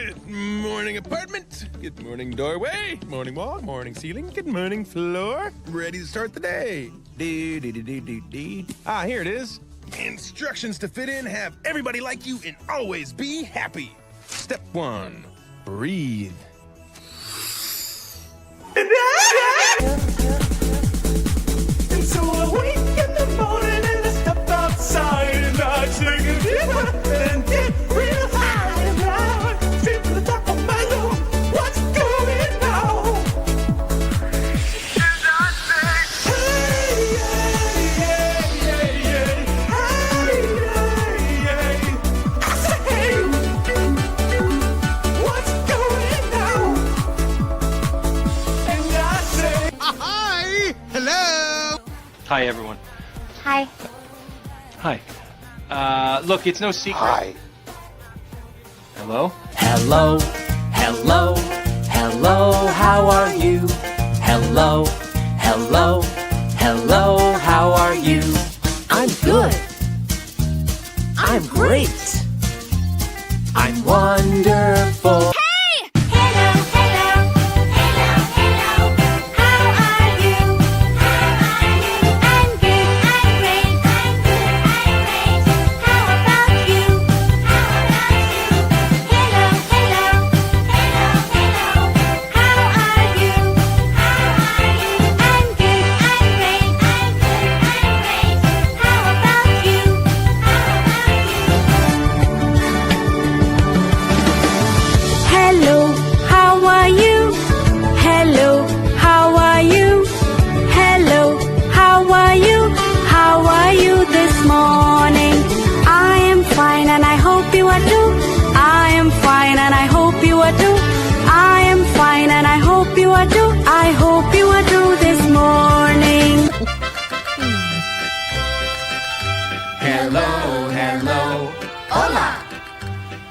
Good morning, apartment. Good morning, doorway. Morning wall. Morning ceiling. Good morning, floor. Ready to start the day. Here it is. Instructions to fit in, have everybody like you, and always be happy. Step 1. Breathe. And so I wake in the morning and I step outside and I take a deep breath and get real high and loud. Straight to the top of my lungs, what's going on? And I say, hey, yeah, yeah, yeah, hey, yeah, yeah. I say, hey, what's going on? And I say, Hi! Hello! Hi, everyone. Hi. Hi. Look, it's no secret. Hi. Hello? Hello, hello, hello, how are you? Hello, hello, hello, how are you? I'm good. I'm great. I'm wonderful. Hello, hello, hello, hello. How are you? How are you? I'm good, I'm great, I'm good, I'm great. How about you? How about you? Hello, hello, hello, hello. How are you? How are you? I'm good, I'm great, I'm good, I'm great. How about you? How about you? Hello, how are you? Hello, how are you? Hello, how are you? How are you this morning? I am fine and I hope you are too. I am fine and I hope you are too. I am fine and I hope you are too. I hope you are too this morning. Hello, hello, hola.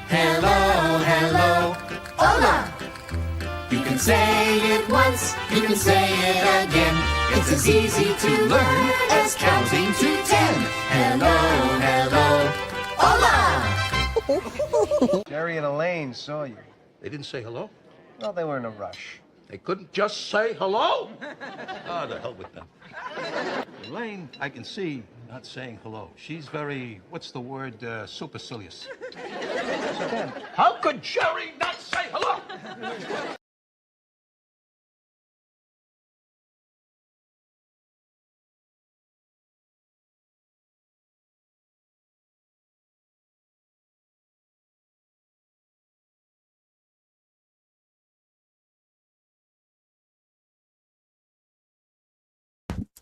Hello, hello, hola. You can say it once, you can say it again. It's as easy to learn as counting to 10. Hello, hello, hola. Jerry and Elaine saw you. They didn't say hello? Well, they were in a rush. They couldn't just say hello? Ah, the hell with them. Elaine, I can see not saying hello. She's very, what's the word, supercilious. So then, How could Jerry not say hello?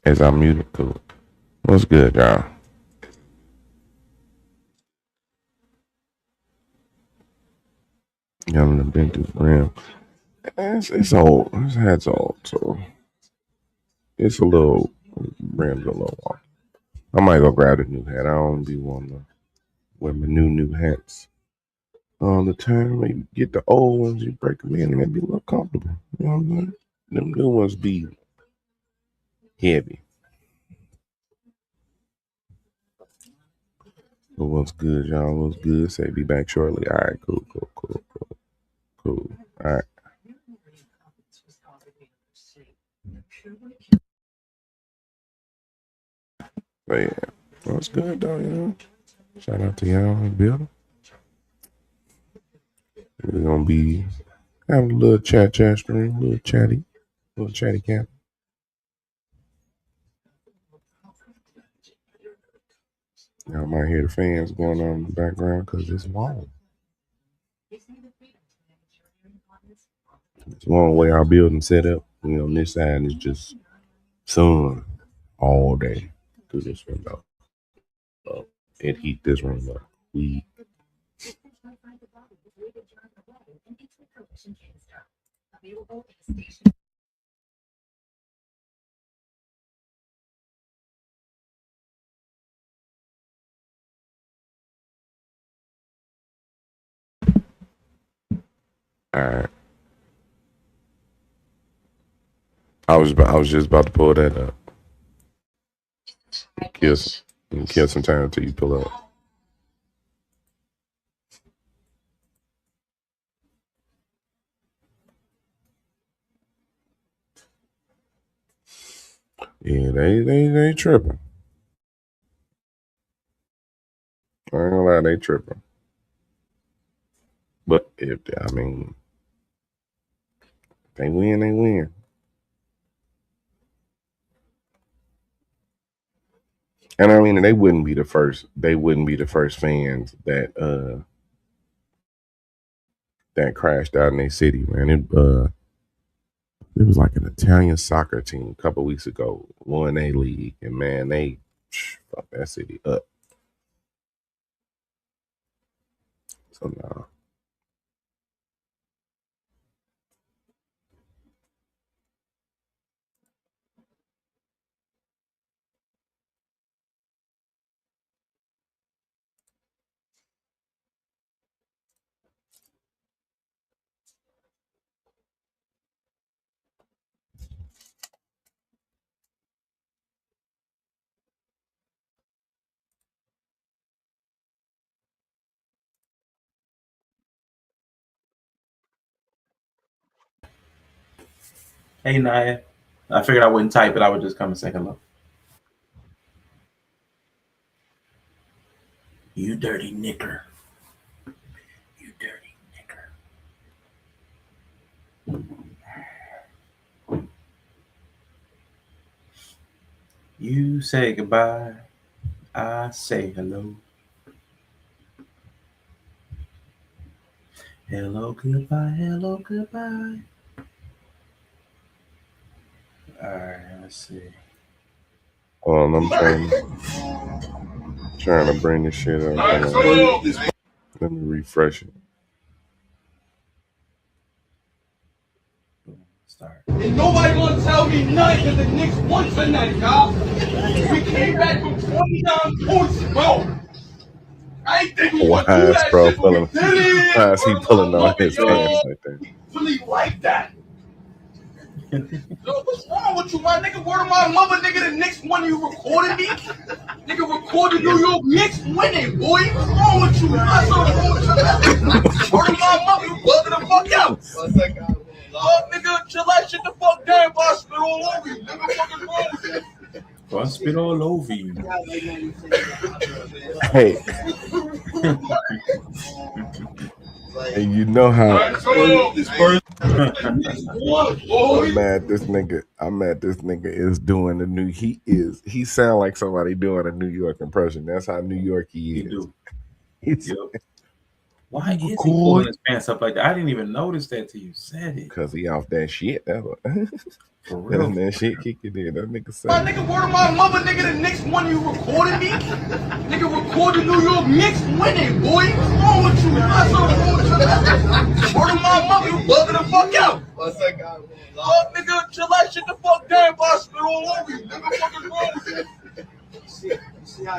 Is I muted? Cool. What's good, y'all? Y'all done been through the rim. It's old. His hat's old, so it's a little rim's a little off. I might go grab a new hat. I don't be wanting to wear my new hats all the time. You get the old ones, you break them in, and they be a little comfortable. You know what I'm saying? Them new ones be heavy. But what's good, y'all? What's good? Say be back shortly. All right, cool. All right. But yeah, what's good though, you know? Shout out to y'all in the building. We're gonna be having a little chat stream, a little chatty cat. Y'all might hear the fans going on in the background because it's warm. It's one way our building set up. You know, on this side is just sun all day through this window. So it heat this room up. All right. I was just about to pull that up. Kill some time until you pull up. Yeah, they tripping. I ain't gonna lie, they tripping. But if I mean, they win, they win. And I mean, they wouldn't be the first. They wouldn't be the first fans that crashed out in their city, man. It was like an Italian soccer team a couple weeks ago won a league, and man, they fuck that city up. So no. Hey, Naya. I figured I wouldn't type it. I would just come and say hello. You dirty knicker. You dirty knicker. You say goodbye. I say hello. Hello, goodbye. Hello, goodbye. All right, let's see. Hold on, I'm trying to bring this shit up. Let me refresh it. Start. And nobody gonna tell me nothing because the Knicks won tonight, y'all. We came back from 29 points, bro. I ain't think we Why gonna do is that bro shit, but we pulling? did it. Why is he pulling on his Yo, pants like that? really like that. Yo, what's wrong with you, my nigga? Word of my mother, nigga, the Knicks won, you recorded me? Nigga recorded New York Knicks winning, boy. What's wrong with you? I saw the wrong shit. Word of my mother, you bugging the fuck out. Oh, nigga, chill that shit the fuck down, but I spit all over you. Nigga, fucking wrong with you? Well, I spit all over you. Hey, and you know how I'm mad this nigga. Is doing the new. He sound like somebody doing a New York impression. That's how New York he is. do. He's Yep. Why is he pulling his pants up like that? I didn't even notice that till you said it. because he off that shit. That's what. For real. That shit kicking in. That nigga say. My nigga, word of my mother, nigga, the Knicks won, you recorded me? Nigga recorded New York Knicks winning, boy. What's wrong with you? I saw the wrong shit. Word of my mother, you bugging the fuck out. Oh, nigga, chill that shit the fuck down, but I spit all over you. Nigga, fucking wrong with you? You see how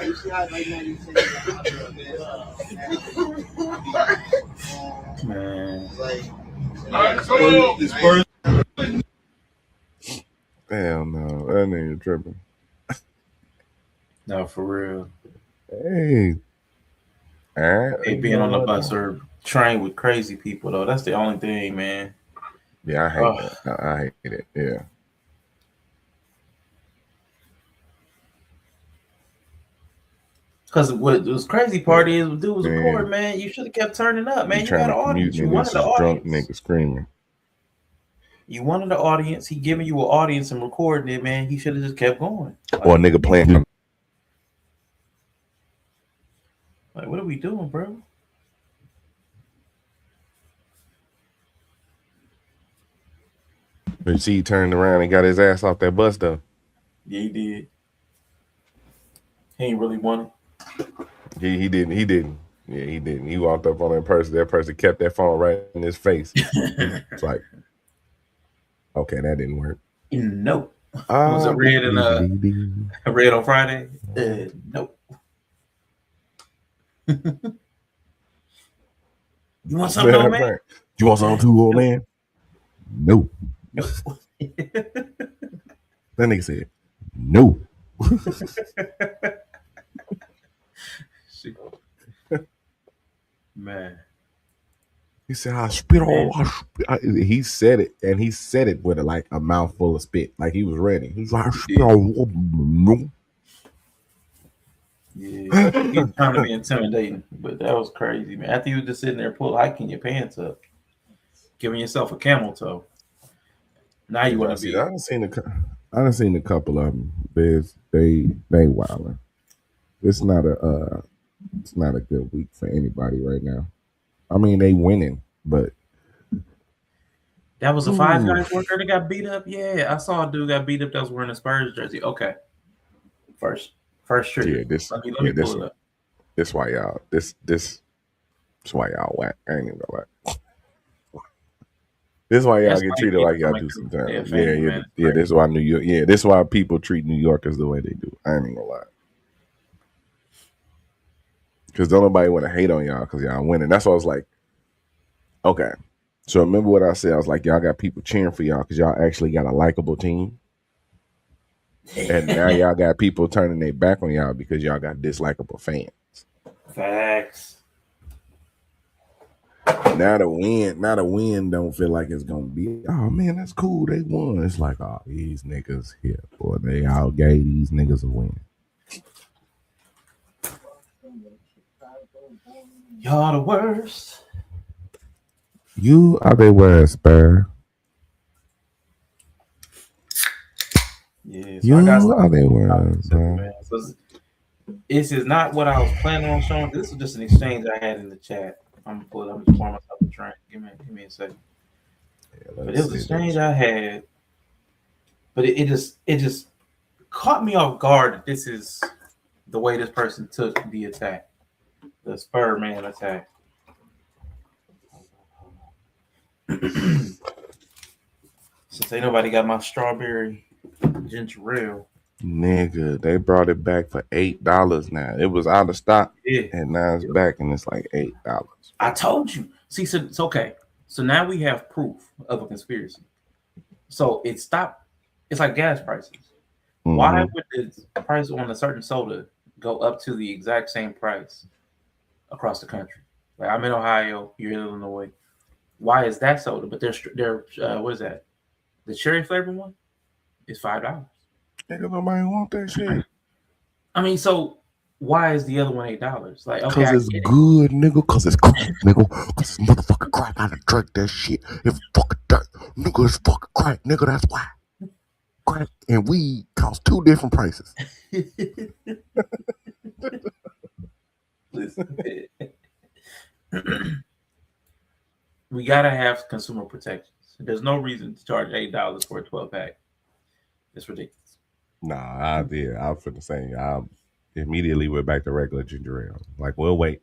right now you say Man. Hell no, that nigga tripping. No, for real. Hey, all right. Hey, being on the bus or train with crazy people though, that's the only thing, man. Yeah, I hate that. I hate it. Yeah. Because what was crazy part is, dude was recording, man. You should have kept turning up, man. You got an audience. You wanted the audience. Drunk nigga screaming. You wanted the audience. He giving you an audience and recording it, man. He should have just kept going. Or a nigga playing. Like, what are we doing, bro? But you see, he turned around and got his ass off that bus though. Yeah, he did. He ain't really want it. He didn't. Yeah, he didn't. He walked up on that person. That person kept that phone right in his face. It's like, okay, that didn't work. No. Was it red and red on Friday? Nope. You want something, old man? You want something too, old man? No. Nope. That nigga said, no. Man. He said, "I spit all." He said it, and he said it with like a mouthful of spit, like he was ready. He's like, "I spit all." Yeah, he was trying to be intimidating, but that was crazy, man. After you were just sitting there, hiking your pants up, giving yourself a camel toe. Now you want to be. I done seen a couple of them. They wilding. It's not a good week for anybody right now. I mean, they winning, but That was a Five Guys worker that got beat up. Yeah, I saw a dude got beat up that was wearing a Spurs jersey. Okay, first trigger. yeah, Let me pull it up. This why y'all this why y'all whack. I ain't even gonna lie. This is why y'all get treated like y'all do sometimes. Yeah. This is why New York. Yeah, this is why people treat New Yorkers the way they do. I ain't even gonna lie. Because don't nobody want to hate on y'all because y'all winning. That's why I was like, okay. So remember what I said? I was like, y'all got people cheering for y'all because y'all actually got a likable team. And now y'all got people turning their back on y'all because y'all got dislikable fans. Facts. Now the win don't feel like it's gonna be. Oh man, that's cool. They won. It's like, oh, these niggas here, boy. They all gave these niggas a win. Y'all the worst. You are the worst, Spur. Yeah, so you I got are the worst, man. So this is not what I was planning on showing. This is just an exchange I had in the chat. I'm just pouring myself a drink. Give me a second. Yeah, but it was an exchange I had, but it just caught me off guard that this is the way this person took the attack, the Spur man attack. Since ain't nobody got my strawberry ginger ale. Nigga, they brought it back for $8 now. It was out of stock, and now it's back, and it's like $8. I told you. See, so it's okay. So now we have proof of a conspiracy. So it stopped. It's like gas prices. Mm-hmm. Why would the price on a certain soda go up to the exact same price across the country? Like I'm in Ohio, you're in Illinois. Why is that soda? But they're what is that? The cherry flavored one is $5. Nigga, nobody want that shit. I mean, so why is the other one $8? Like, okay, because it's good, nigga. Because it's crack, nigga. Because it's motherfucking crack. I done drank that shit. It's fucking dirt, nigga. It's fucking crack, nigga. That's why. Crack and weed cost two different prices. Listen, we gotta have consumer protections. There's no reason to charge $8 for a 12-pack. It's ridiculous. Nah, I did. I was finna say I immediately went back to regular ginger ale. Like, we'll wait.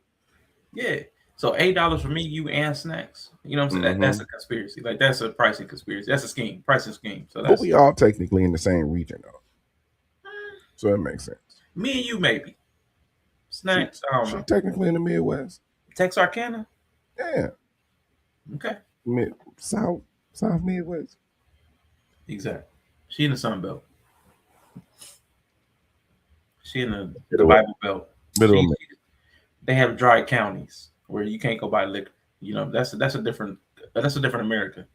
Yeah. So $8 for me, you, and snacks. You know what I'm saying? Mm-hmm. That's a conspiracy. Like that's a pricing conspiracy. That's a scheme, pricing scheme. So that's. But we all technically in the same region though, so it makes sense. Me and you maybe. Snacks. I don't know. Technically in the Midwest. Texarkana. Yeah. Okay. South Midwest. Exactly. She in the Sun Belt. She in the Bible Belt. They have dry counties where you can't go buy liquor. You know, that's a different America.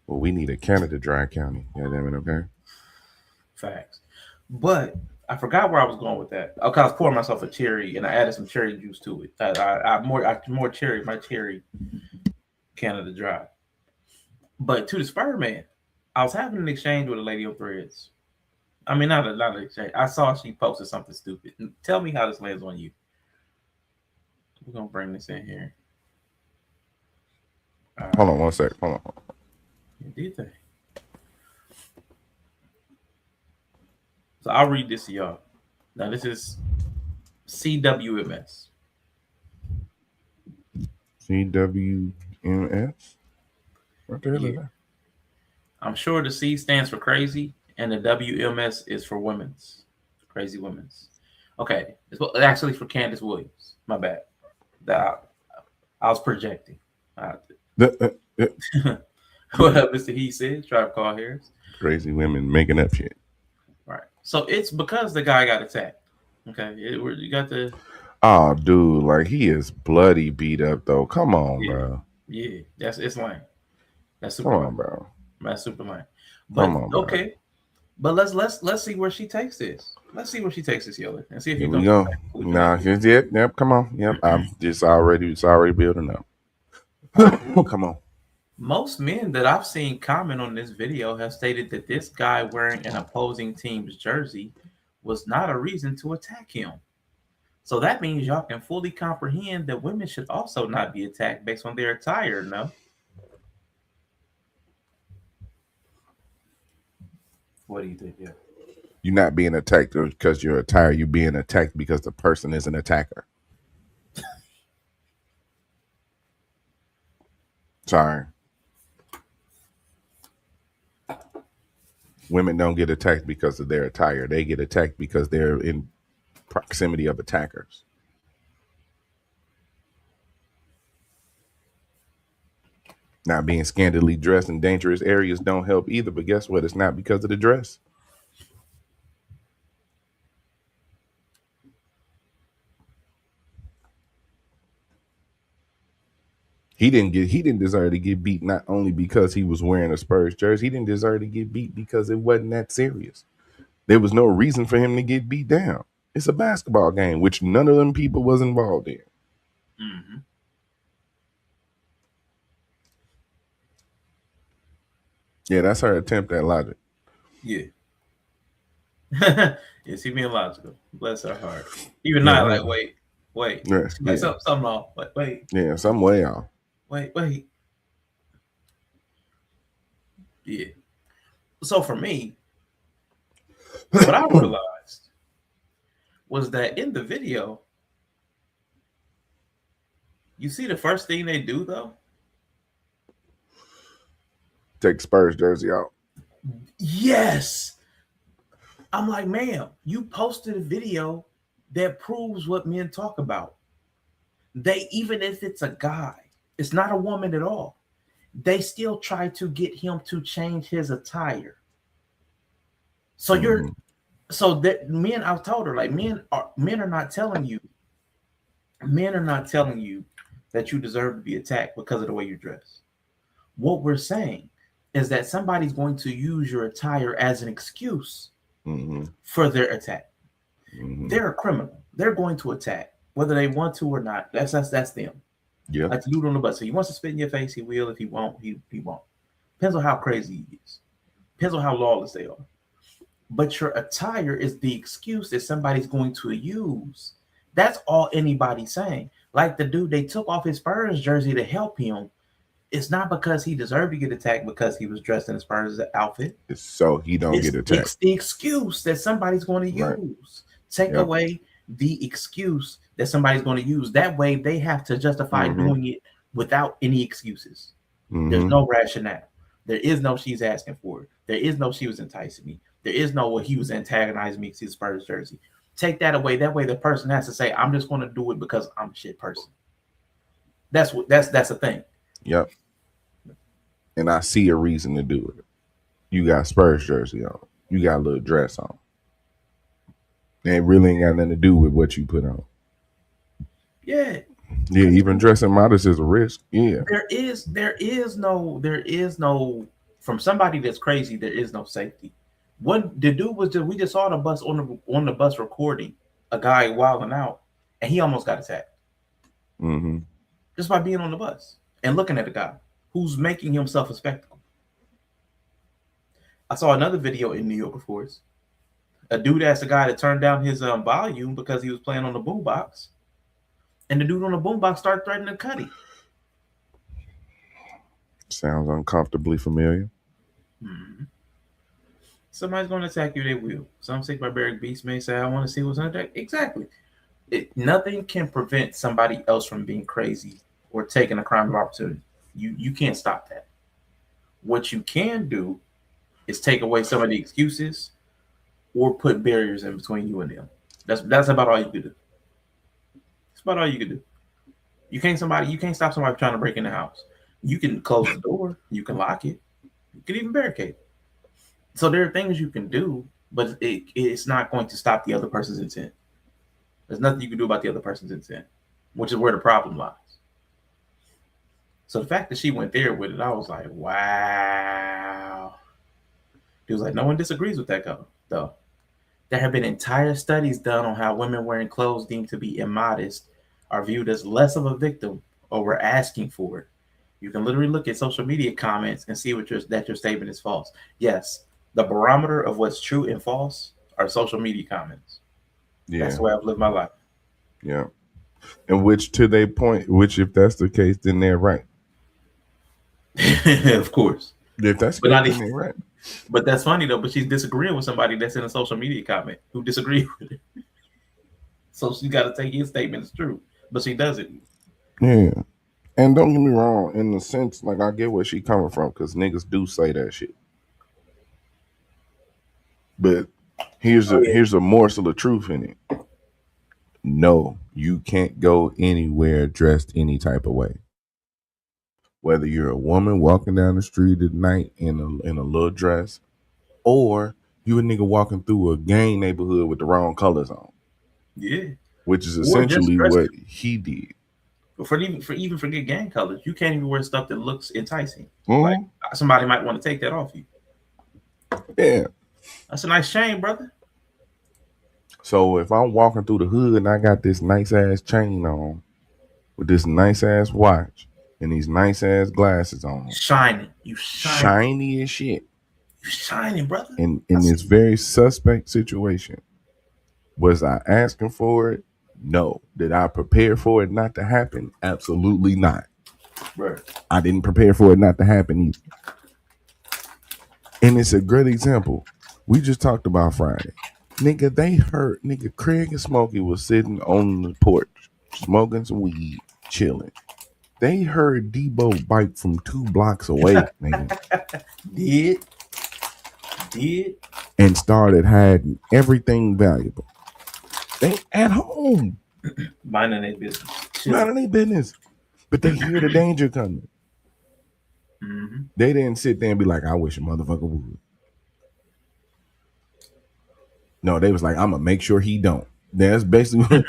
Well, we need a Canada dry county. Yeah, damn it, okay. Facts. But I forgot where I was going with that. Okay, I was pouring myself a cherry and I added some cherry juice to it. I more cherry, my cherry Canada dry. But to the Spur man, I was having an exchange with a lady on Threads. I mean, not an exchange. I saw she posted something stupid. Tell me how this lands on you. We're gonna bring this in here. Hold on one sec. Hold on. Did they? So I'll read this to y'all. Now this is CWMS. CWMS? What the hell is that? I'm sure the C stands for crazy, and the WMS is for women's. Crazy women's. Okay. It's actually for Candace Williams. My bad. I was projecting. What up, Mr. He said? Tribe Called Harris. Crazy women making up shit. Right. So it's because the guy got attacked. Okay. You got the. Oh, dude. Like, he is bloody beat up, though. Come on, bro. Yeah, it's lame. That's Come super lame. on, bro. That's super lame. Come But on, bro. okay, but let's see where she takes this. Let's see where she takes this, Yella, and see if Here you we gonna come go. back with the Nah, next video. here's it. Yep, come on. Yep, it's already building up. Come on. Most men that I've seen comment on this video have stated that this guy wearing an opposing team's jersey was not a reason to attack him. So that means y'all can fully comprehend that women should also not be attacked based on their attire, no? What do you think? Yeah. You're not being attacked because you're a tire. You're being attacked because the person is an attacker. Sorry. Women don't get attacked because of their attire. They get attacked because they're in proximity of attackers. Not being scantily dressed in dangerous areas don't help either. But guess what? It's not because of the dress. He didn't deserve to get beat not only because he was wearing a Spurs jersey. He didn't deserve to get beat because it wasn't that serious. There was no reason for him to get beat down. It's a basketball game, which none of them people was involved in. Mm-hmm. Yeah, that's her attempt at logic. Yeah. Is he being logical? Bless her heart. Even not like, wait. Yeah, Like something off. Wait. yeah, some way off. Wait. Yeah. So for me, what I realized was that in the video, you see the first thing they do though? Take Spurs jersey out. Yes. I'm like, ma'am, you posted a video that proves what men talk about. They, even if it's a guy, it's not a woman at all, they still try to get him to change his attire. So you're so that men, I've told her, like, men are not telling you that you deserve to be attacked because of the way you dress. What we're saying is that somebody's going to use your attire as an excuse for their attack. They're a criminal. They're going to attack whether they want to or not. That's them. Yeah. Like the dude on the bus. So he wants to spit in your face, he will. If he won't, he won't. Depends on how crazy he is. Depends on how lawless they are. But your attire is the excuse that somebody's going to use. That's all anybody's saying. Like the dude, they took off his Spurs jersey to help him. It's not because he deserved to get attacked because he was dressed in a Spurs outfit. It's so he don't get attacked. It's the excuse that somebody's going to use. Take away the excuse that somebody's going to use. That way they have to justify doing it without any excuses. There's no rationale. There is no she's asking for it. There is no she was enticing me. There is no well, he was antagonizing me to his Spurs jersey. Take that away. That way the person has to say, I'm just going to do it because I'm a shit person. That's the thing. Yep. And I see a reason to do it. You got Spurs jersey on. You got a little dress on. It really ain't got nothing to do with what you put on. Yeah. Yeah, even dressing modest is a risk. Yeah. There is no from somebody that's crazy, there is no safety. What the dude was we just saw the bus on the bus recording a guy wilding out and he almost got attacked. Just by being on the bus and looking at a guy who's making himself a spectacle. I saw another video in New York, of course. A dude asked a guy to turn down his volume because he was playing on the boombox. And the dude on the boombox started threatening to cut him. Sounds uncomfortably familiar. Somebody's going to attack you, they will. Some sick barbaric beast may say, I want to see what's under that. Exactly. Nothing can prevent somebody else from being crazy or taking a crime of opportunity. You can't stop that. What you can do is take away some of the excuses or put barriers in between you and them. That's about all you can do. That's about all you can do. You can't stop somebody trying to break in the house. You can close the door, you can lock it, you can even barricade it. So there are things you can do, but it's not going to stop the other person's intent. There's nothing you can do about the other person's intent, which is where the problem lies. So the fact that she went there with it, I was like, wow. He was like, no one disagrees with that though. There have been entire studies done on how women wearing clothes deemed to be immodest are viewed as less of a victim or were asking for it. You can literally look at social media comments and see that your statement is false. Yes, the barometer of what's true and false are social media comments. Yeah. That's the way I've lived my life. Yeah. And which to their point, which if that's the case, then they're right. Of course. If that's the case, then they're right. But that's funny though, but she's disagreeing with somebody that's in a social media comment who disagrees with it. So she got to take his statement as true, but she doesn't. Yeah. And don't get me wrong, in the sense, like I get where she coming from, because niggas do say that shit. But here's a morsel of truth in it. No, you can't go anywhere dressed any type of way. Whether you're a woman walking down the street at night in a little dress, or you a nigga walking through a gang neighborhood with the wrong colors on. Yeah. Which is essentially what he did. But even forget gang colors, you can't even wear stuff that looks enticing. Mm-hmm. Like somebody might want to take that off you. Yeah. That's a nice chain, brother. So if I'm walking through the hood and I got this nice ass chain on with this nice ass watch and these nice ass glasses on. Shining. Shiny as shit. You shining, brother. In this very suspect situation. Was I asking for it? No. Did I prepare for it not to happen? Absolutely not. Right. I didn't prepare for it not to happen either. And it's a great example. We just talked about Friday. Nigga, they heard, Craig and Smokey was sitting on the porch, smoking some weed, chilling. They heard Debo bike from 2 blocks away, nigga. Did. And started hiding everything valuable. They at home. Minding their business. Minding their business. But they hear the danger coming. Mm-hmm. They didn't sit there and be like, I wish a motherfucker would. No, they was like, I'm gonna make sure he don't. That's basically what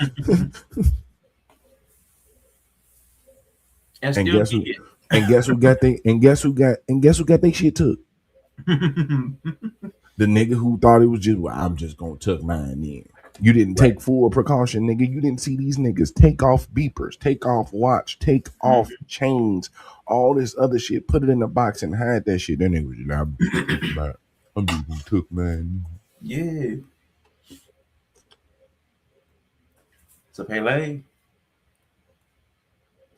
and guess who got they shit took? The nigga who thought it was just, well, I'm just gonna tuck mine in. You didn't take full precaution, nigga. You didn't see these niggas take off beepers, take off watch, take off chains, all this other shit, put it in the box and hide that shit. That nigga was like, I'm just gonna tuck mine. Yeah. So Pele.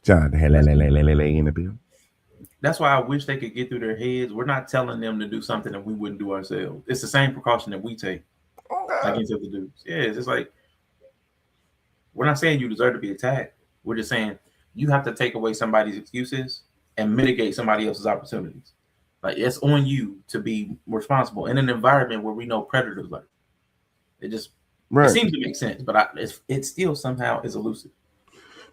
Shout out to in the bill. That's why I wish they could get through their heads. We're not telling them to do something that we wouldn't do ourselves. It's the same precaution that we take. Like each of the dudes. Yeah, it's just like, we're not saying you deserve to be attacked. We're just saying you have to take away somebody's excuses and mitigate somebody else's opportunities. Like, it's on you to be responsible in an environment where we know predators lurk. It seems to make sense, but it still somehow is elusive.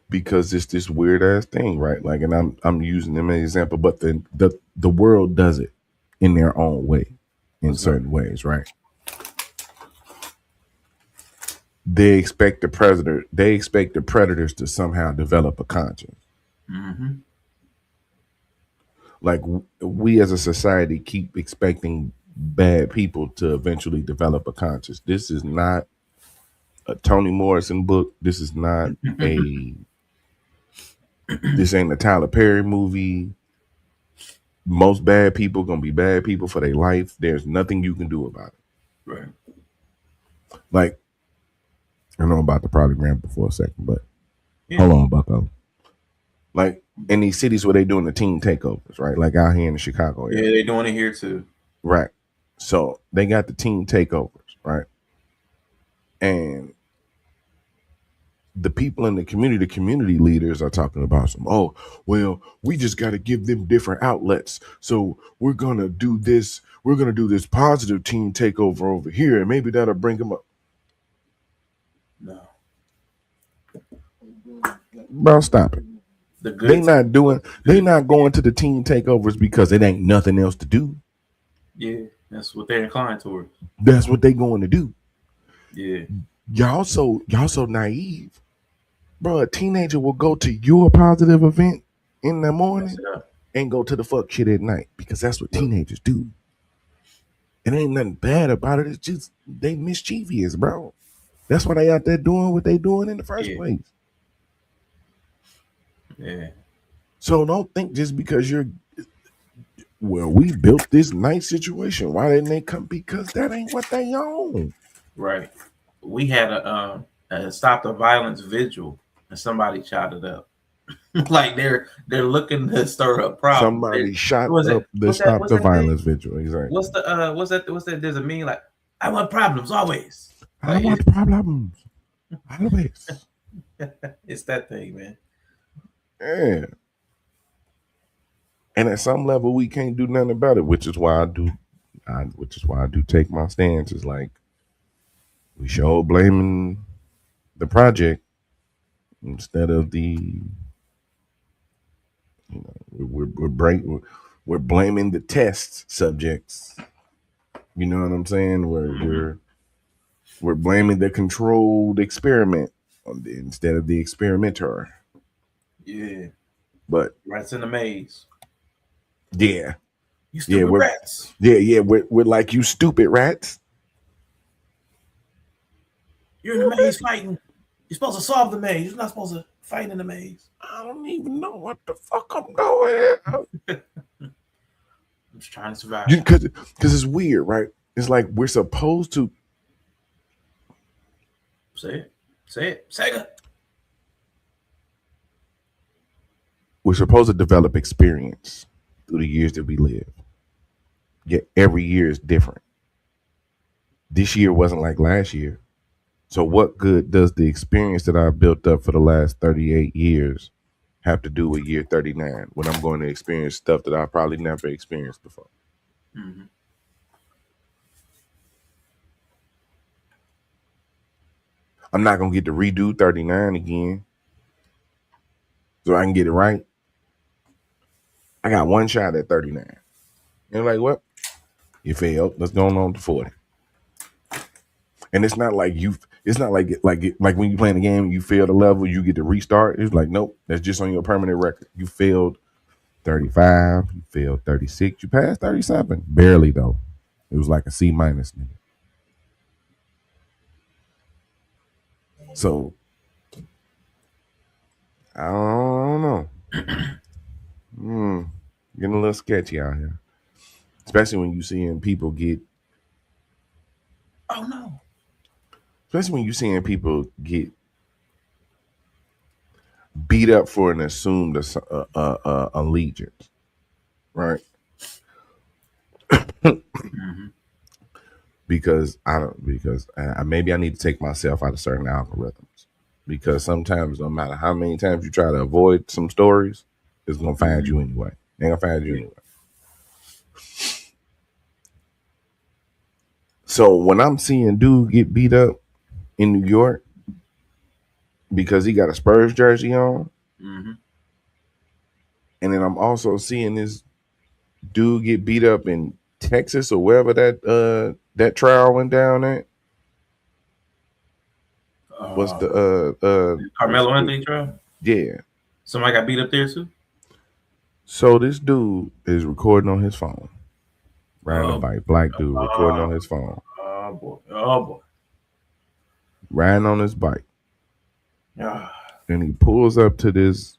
Because it's this weird ass thing, right? Like, and I'm using them as an example, but the world does it in their own way, in certain ways, right? They expect the predators to somehow develop a conscience. Mm-hmm. Like, we as a society keep expecting bad people to eventually develop a conscience. This is not a Toni Morrison book. This is not this ain't a Tyler Perry movie. Most bad people gonna be bad people for their life. There's nothing you can do about it. Right. Like, I know I'm about to probably ramble for a second, but hold on, bucko. Like, in these cities where they doing the teen takeovers, right? Like out here in the Chicago area. Yeah, they're doing it here too. Right. So they got the teen takeovers, right? And the people in the community leaders are talking about we just got to give them different outlets. So we're going to do this. We're going to do this positive teen takeover over here. And maybe that'll bring them up. No. Bro, stop it. They not going to the teen takeovers because it ain't nothing else to do. Yeah, that's what they're inclined towards. That's what they going to do. Yeah. Y'all so naive. Bro, a teenager will go to your positive event in the morning Mess it up. and go to the fuck shit at night because that's what teenagers do. And ain't nothing bad about it. It's just they mischievous, bro. That's why they out there doing what they doing in the first Yeah. place. Yeah. So don't think just because you're well, we built this nice situation. Why didn't they come? Because that ain't what they own. Right. We had a stop the violence vigil, and somebody shot it up. Like they're looking to stir up problems. Somebody shot What was up it? the What's that? Stop What's the that thing? Violence vigil. Exactly. What's the what's that? There's a meme like, I want problems always. I Like, want problems. Always. it's that thing, man. Yeah. And at some level, we can't do nothing about it, which is why I do take my stance. It's like we show blaming the project instead of the, you know, we're blaming the test subjects. You know what I'm saying? We're blaming the controlled experiment instead of the experimenter. Yeah. But Rats in the maze. yeah, You stupid rats. we're like, you stupid rats. You're in the maze fighting. You're supposed to solve the maze. You're not supposed to fight in the maze. I don't even know what the fuck I'm doing. I'm just trying to survive. Because it's weird, right? It's like we're supposed to. Say it. Say it. Sega. We're supposed to develop experience through the years that we live. Yet every year is different. This year wasn't like last year. So what good does the experience that I've built up for the last 38 years have to do with year 39 when I'm going to experience stuff that I probably never experienced before? Mm-hmm. I'm not going to get to redo 39 again so I can get it right. I got one shot at 39. And like, what? You failed. Let's go on to 40. And it's not like when you playing a game, you fail the level, you get to restart. It's like, nope, that's just on your permanent record. You failed 35, you failed 36, you passed 37. Barely though. It was like a C minus, nigga. So I don't know. Getting a little sketchy out here. Especially when you seeing people get especially when you seeing people get beat up for an assumed allegiance, right? Mm-hmm. Because maybe I need to take myself out of certain algorithms, because sometimes no matter how many times you try to avoid some stories, it's gonna find you anyway. They're gonna find you anyway. So when I'm seeing dude get beat up in New York because he got a Spurs jersey on, Mm-hmm. and then I'm also seeing this dude get beat up in Texas or wherever that trial went down at. What's the Carmelo Anthony trial? Yeah. Somebody got beat up there too? So this dude is recording on his phone. Riding a bike. Black dude recording on his phone. Oh boy. Oh boy. Riding on his bike. Ah. And he pulls up to this,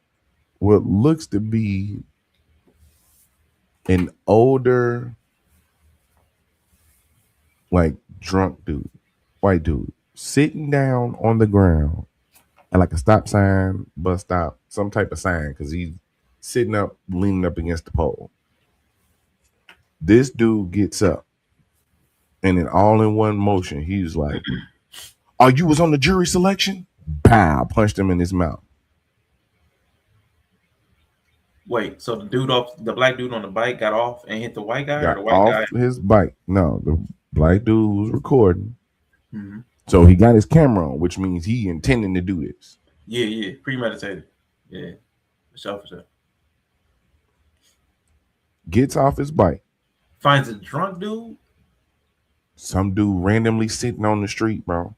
what looks to be an older, like, drunk dude, white dude, sitting down on the ground at like a stop sign, bus stop, some type of sign, because he's sitting up, leaning up against the pole. This dude gets up, and in all in one motion, he's like, "Oh, you was on the jury selection?" Pow! Punched him in his mouth. Wait, so the black dude on the bike got off and hit the white guy, or Got the white off guy? his bike. No, the black dude was recording. Mm-hmm. So he got his camera on, which means he intending to do this. Yeah, premeditated. Yeah, for sure. Gets off his bike. Finds a drunk dude Some dude randomly sitting on the street, bro.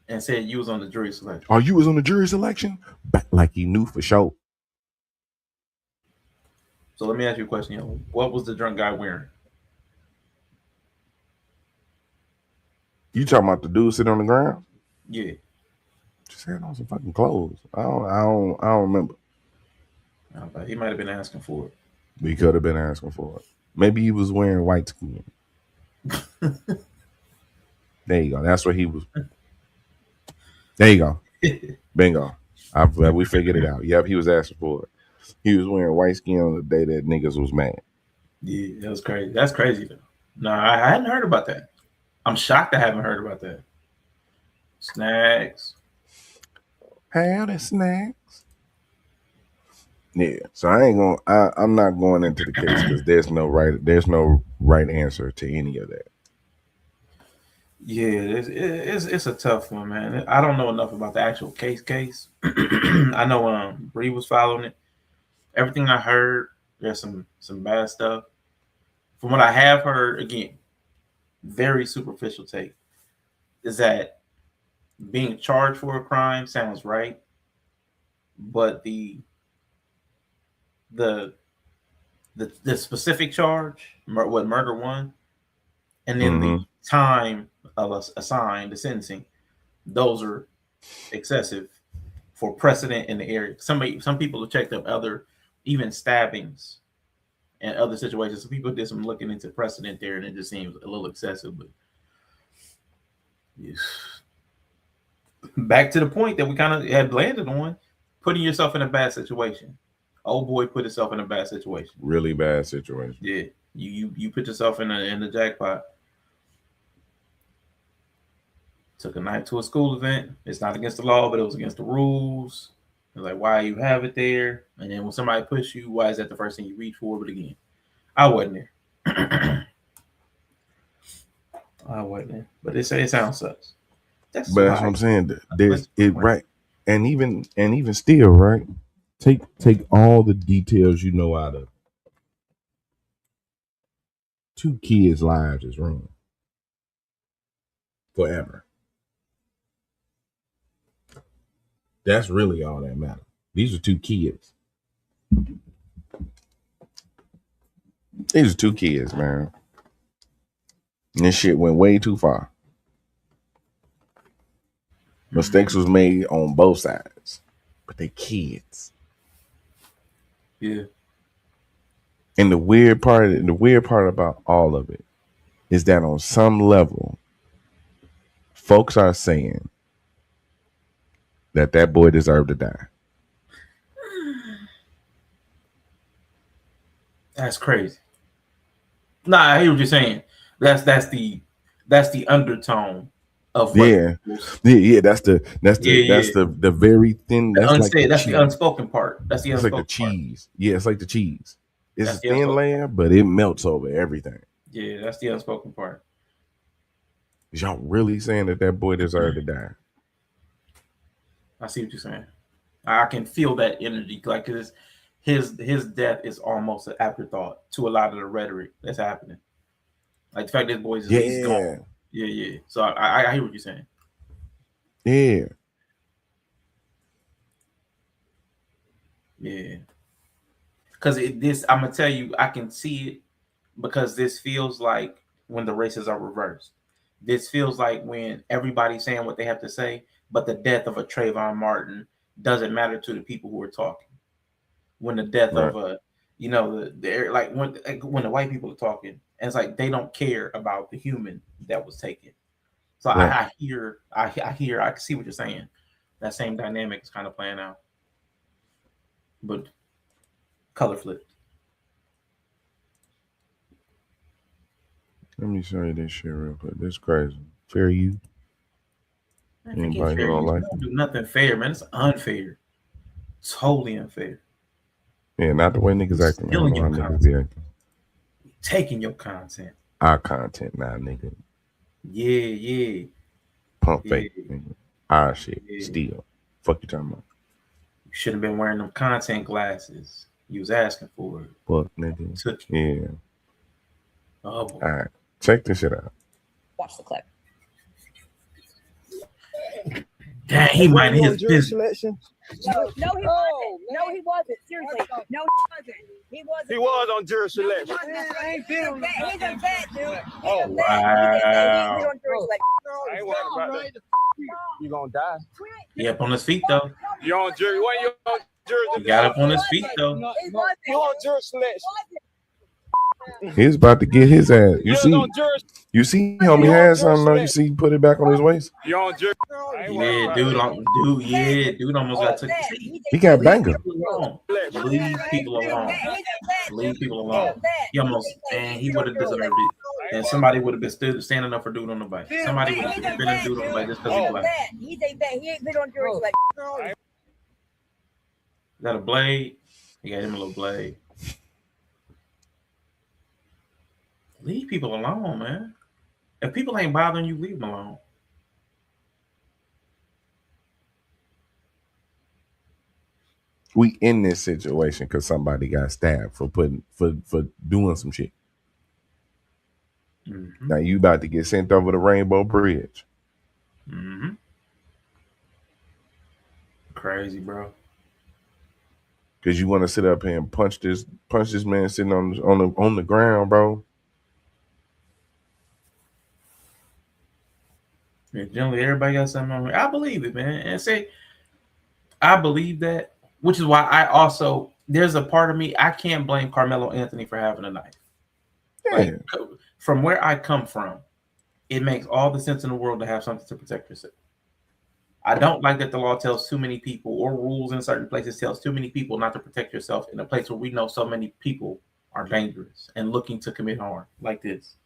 and said you was on the jury selection. Oh, you was on the jury selection? Like he knew for sure. So let me ask you a question. What was the drunk guy wearing? You talking about the dude sitting on the ground? Yeah. Just had on some fucking clothes. I don't remember. He might have been asking for it. We could have been asking for it. Maybe he was wearing white skin. There you go. That's what he was. There you go. Bingo. We figured it out. Yep, he was asking for it. He was wearing white skin on the day that niggas was mad. Yeah, that was crazy. That's crazy though. No, I hadn't heard about that. I'm shocked I haven't heard about that. Snacks. Howdy, snacks. Yeah, so I'm not going into the case because there's no right answer to any of that. Yeah, it's a tough one, man. I don't know enough about the actual case. I know Bree was following it. Everything I heard, there's some bad stuff. From what I have heard, again, very superficial take, is that being charged for a crime sounds right, but the specific charge, what murder one, and then the time of assigned, the sentencing, those are excessive for precedent in the area. Some people have checked up other even stabbings and other situations. Some people did some looking into precedent there, and it just seems a little excessive. But yes. Back to the point that we kind of had landed on, putting yourself in a bad situation. Old boy put himself in a bad situation. Really bad situation. Yeah, you put yourself in the jackpot. Took a knife to a school event. It's not against the law, but it was against the rules. It's like, why you have it there? And then when somebody push you, why is that the first thing you reach for? But again, I wasn't there. I wasn't there. But it sounds sucks. That's what I'm saying. There's it right, and even still, right? Take all the details you know out of 2 kids' lives is ruined forever. That's really all that matters. These are 2 kids. These are 2 kids, man. And this shit went way too far. Mistakes was made on both sides, but they kids. Yeah. And the weird part about all of it is that on some level, folks are saying that boy deserved to die. That's crazy. Nah, I hear what you're saying. That's the undertone of what yeah. That's the very thin. That's like the unspoken part. That's the it's unspoken like the cheese. Part. Yeah, it's like the cheese. It's a thin layer, but it melts over everything. Yeah, that's the unspoken part. Is y'all really saying that boy deserved to die? I see what you're saying. I can feel that energy, like his death is almost an afterthought to a lot of the rhetoric that's happening. Like the fact that this boy's he's gone. Yeah. So I hear what you're saying. Yeah. Yeah. Because I'm gonna tell you, I can see it because this feels like when the races are reversed. This feels like when everybody's saying what they have to say, but the death of a Trayvon Martin doesn't matter to the people who are talking. When the death of like when the white people are talking, and it's like they don't care about the human that was taken. So I can see what you're saying. That same dynamic is kind of playing out, but color flipped. Let me show you this shit real quick. This is crazy. Fair you. Anybody who don't like it? Do nothing fair, man. It's unfair. Totally unfair. Yeah, not the way niggas acting. Stealing your content. Taking your content. Our content now, nigga. Yeah. Pump fake, nigga. Our shit. Steal. Fuck you talking about? You should have been wearing them content glasses. You was asking for it. Fuck, nigga. Took it. Yeah. Oh, boy. All right. Check this shit out. Watch the clip. Dang, he Wasn't minded you on his jury business. selection? No, he wasn't. No, he wasn't. Seriously, no, he wasn't. He wasn't. He was on jury selection. He's a vet, dude. Oh, Wow. He's on jury selection. I ain't worried about that. You gonna die. He up on his feet though. You on jury? When you on jury? He got up on his feet though. He wasn't. You on jury selection? He's about to get his ass. You You see, on jury? you see, homie had something though. You see, he put it back on his waist. You on jury? I ain't worried Yeah, about dude almost got took. He got banger. Leave people alone. Leave people alone. He almost, man, he would have deserved it. And somebody would have been standing up for dude on the bike. Somebody would have been a dude on the bike just because he's black. He's a vet. He ain't been on jury selection. Is that a blade? He got him a little blade. Leave people alone, man. If people ain't bothering you, leave them alone. We in this situation because somebody got stabbed for doing some shit. Mm-hmm. Now you about to get sent over the Rainbow Bridge. Mm-hmm. Crazy, bro. Because you want to sit up here and punch this man sitting on the ground, bro. Yeah, generally, everybody got something on me. I believe it, man. And say, I believe that, which is why I also, there's a part of me, I can't blame Carmelo Anthony for having a knife. Yeah. Like, from where I come from, it makes all the sense in the world to have something to protect yourself. I don't like that the law tells too many people, or rules in certain places tells too many people not to protect yourself in a place where we know so many people are dangerous and looking to commit harm like this.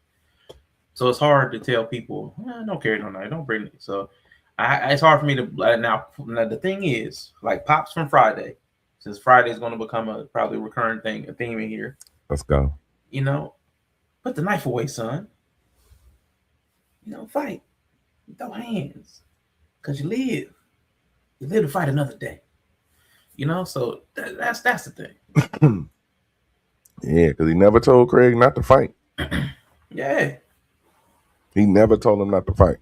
So it's hard to tell people, don't carry no knife, don't bring it. So it's hard for me to now. The thing is, like Pops from Friday, since Friday is going to become a probably recurring thing, a theme in here. Let's go. You know, put the knife away, son. You know, fight. Throw hands, cause you live. You live to fight another day. You know, so that's the thing. Yeah, because he never told Craig not to fight. Yeah. He never told him not to fight.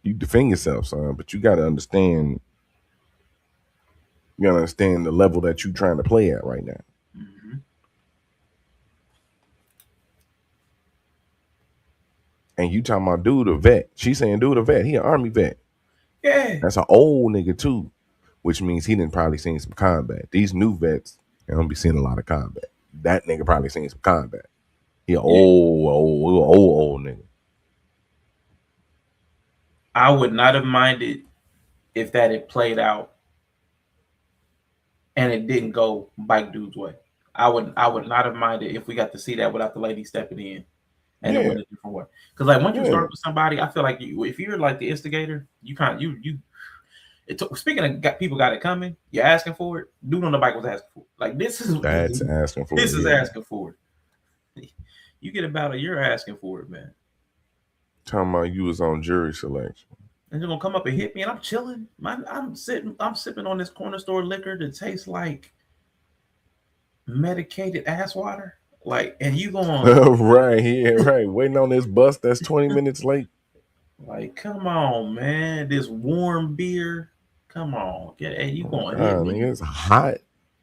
You defend yourself, son, but you got to understand. You got to understand the level that you're trying to play at right now. Mm-hmm. And you talking about dude a vet. She saying dude a vet. He an Army vet. Yeah. That's an old nigga too, which means he didn't probably seen some combat. These new vets, they don't be seeing a lot of combat. That nigga probably seen some combat. He an old nigga. I would not have minded if that had played out and it didn't go bike dude's way. I would not have minded if we got to see that without the lady stepping in and it went a different way. Because like once you start with somebody, I feel like if you're like the instigator, speaking of people got it coming, you're asking for it. Dude on the bike was asking for it. Like That's asking for it. This is asking for it. You get about it, you're asking for it, man. Talking about you was on jury selection. And you're gonna come up and hit me, and I'm chilling. I'm sipping on this corner store liquor that tastes like medicated ass water. Like, and you going right, yeah, right. Waiting on this bus that's 20 minutes late. Like, come on, man. This warm beer. Come on. You going to hit me. It's hot.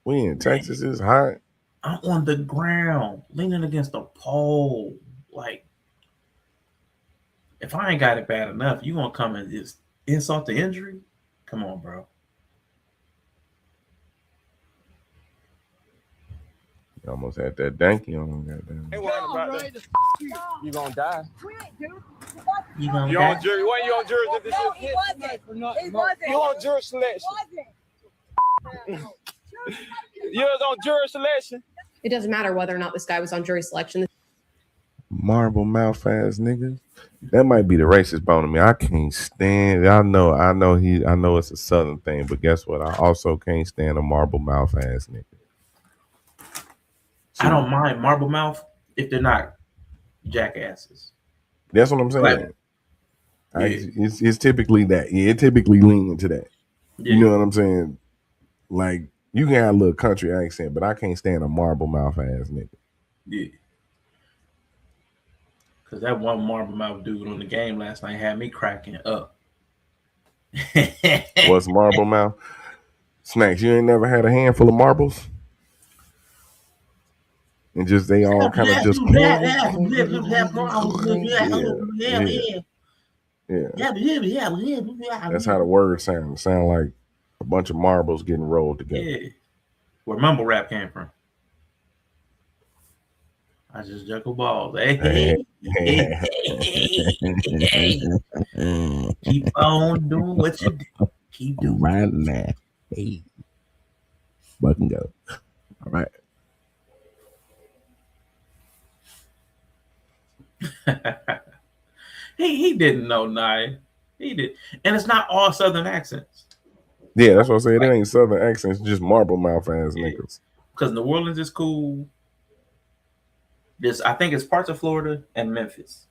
We in Texas, it's hot. I'm on the ground, leaning against a pole. Like, if I ain't got it bad enough, you gonna come and just insult the injury? Come on, bro. You almost had that danky on. Goddamn. You gonna die. You gonna You die? on jury? When you on jury? No, he wasn't. He wasn't. You on jury selection? You was on jury selection. It doesn't matter whether or not this guy was on jury selection. Marble mouth ass niggas. That might be the racist bone in me. I can't stand. I know it's a southern thing, but guess what? I also can't stand a marble mouth ass nigga. I don't mind marble mouth if they're not jackasses. That's what I'm saying. It's typically that. Yeah, it typically lean into that. Yeah. You know what I'm saying? Like, you can have a little country accent, but I can't stand a marble mouth ass nigga. Yeah. Because that one marble mouth dude on the game last night had me cracking up. What's marble mouth? Snacks, you ain't never had a handful of marbles? And just they all kind of just yeah. That's how the word sounds. It sound like a bunch of marbles getting rolled together. Yeah. Where mumble rap came from. I just juggle balls. Hey. Keep on doing what you do. Keep doing right now. Hey. Fucking go. All right. he didn't know Nye. He did. And it's not all Southern accents. Yeah, that's what I said. It ain't Southern accents, just marble mouth ass niggas. Because New Orleans is cool. I think it's parts of Florida and Memphis.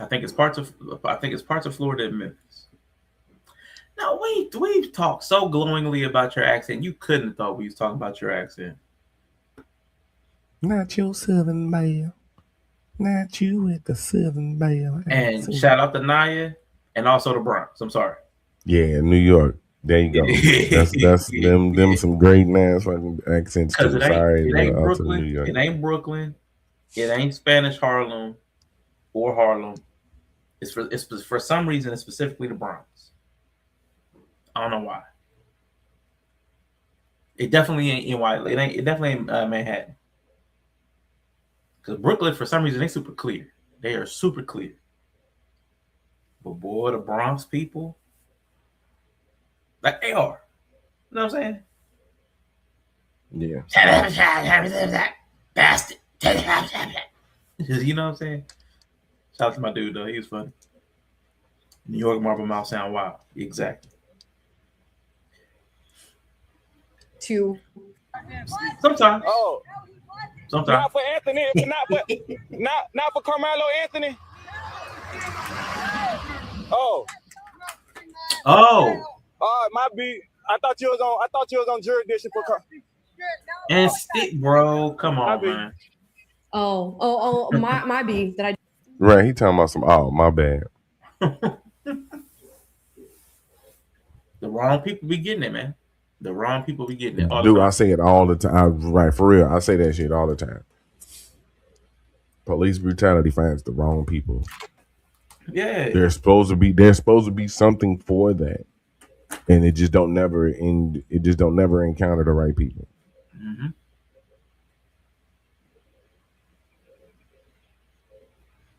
I think it's parts of Florida and Memphis. Now we talked so glowingly about your accent. You couldn't have thought we was talking about your accent. Not your Southern Belle. Not you with the Southern Belle. And shout out to Naya and also the Bronx. I'm sorry. Yeah, New York. There you go. That's them some great ass fucking accents too. Sorry, it ain't Brooklyn. It ain't Brooklyn. It ain't Spanish Harlem or Harlem. It's for some reason it's specifically the Bronx. I don't know why. It definitely ain't NY. It definitely ain't Manhattan. Because Brooklyn, for some reason, they super clear. They are super clear. But boy, the Bronx people, like they are. You know what I'm saying? Yeah. Bastard. You know what I'm saying? Shout out to my dude, though. He was funny. New York marble mouth sound wild. Exactly. Sometimes. Oh. Sometimes. Not for Anthony, not for Carmelo Anthony. Oh. My beat. I thought you was on jurisdiction for And stick, bro. Come on, man. My B that I. Right, he talking about some. Oh, my bad. The wrong people be getting it, man. The wrong people be getting it. Dude, I say it all the time. Right, for real. I say that shit all the time. Police brutality finds the wrong people. Yeah. There's supposed to be something for that. And it just don't never encounter the right people. Mm-hmm.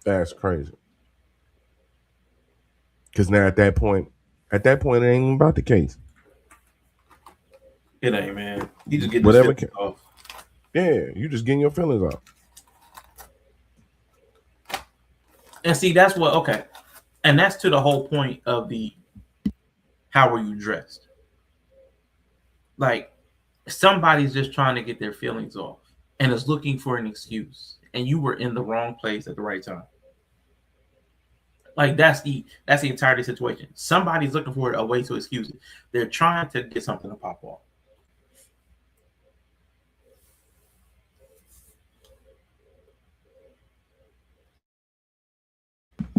That's crazy. Because now at that point, it ain't even about the case. It ain't, man. You just getting whatever off. Yeah, you just getting your feelings off. And see, that's what, okay. And that's to the whole point of the how are you dressed? Like, somebody's just trying to get their feelings off and is looking for an excuse. And you were in the wrong place at the right time. Like, that's the entire situation. Somebody's looking for a way to excuse it. They're trying to get something to pop off.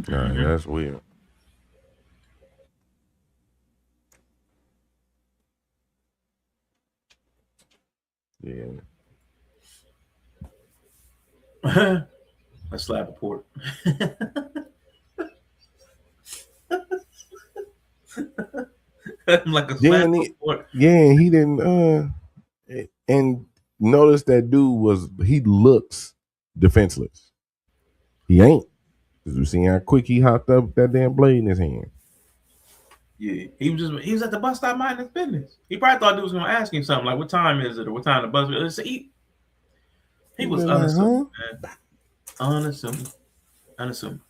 Yeah, that's weird. Yeah. A slab of pork. Like a slab of pork. Yeah, he didn't and notice that dude he looks defenseless. He ain't. Cause we seen how quick he hopped up with that damn blade in his hand. Yeah, he was at the bus stop minding his business. He probably thought dude was gonna ask him something like, "What time is it?" or "What time the bus?" He was unassuming, man. Unassuming.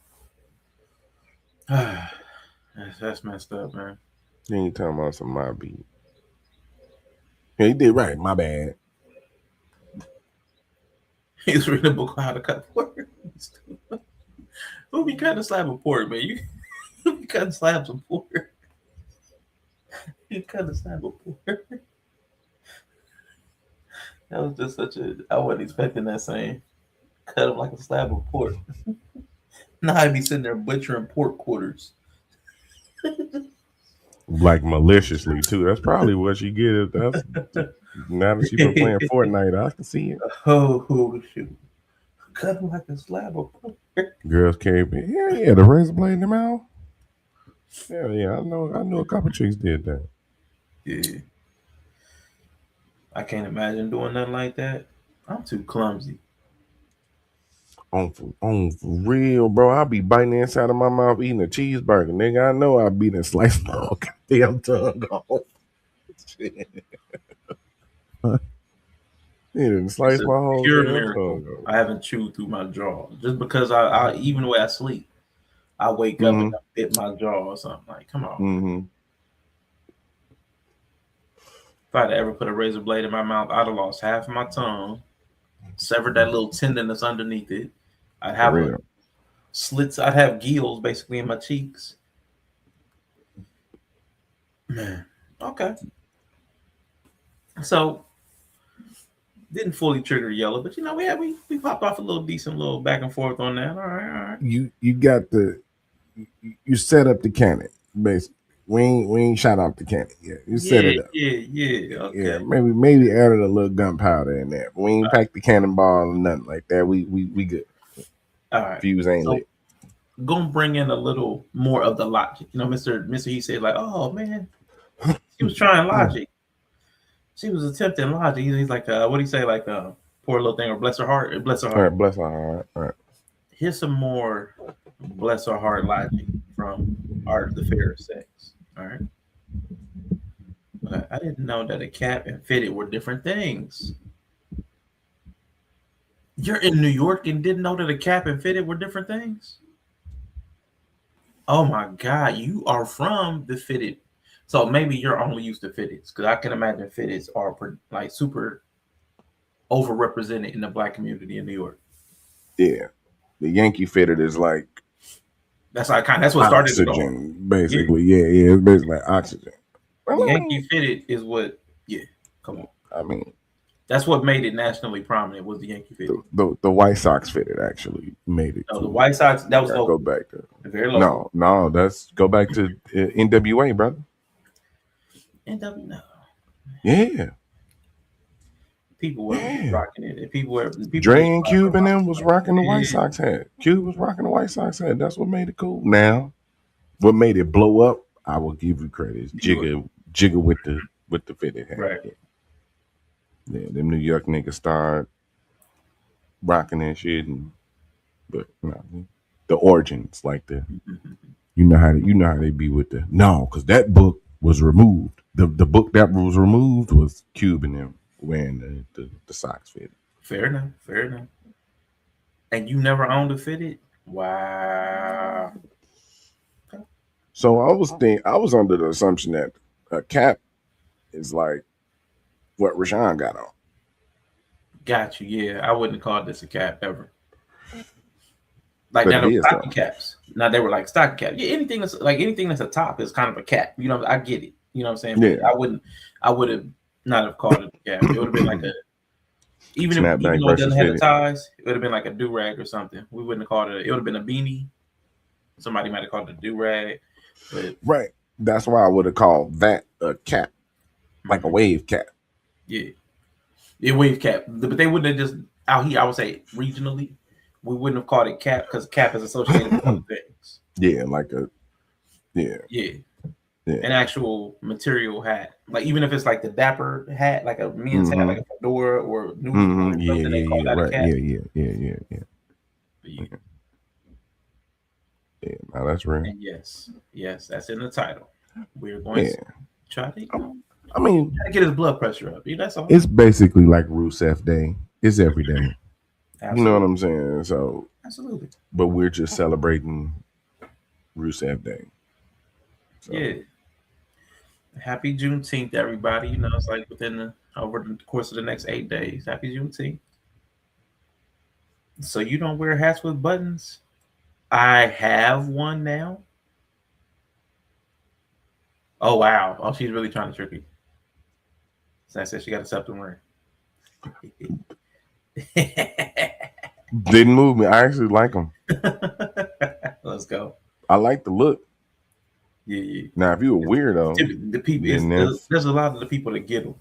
That's messed up, man. He ain't talking about some my beat. Yeah, he did right. My bad. He was reading a book on how to cut pork. Who be cutting a slab of pork, man? You be cutting slabs of pork. You cut a slab of pork. That was just I wasn't expecting that saying. Cut him like a slab of pork. Now I'd be sitting there butchering pork quarters. Like maliciously too. That's probably what she get. That's now that she been playing Fortnite, I can see it. Oh shoot. Cut him like a slab of pork. Girls came in. Yeah, the razor blade in the mouth. Yeah, I know a couple chicks did that. Yeah. I can't imagine doing nothing like that. I'm too clumsy. On for real, bro. I'll be biting the inside of my mouth eating a cheeseburger. Nigga, I know I'll be done slice my whole goddamn tongue off. Shit. He didn't It's slice a my whole pure damn miracle tongue off. I haven't chewed through my jaw. Just because I even the way I sleep, I wake up and I bit my jaw or something. Like, come on. Mm-hmm. If I'd ever put a razor blade in my mouth, I'd have lost half of my tongue, severed that little tendon that's underneath it. I'd have a slits. I'd have gills basically in my cheeks. Man, okay. So didn't fully trigger Yella, but we popped off a little decent little back and forth on that. All right. You got you set up the cannon basically. We ain't shot off the cannon yet. You set it up. Yeah. Okay. Yeah, maybe added a little gunpowder in there. But we ain't packed the cannonball or nothing like that. We good. All right. Fuse ain't lit. Gonna bring in a little more of the logic. You know, Mr. He said, like, oh man, she was trying logic. She was attempting logic. He's like, what do you say? Like, poor little thing, or bless her heart. Bless her heart. All right, bless her heart. All right. Here's some more bless her heart logic from Art of the Fair Sex. All right. I didn't know that a cap and fitted were different things. You're in New York and didn't know that a cap and fitted were different things? Oh my God, you are from the fitted. So maybe you're only used to fitteds, because I can imagine fitteds are like super overrepresented in the black community in New York. Yeah. The Yankee fitted is like that's what started oxygen, it all. basically. Yeah, it's basically like oxygen. The Yankee fitted is what, come on. I mean, that's what made it nationally prominent, was the Yankee fitted. The White Sox fitted actually made it. No, the White Sox, that was local. Go back to very local. No, that's go back to NWA, brother. NWA. Yeah. People were rocking it. People Dre and Cube and them was rocking the White Sox hat. Cube was rocking the White Sox hat. That's what made it cool. Now, what made it blow up, I will give you credit. Is Jigga with the fitted hat. Right. Yeah, them New York niggas start rocking that shit, but the origins, like you know how they be with because that book was removed. The book that was removed was Cube and them wearing the socks fitted. Fair enough. And you never owned a fitted? Wow. So I was under the assumption that a cap is like what Rashawn got on. Got you. Yeah, I wouldn't call this a cap ever. Like, but now they were stocking caps. Now they were like stocking caps. Yeah, anything that's a top is kind of a cap. You know, I get it. You know what I'm saying? Yeah. But I would have not have called it a cap. It would have been like even though it doesn't have the ties, it would have been like a do-rag or something. We wouldn't have called it. It would have been a beanie. Somebody might have called it a do-rag. But right. That's why I would have called that a cap, like a wave cap. Yeah, wave cap. But they wouldn't have just out here. I would say regionally, we wouldn't have called it cap because cap is associated with other things. Yeah, like an actual material hat. Like even if it's like the dapper hat, like a men's hat, like a fedora or new they call that a cap. Yeah. Yeah, now that's real. And yes, that's in the title. We're going to try to. I mean, get his blood pressure up. That's all. It's basically like Rusev Day. It's every day. Absolutely. You know what I'm saying? So absolutely. But we're just celebrating Rusev Day. So. Yeah. Happy Juneteenth, everybody. You know, it's like over the course of the next 8 days. Happy Juneteenth. So you don't wear hats with buttons? I have one now. Oh wow! Oh, she's really trying to trick you. So I said she got a septum ring. Didn't move me. I actually like them. Let's go. I like the look. Yeah. Now, if you a weirdo, The people, then that's there's a lot of the people that get them.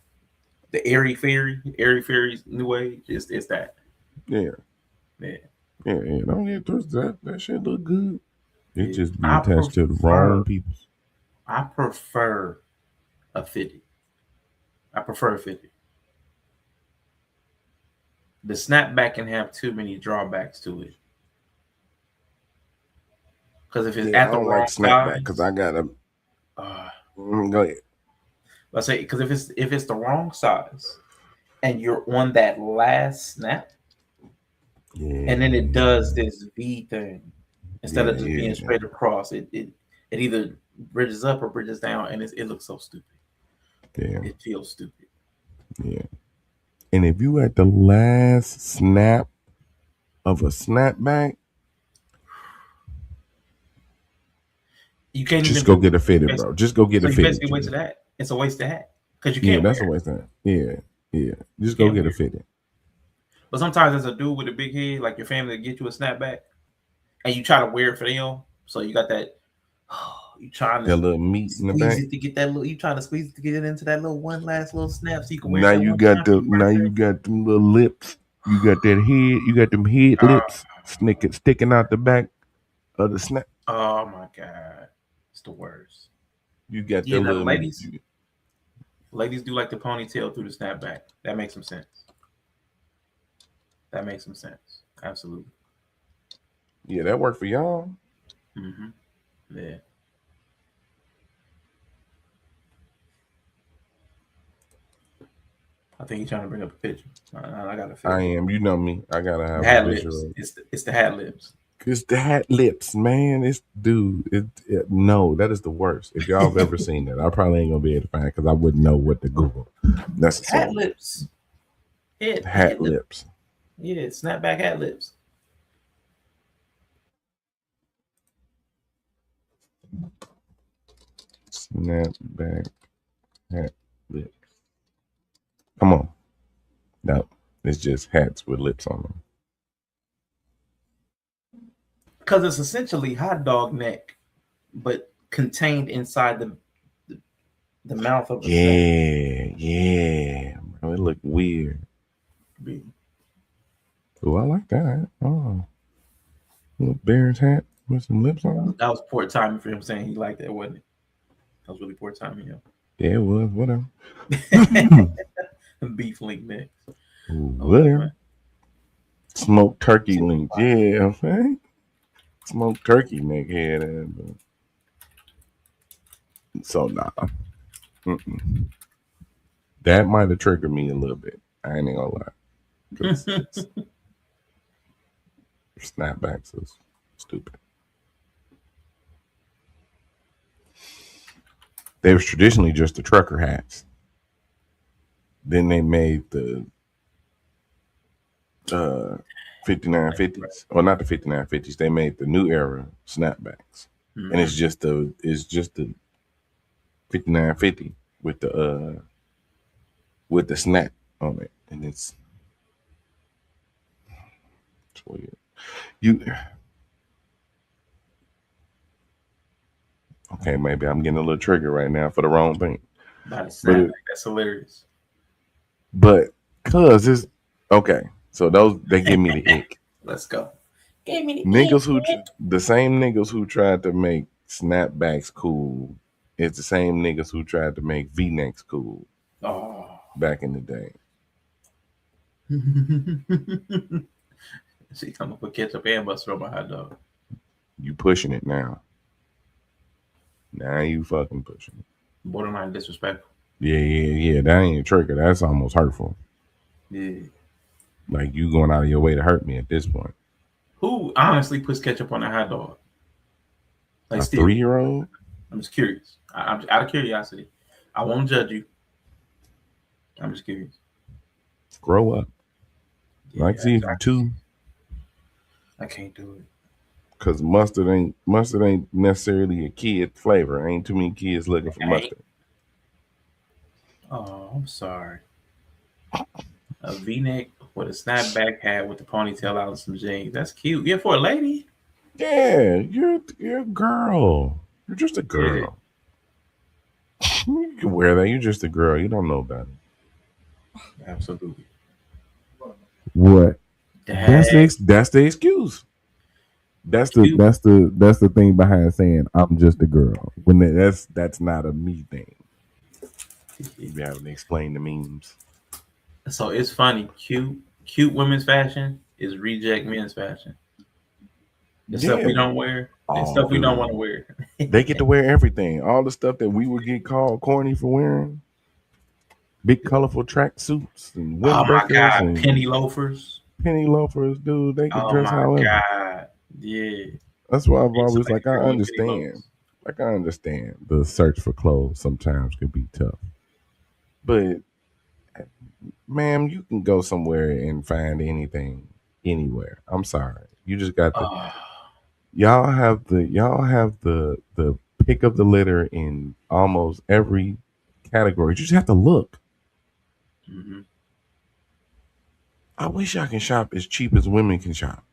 The airy fairies, new age. It's that. yeah. Yeah. Don't get twisted. That shit look good. It Yeah. just be attached to the wrong people. I prefer a fitted. I prefer a fitted. The snapback can have too many drawbacks to it. Because if it's Yeah, at I the don't wrong like snapback size, because I gotta go ahead. let's say because if it's the wrong size and you're on that last snap, Yeah. and then it does this V thing instead of just Yeah. being straight across, it either bridges up or bridges down, and it looks so stupid. Yeah. It feels stupid. Yeah. And if you at the last snap of a snapback, You can't just even go get a fitted, bro. Just go get so a you fitted. basically wasted hat. It's a wasted hat because you Yeah, can't. that's a wear it. waste of time. Yeah. Just go Can't get wear a fitted. But sometimes as a dude with a big head, like your family get you a snapback, and you try to wear it for them, so you got that. You trying to That little meat in the squeeze back. it to get that little. You trying to squeeze it to get it into that little one last little snap, so you can wear. Now it you one got time. you got them little lips. You got that head. You got them head lips sticking out the back of the snap. Oh my god, it's the worst. You got Yeah, the now little ladies do like the ponytail through the snapback. That makes some sense. Absolutely. Yeah, that worked for y'all. Yeah. I think he's trying to bring up a picture. I gotta feel I it. am. You know me. I gotta have Hat a lips. visual. It's the hat lips. It's the hat lips, man. It's dude. No, that is the worst. If y'all have ever seen that, I probably ain't gonna be able to find it because I wouldn't know what to Google. That's the Hat same. lips. Hat lips. Yeah, snapback hat lips. Snapback hat lips. Come on. No, it's just hats with lips on them. Because it's essentially hot dog neck, but contained inside the mouth of the Yeah. Bro, it looked weird. snap. Oh, I like that. Oh, little bear's hat with some lips on it. That was poor timing for him saying he liked that, wasn't it? That was really poor timing, yo. Yeah, it was. Whatever. Beef link neck. Whatever. Smoked turkey links. Yeah, okay. Smoked turkey neck head. So nah. That might have triggered me a little bit. I ain't gonna lie. Snapbacks is stupid. They was traditionally just the trucker hats. Then they made the 5950s, or not the 5950s. They made the new era snapbacks, and it's just the 5950 with the snap on it, and it's weird. Okay, maybe I'm getting a little triggered right now for the wrong thing. That's hilarious. But cause it's okay, so those they give me the ick. Let's go. The same niggas who tried to make snapbacks cool, it's the same niggas who tried to make V-necks cool. Back in the day. See, come up with ketchup and mustard on my hot dog. You pushing it now. Now you fucking pushing it. Borderline disrespectful. Yeah. That ain't a trigger. That's almost hurtful. Yeah. Like you going out of your way to hurt me at this point. Who honestly puts ketchup on a hot dog? Like a 3-year-old? I'm just curious. I'm out of curiosity. I won't judge you. I'm just curious. Grow up. Like see you too. I can't do it. Cause mustard ain't necessarily a kid flavor. Ain't too many kids looking for mustard. Oh, I'm sorry. A V-neck with a snapback hat with the ponytail out and some jeans. That's cute. Yeah, for a lady. Yeah, you're a girl. You're just a Yeah. girl. You can wear that. You're just a girl. You don't know better. Absolutely. What? That's Dang. that's the excuse. Cute. That's the thing behind saying I'm just a girl. When that's not a me thing. You be having to explain the memes. So it's funny. Cute women's fashion is reject men's fashion. The stuff Yeah. we don't wear, the Oh, stuff we don't want to dude. wear. They get to wear everything. All the stuff that we would get called corny for wearing. Big colorful track suits and Oh my windbreakers God, and penny loafers. penny loafers, dude. They could Oh dress my however. God, yeah. That's why I've I used to always like like a I girl in penny understand. loafers. Like I understand the search for clothes sometimes could be tough. But ma'am, you can go somewhere and find anything anywhere. I'm sorry. You just got to Oh, y'all have the pick of the litter in almost every category. You just have to look. hmm I wish I can shop as cheap as women can shop.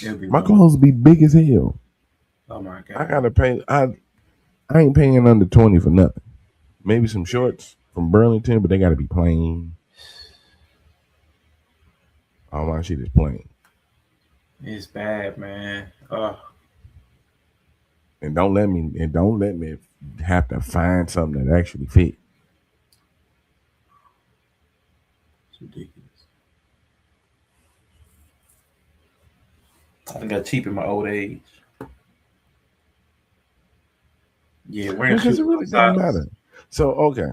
It'll be My wonderful. clothes be big as hell. Oh my I God. gotta pay. I ain't paying under 20 for nothing. Maybe some shorts from Burlington, but they gotta be plain. All my shit is plain. It's bad, man. Oh, And don't let me have to find something that actually fit. it's ridiculous. I got cheap in my old age. Yeah, wearing Because shoes it really don't outside, matter. So okay.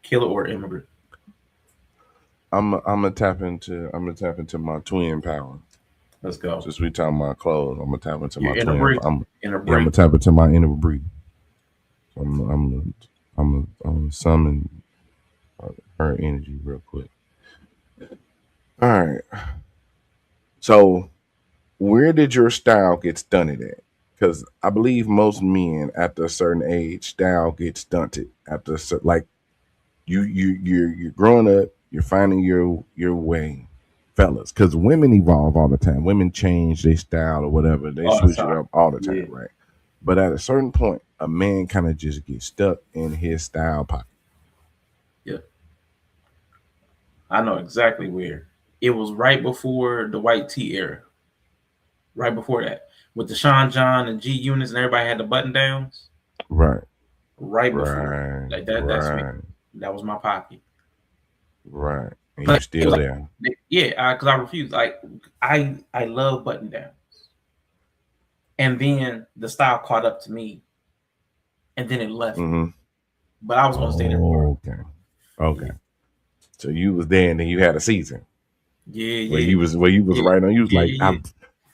killer or immigrant. I'm gonna tap into my twin power. Let's go. Since we talking about clothes, I'm gonna tap into Your my inner twin. break. Inner I'm break. gonna tap into my inner breed. So I'm gonna summon her energy real quick. All right. So where did your style get stunted at? Because I believe most men after a certain age, style gets stunted after like you're growing up, you're finding your way, fellas. Because women evolve all the time. Women change their style or whatever. They All the switch it time. up all the Yeah. time, right? But at a certain point, a man kind of just gets stuck in his style pocket. Yeah. I know exactly where. It was right before the white tee era. Right before that. With the Sean John and G units and everybody had the button downs. Right, Right before. right, Like that's me. right, That was my pocket. right. And you But it still was there. like, yeah, because I refused. Like I love button downs. And then the style caught up to me, and then it left me. Mm-hmm. But I was gonna stay there for Okay. Okay. So you was there and then you had a season yeah, where you was yeah, right on. You was yeah, like, yeah,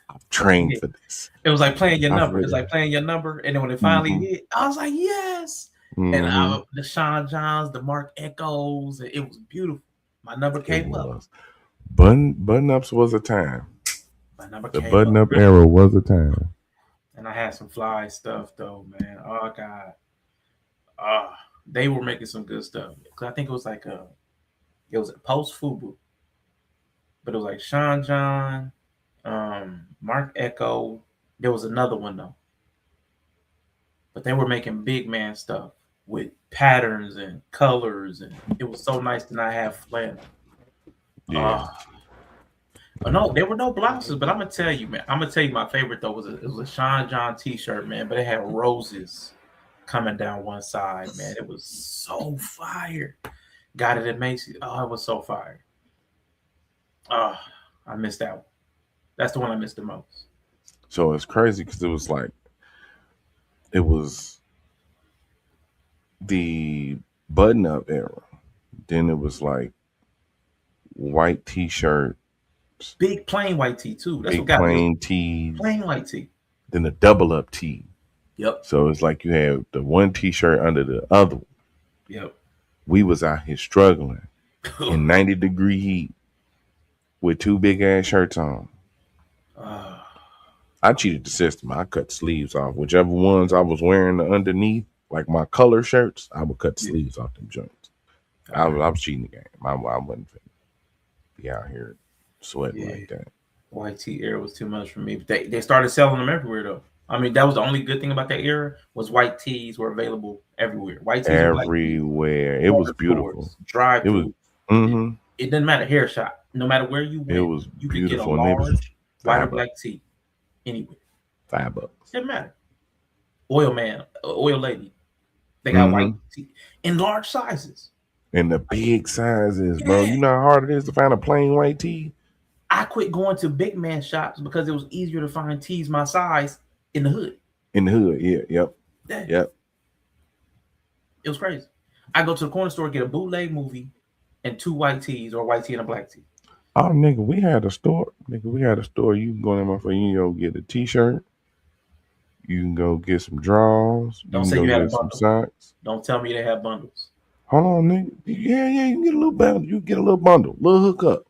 I've trained yeah. for this. It was like playing your I've number. It's really like playing your number, and then when it finally mm-hmm. hit, I was like, yes. And Mm-hmm. the Sean Johns, the Mark Echoes, and it was beautiful. My number It came up. was. Button ups was a time. My number The came button up, up era was a time. and I had some fly stuff though, man. Oh God, they were making some good stuff. Cause I think it was a post Fubu, but it was like Sean John, Mark Echo. There was another one though, but they were making big man stuff with patterns and colors, and it was so nice to not have flannel. Yeah. But no, there were no blouses. But I'm gonna tell you, man. I'm gonna tell you my favorite though it was a Sean John T-shirt, man. But it had roses coming down one side, man. It was so fire. Got it at Macy's. Oh, it was so fire. Oh, I missed that one. That's the one I missed the most. So it's crazy because it was the button up era. Then it was like white t-shirt, Big plain white tee too. That's what big got me. plain tees, Plain white tee. then a double up tee. Yep. So it's like you have the one t-shirt under the other one. Yep. We was out here struggling in 90-degree heat with two big ass shirts on. I cheated the system. I cut sleeves off. Whichever ones I was wearing underneath, like my color shirts, I would cut the sleeves off them joints. I was cheating the game. I wasn't finna be out here sweating Yeah. like that. White tee era was too much for me. But they started selling them everywhere though. I mean, that was the only good thing about that era was white tees were available everywhere. White tees and black tees, Everywhere. It was corner beautiful. stores, drive It was through. mm-hmm. It doesn't matter hair shop. No matter where you It went, was you could get a beautiful. And they was large white or $5. black tee anywhere. $5. Doesn't matter. Oil man, oil lady. They got white Mm-hmm. tee in large sizes. And the big sizes, bro. You know how hard it is to find a plain white tee? I quit going to big man shops because it was easier to find tees my size in the hood. In the hood, yeah, yep. Yeah. Yep. It was crazy. I go to the corner store, get a bootleg movie and 2 white tees or a white tee and a black tee. Oh, nigga, we had a store. Nigga, we had a store. You can go in there, you can go get a t-shirt. You can go get some drawers. Don't you say can you go had a get some bundle. socks. Don't tell me they have bundles. Hold on, nigga. Yeah, you can get a little bundle. You can get a little bundle, little hookup.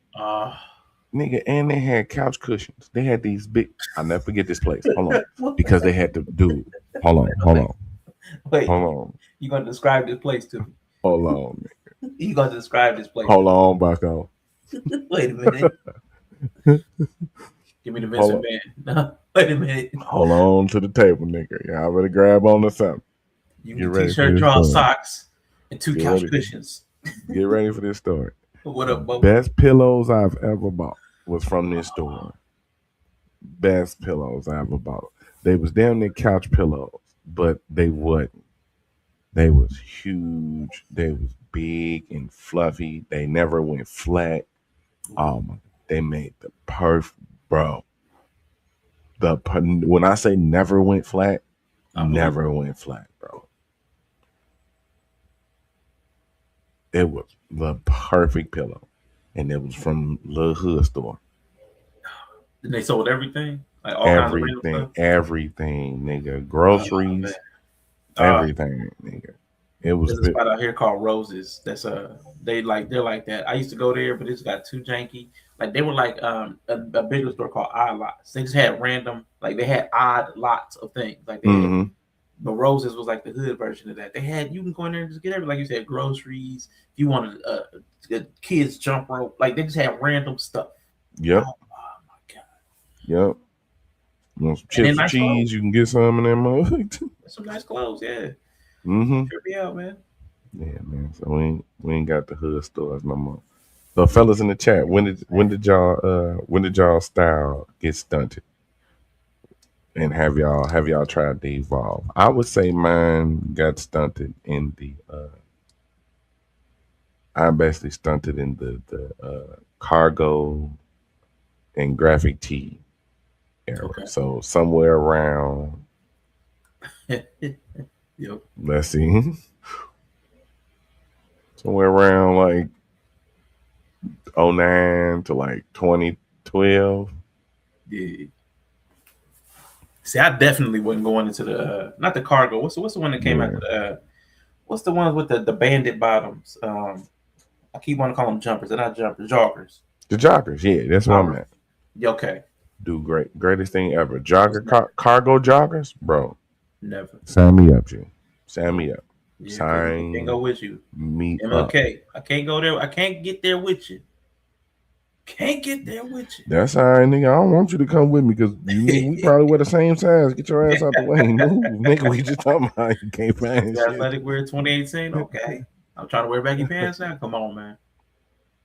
Nigga, and they had couch cushions. They had these big. I'll never forget this place. Hold on. Because they had to do. Hold on. Wait. Hold on. You gonna describe this place to me? Hold on, nigga. You gonna describe this place? Hold on, Bucko. Wait a minute. Give me the Vincent band. Wait a minute. Hold on to the table, nigga. Y'all better grab on to something. You can get t-shirt, draw, socks, and 2 couch cushions. Get ready for this story. What up, Bubba? Best pillows I've ever bought was from this store. Best pillows I ever bought. They was damn near couch pillows, but they wasn't. They was huge. They was big and fluffy. They never went flat. They made the perfect, bro. When I say never went flat, never went flat, bro. It was the perfect pillow, and it was from Little Hood store. And they sold everything, like all kinds of random stuff? Everything, nigga. Groceries, everything, nigga. It was There's a spot out here called Roses. That's they're like that. I used to go there, but it's got too janky. Like they were like a bigger store called Odd Lots. They just had random, like they had odd lots of things. Like they had, but Roses was like the hood version of that. They had, you can go in there and just get everything. Like you said, groceries. If you wanted a kids jump rope, like they just had random stuff. Yep. Oh my god. Yep. You want some chips and nice cheese? clothes. You can get some in there, motherfucker. Some nice clothes, yeah. Mm-hmm. Trip me out, man. Yeah, man. So we ain't got the hood stores no more. So fellas in the chat, when did y'all style get stunted? And have y'all tried to evolve? I would say mine got stunted in the I basically stunted in the cargo and graphic tee era. Okay. So somewhere around Yep. let's see. Somewhere around like 09 to like 2012. Yeah. See, I definitely wasn't going into the not the cargo. What's the one that came out? What's the ones with the bandit bottoms? I keep wanting to call them jumpers. They're not jumpers, joggers. The joggers, yeah, that's what I'm at. Okay. Do greatest thing ever. Cargo joggers, bro. Never. Sign me up, G. Sign me up. Yeah, Sign. Can't go with you. Me MLK. I can't go there. I can't get there with you. Can't get there with you. That's all right, nigga. I don't want you to come with me because we probably wear the same size. Get your ass out the way. Move, nigga. We just talking about you can't find shit. Athletic wear 2018. Okay. I'm trying to wear baggy pants now. Come on, man.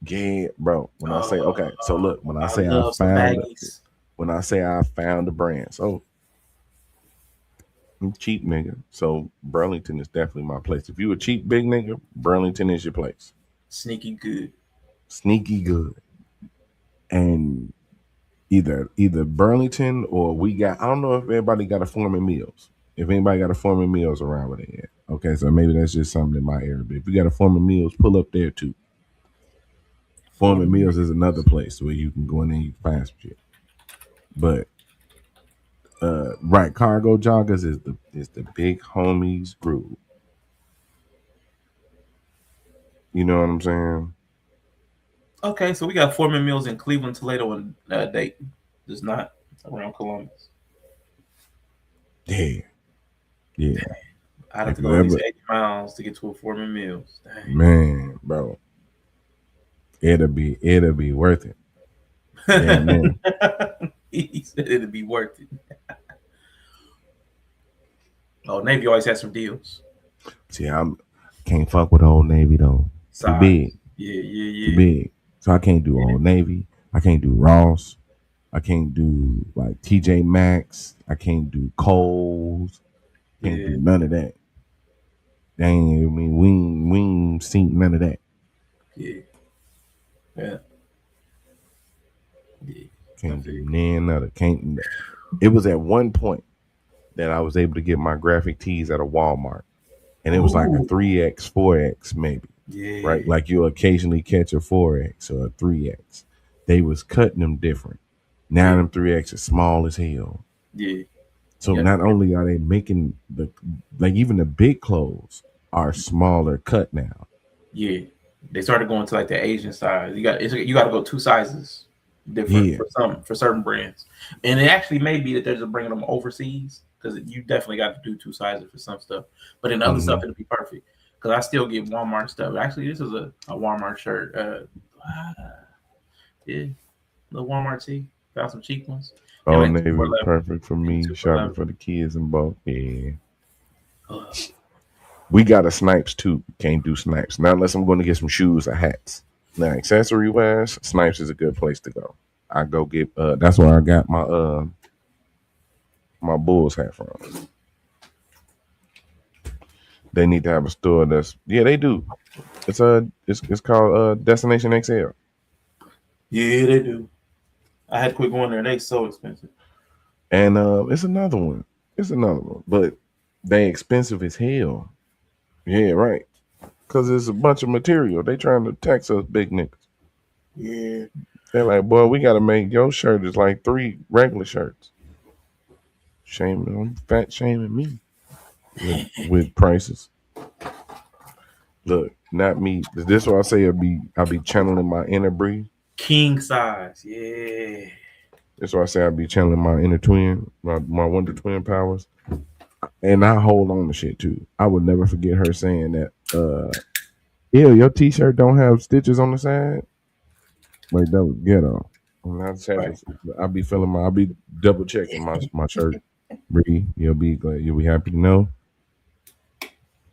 Yeah, bro. When I say okay, so look, when I say I found the brand, so I'm cheap nigga. So Burlington is definitely my place. If you a cheap big nigga, Burlington is your place. Sneaky good. Sneaky good. And either Burlington or we got, I don't know if everybody got a Foreman Mills. If anybody got a Foreman Mills around where they at. Okay, so maybe that's just something in my area. But if you got a Foreman Mills, pull up there too. Foreman Mills is another place where you can go in there and you can find some shit. But right, cargo joggers is the big homies group. You know what I'm saying? Okay, so we got Foreman Mills in Cleveland, Toledo, and Dayton. Just not around Columbus. Yeah. I'd have to go at least 80 miles to get to a Foreman Mills. Dang. Man, bro. It'll be worth it. Amen. He said it'd be worth it. Oh, Navy always has some deals. See, I'm can't fuck with Old Navy though. Too Size. big. Yeah. Too big. So I can't do Old Navy. I can't do Ross. I can't do like TJ Maxx. I can't do Kohl's. Can't do none of that. Dang, I mean, we ain't seen none of that. Yeah. Can't do none of it. Can't. It was at one point that I was able to get my graphic tees at a Walmart, and it was like a 3X, 4X maybe. Yeah. Right, like you'll occasionally catch a 4X or a 3X. They was cutting them different. Now them 3X is small as hell. Yeah. So not only are they making even the big clothes are smaller cut now. Yeah. They started going to like the Asian size. You got to go 2 sizes different for certain brands, and it actually may be that they're just bringing them overseas because you definitely got to do 2 sizes for some stuff, but in other stuff it'll be perfect. Because I still get Walmart stuff. Actually, this is a Walmart shirt. Yeah, the Walmart tee. Found some cheap ones. Oh, like Navy was 2 perfect for me. 2 Shopping for the kids and both. Yeah. We got a Snipes too. Can't do Snipes. Not unless I'm going to get some shoes or hats. Now, accessory wise, Snipes is a good place to go. I go get that's where I got my my Bulls hat from. They need to have a store that's they do. It's called Destination XL. Yeah, they do. I had to quit going there. They so expensive. And it's another one. But they expensive as hell. Yeah, right. Cause it's a bunch of material. They trying to tax us big niggas. Yeah. They're like, boy, we gotta make your shirt is like 3 regular shirts. Fat shaming me with prices. Look, not me. This is what I say. I'll be channeling my inner Bree. King size, yeah. That's why I say I'll be channeling my inner twin, my Wonder Twin powers. And I hold on to shit too. I would never forget her saying that, your t-shirt don't have stitches on the side. Like that was ghetto. I'll be double checking my shirt. Bree, you'll be happy to know.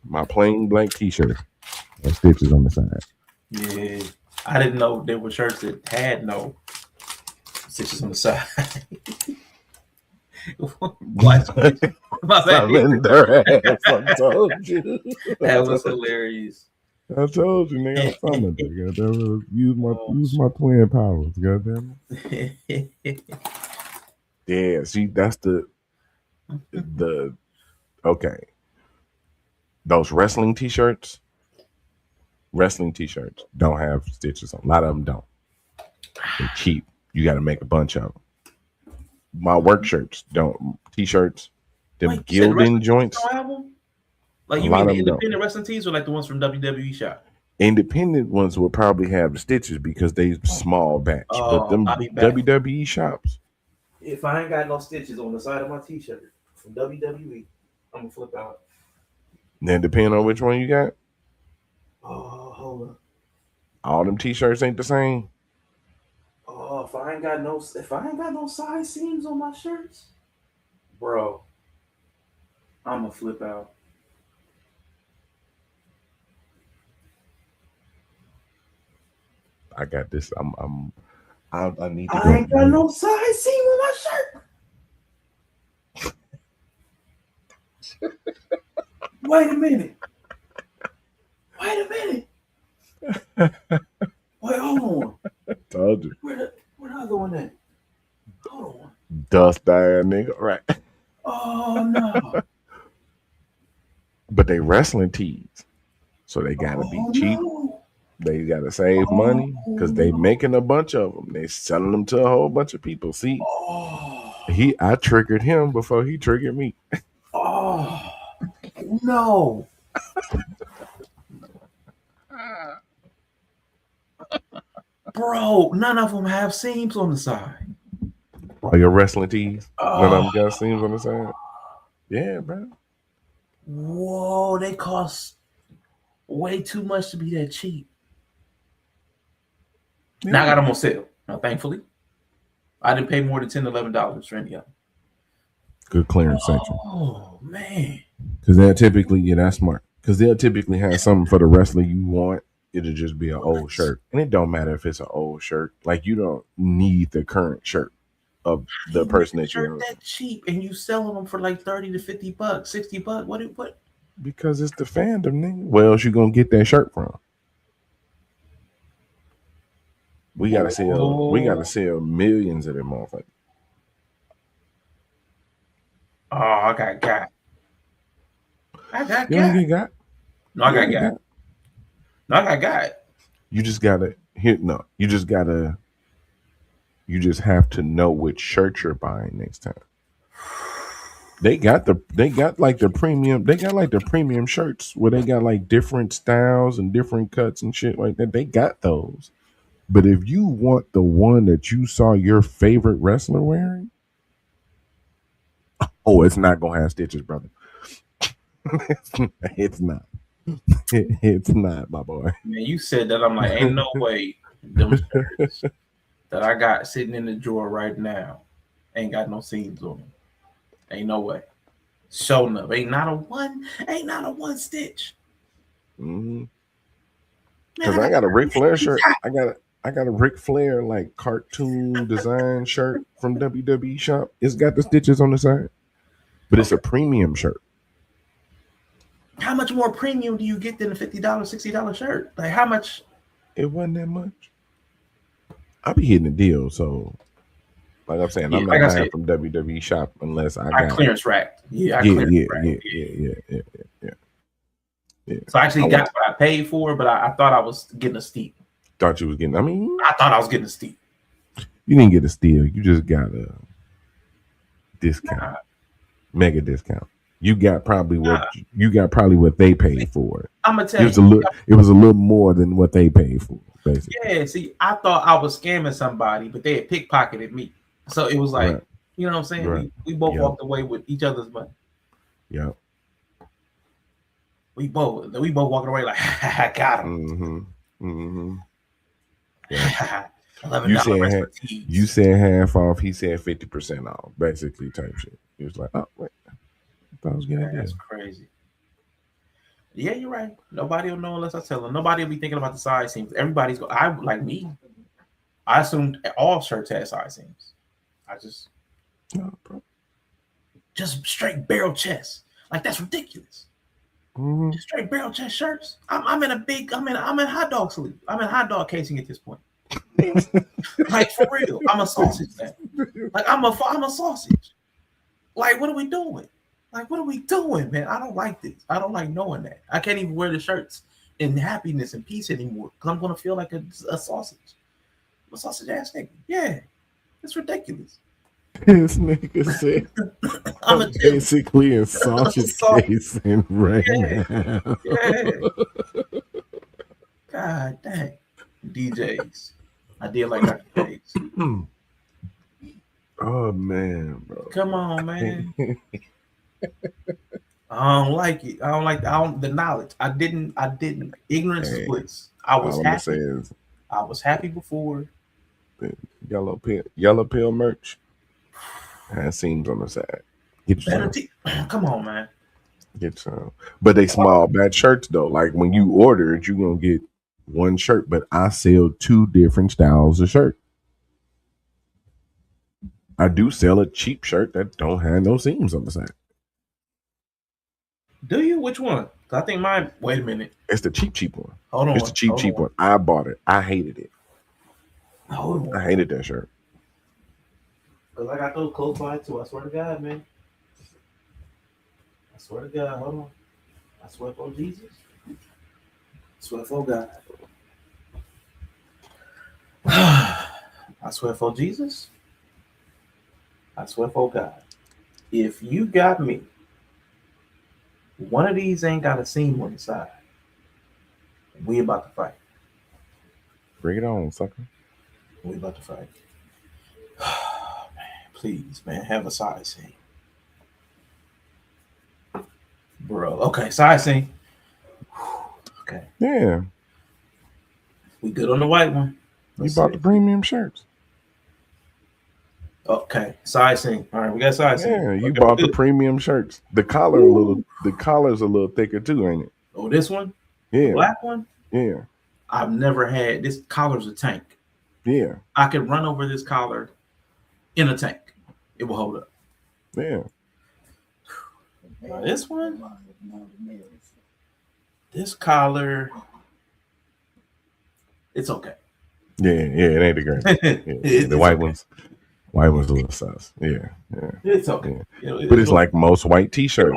My plain black t-shirt has stitches on the side. Yeah. I didn't know there were shirts that had no stitches on the side. What? My bad. I told you. That was hilarious. I told you, nigga. I'm from it. Goddamn, use my twin powers. Goddamn it. Yeah, see, that's the okay. Those wrestling t-shirts don't have stitches on. A lot of them don't. They're cheap. You got to make a bunch of them. My work shirts don't. T-shirts, them gilding joints. Like you mean the independent wrestling tees or like the ones from WWE shop? Independent ones will probably have the stitches because they small batch. But them WWE shops. If I ain't got no stitches on the side of my t-shirt from WWE, I'm gonna flip out. Then depending on which one you got. Oh, hold on. All them t-shirts ain't the same. Oh, if I ain't got no side seams on my shirts, bro, I'm gonna flip out. I got this. I need to. I ain't got no side seam on my shirt. Wait a minute. Wait, hold on. Told you. Where the other one at? Hold on. Dust ass nigga, right? Oh no. But they wrestling tees, so they gotta be cheap. No. They gotta save money because they making a bunch of them. They selling them to a whole bunch of people. See, I triggered him before he triggered me. Oh no. Bro, none of them have seams on the side. All your wrestling tees, none of them got seams on the side. Yeah, bro. Whoa, they cost way too much to be that cheap. Yeah. Now I got them on sale. Now, thankfully, I didn't pay more than $10 to $11 for any of them. Good clearance section. Oh man. Because they'll typically, that's smart. Because they'll typically have something for the wrestler you want. It'll just be an old shirt. And it don't matter if it's an old shirt. Like, you don't need the current shirt of the person that you're that cheap, and you selling them for like $30 to $50, $60. What? Because it's the fandom, nigga. Where else you gonna get that shirt from? We gotta sell millions of them motherfuckers. Oh, I got got. You don't get got? No, I got got. No, I got got. You just gotta hit no. You just have to know which shirt you're buying next time. They got like the premium shirts where they got like different styles and different cuts and shit like that. They got those. But if you want the one that you saw your favorite wrestler wearing, it's not gonna have stitches, brother. It's not. It's not, my boy. Man, you said that. I'm like, ain't no way them shirts that I got sitting in the drawer right now ain't got no seams on them. Ain't no way. Show enough. Ain't not a one stitch. Mm-hmm. Because I got a Ric Flair shirt. I got a Ric Flair like cartoon design shirt from WWE shop. It's got the stitches on the side, but it's a premium shirt. How much more premium do you get than a $50, $60 shirt? Like how much? It wasn't that much. I be hitting the deal, so like I'm saying, I'm not buying from WWE shop unless I got clearance racked. Yeah. So I actually got what I paid for, but I thought I was getting a steep. Thought you was getting? I thought I was getting a steep. You didn't get a steal. You just got a discount, mega discount. You got probably what they paid for it. I'm gonna tell you, it was a little more than what they paid for, basically. Yeah, see, I thought I was scamming somebody, but they had pickpocketed me. So it was like, you know what I'm saying? Right. We both walked away with each other's money. Yeah. We both walking away like, I got him. Mm-hmm. Yeah. You said half off. He said 50% off, basically type shit. He was like, oh wait. That's crazy. Yeah, you're right. Nobody will know unless I tell them. Nobody will be thinking about the side seams. Everybody's going. I like me. I assumed all shirts had side seams. I just straight barrel chest. Like that's ridiculous. Mm-hmm. Just straight barrel chest shirts. I'm in hot dog sleeve. I'm in hot dog casing at this point. Like for real. I'm a sausage now. Like I'm a sausage. Like what are we doing? Like, what are we doing, man? I don't like this. I don't like knowing that. I can't even wear the shirts in happiness and peace anymore because I'm going to feel like a sausage. I'm a sausage ass nigga. Yeah. It's ridiculous. This nigga said I'm basically in sausage casing right now. Yeah. God dang. DJs. I did like Dr. DJs. Oh, man, bro. Come on, man. I don't like it. I don't the knowledge. I didn't. Ignorance is bliss. I was happy. I was happy before. Yellow pill merch has seams on the side. Get you some. Come on, man. Get some. But they small batch shirts though. Like when you order it, you're gonna get one shirt, but I sell 2 different styles of shirt. I do sell a cheap shirt that don't have no seams on the side. Do you? Which one? I think mine. Wait a minute. It's the cheap one. Hold on. It's the cheap one. I bought it. I hated it. Hold on. I hated that shirt. Cause I got those close by too. I swear to God, man. I swear to God. Hold on. I swear for Jesus. I swear for God. I swear for Jesus. I swear for God. If you got me. One of these ain't got a seam on the side. We about to fight. Bring it on, sucker. We about to fight. Man, please, man, have a side seam. Bro, okay, side seam. Okay. Yeah. We good on the white one. You bought the premium shirts. Okay, side scene. All right, we got side scene. Yeah, you Okay, bought the good. premium shirts. The collar's a little thicker too, ain't it? Oh, this one, the Yeah, black one. yeah, I've never had this. Collar's a tank. yeah, I could run over this collar in a tank. It will hold up. yeah. Now, this one, this collar, it's okay. Yeah, it ain't the great. Yeah, It's the white okay. ones a little sus. Yeah, yeah. It's okay. Yeah. But it's like most white t-shirts.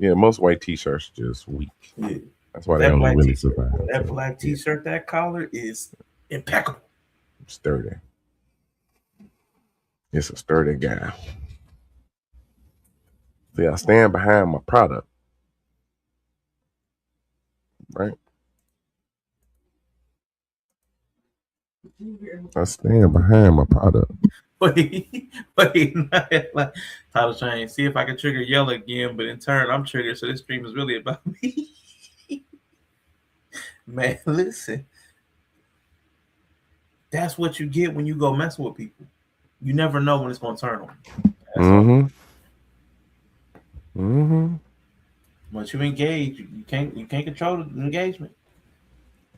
Most white t-shirts just weak. Yeah. That's why they only really survive. That black t-shirt, that collar is impeccable. Sturdy. It's a sturdy guy. See, I stand behind my product. Right? I stand behind my product. Wait, like Tyler Shane, see if I can trigger Yella again, but in turn I'm triggered, so this stream is really about me. Man, listen. That's what you get when you go messing with people. You never know when it's gonna turn on you. Once you engage, you can't control the engagement.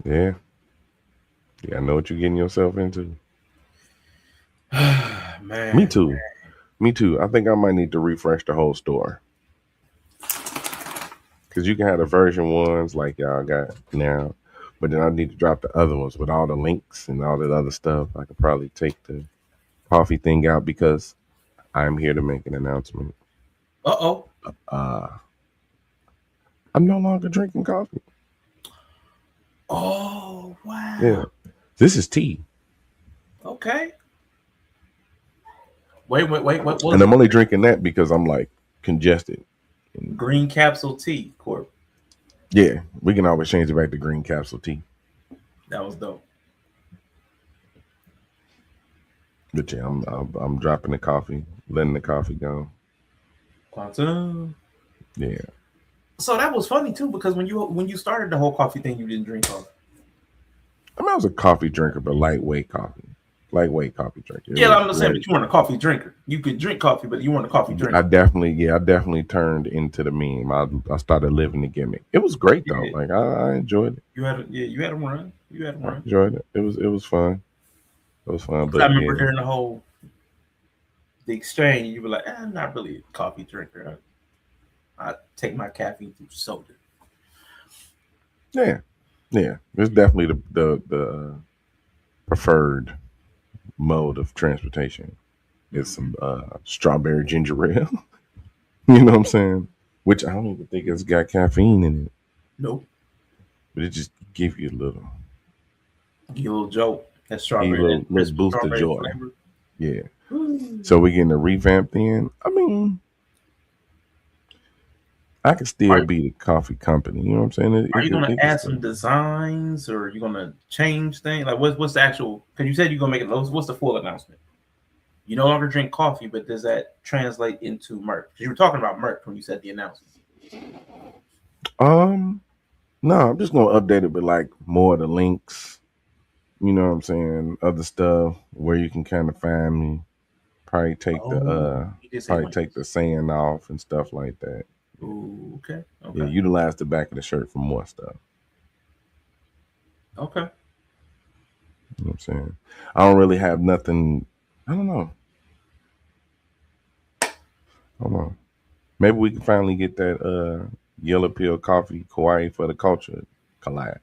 Yeah. Yeah, I know what you're getting yourself into. Man. Me too. Me too. I think I might need to refresh the whole store. Because you can have the version ones like y'all got now, but then I need to drop the other ones with all the links and all that other stuff. I could probably take the coffee thing out because I'm here to make an announcement. I'm no longer drinking coffee. Oh, wow. Yeah. This is tea. Okay. Wait. And I'm only drinking that because I'm like congested. Green capsule tea, Corp. Yeah, we can always change it back to green capsule tea. That was dope. But yeah, I'm dropping the coffee, letting the coffee go. Quantum. Yeah. So that was funny too, because when you started the whole coffee thing, you didn't drink coffee. I mean, I was a coffee drinker, but lightweight coffee drinker. Yeah, I'm not saying, but you weren't a coffee drinker. You could drink coffee, but you weren't a coffee drinker. I definitely turned into the meme. I started living the gimmick. It was great though. Yeah. Like I enjoyed it. You had a run. I enjoyed it. It was fun. It was fun. But I remember during the exchange, you were like, I'm not really a coffee drinker. I take my caffeine through soda. Yeah. It's definitely the preferred mode of transportation. It's some strawberry ginger ale. You know what I'm saying? Which I don't even think it's got caffeine in it. Nope. But it just gives you a little jolt. That strawberry. Let's boost the joy. Flavor. Yeah. So we're getting a revamp then. I mean, I could still be the coffee company. You know what I'm saying? Are you going to add some designs, or are you going to change things? Like, what's the actual? Because you said you're going to make it. What's the full announcement? You no longer drink coffee, but does that translate into merch? Because you were talking about merch when you said the announcement. No, I'm just going to update it with like more of the links. You know what I'm saying? Other stuff where you can kind of find me. Probably take the saying off and stuff like that. Ooh, okay. Yeah, utilize the back of the shirt for more stuff. Okay. You know what I'm saying? I don't really have nothing. I don't know. Hold on. Maybe we can finally get that Yellow Pill Coffee Kawaii for the Culture collab.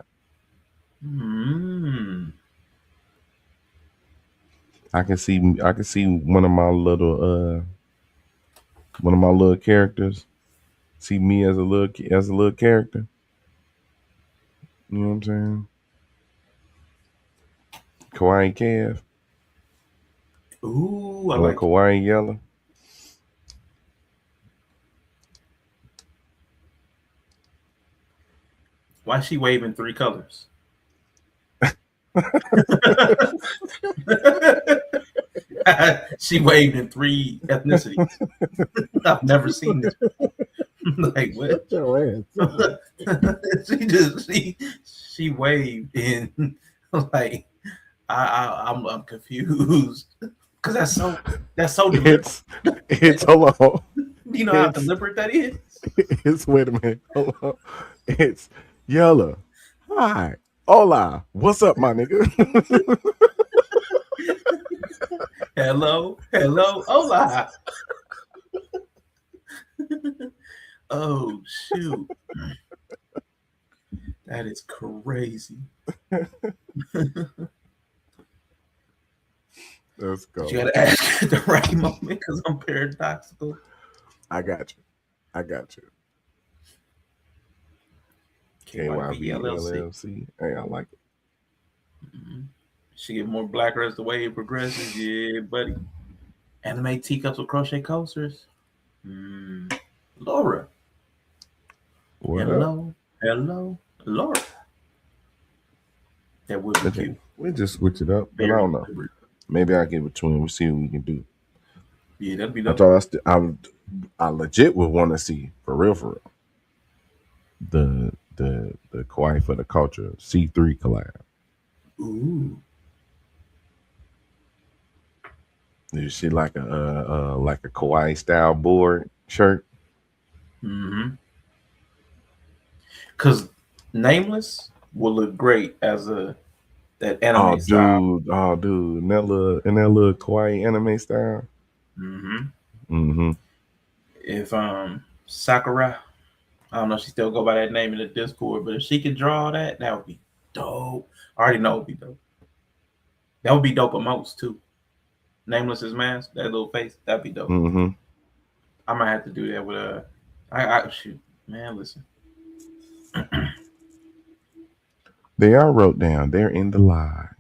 I can see one of my little characters. See me as a little character. You know what I'm saying? Kawaii Calf. Ooh, I or like Kawaii Yella. Why is she waving 3 colors? She waved in 3 ethnicities. I've never seen this. Like what? she waved in like I'm confused. Because that's so deliberate. It's hold on. You know how It's deliberate that is? it's wait a minute. Hold on. It's Yella. Hi. Hola. What's up, my nigga? Hello, hola. Oh shoot. That is crazy. Let's go. You gotta ask at the right moment because I'm paradoxical. I got you. KYB LLC. Hey, I like it. She get more blacker as the wave progresses. Yeah, buddy. Anime teacups with crochet coasters. Laura. What Hello, Laura. That would be cute. We just switch it up, but I don't know. Maybe I'll get between. We'll see what we can do. Yeah, that'd be I dope. thought I legit would want to see for real. The Kawaii for the Culture C3 collab. Ooh. Did you see like a Kawaii style board shirt? Because Nameless will look great as that anime style. Dude, in that little Kawaii anime style. If Sakura, I don't know if she still go by that name in the Discord, but if she could draw that would be dope. I already know it would be dope. That would be dope emotes too. Nameless's mask, that little face, that'd be dope. I might have to do that with I shoot, man, listen. They all wrote down. They're in the live.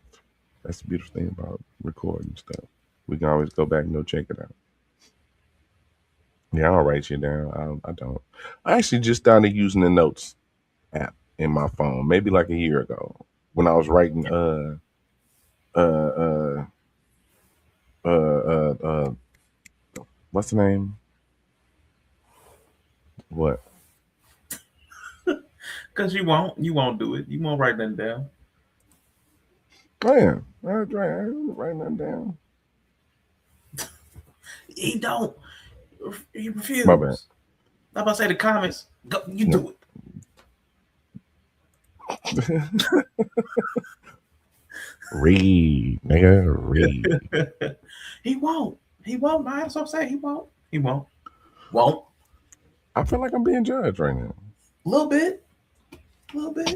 That's the beautiful thing about recording stuff. We can always go back and go check it out. Yeah, I'll write you down. I don't. I actually just started using the notes app in my phone, maybe like a year ago, when I was writing what's the name? What? Because you won't do it. You won't write nothing down. Oh yeah, that's right. I didn't write nothing down. He don't. He refused. My bad. I'm about to say the comments. Go, you do it. Read, nigga, read. He won't. Man, that's what I'm saying. He won't. Won't. I feel like I'm being judged right now. A little bit. Okay.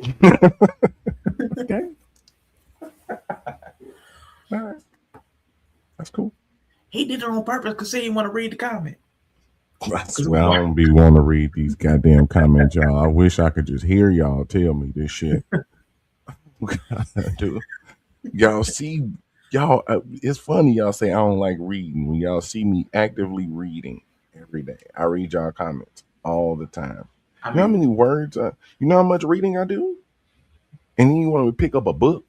All right. That's cool. He did it on purpose because he didn't want to read the comment. I swear I don't be want to read these goddamn comments, y'all. I wish I could just hear y'all tell me this shit. Dude, y'all see, y'all. It's funny y'all say I don't like reading when y'all see me actively reading every day. I read y'all comments all the time. You know how many words? You know how much reading I do? And then you want to pick up a book?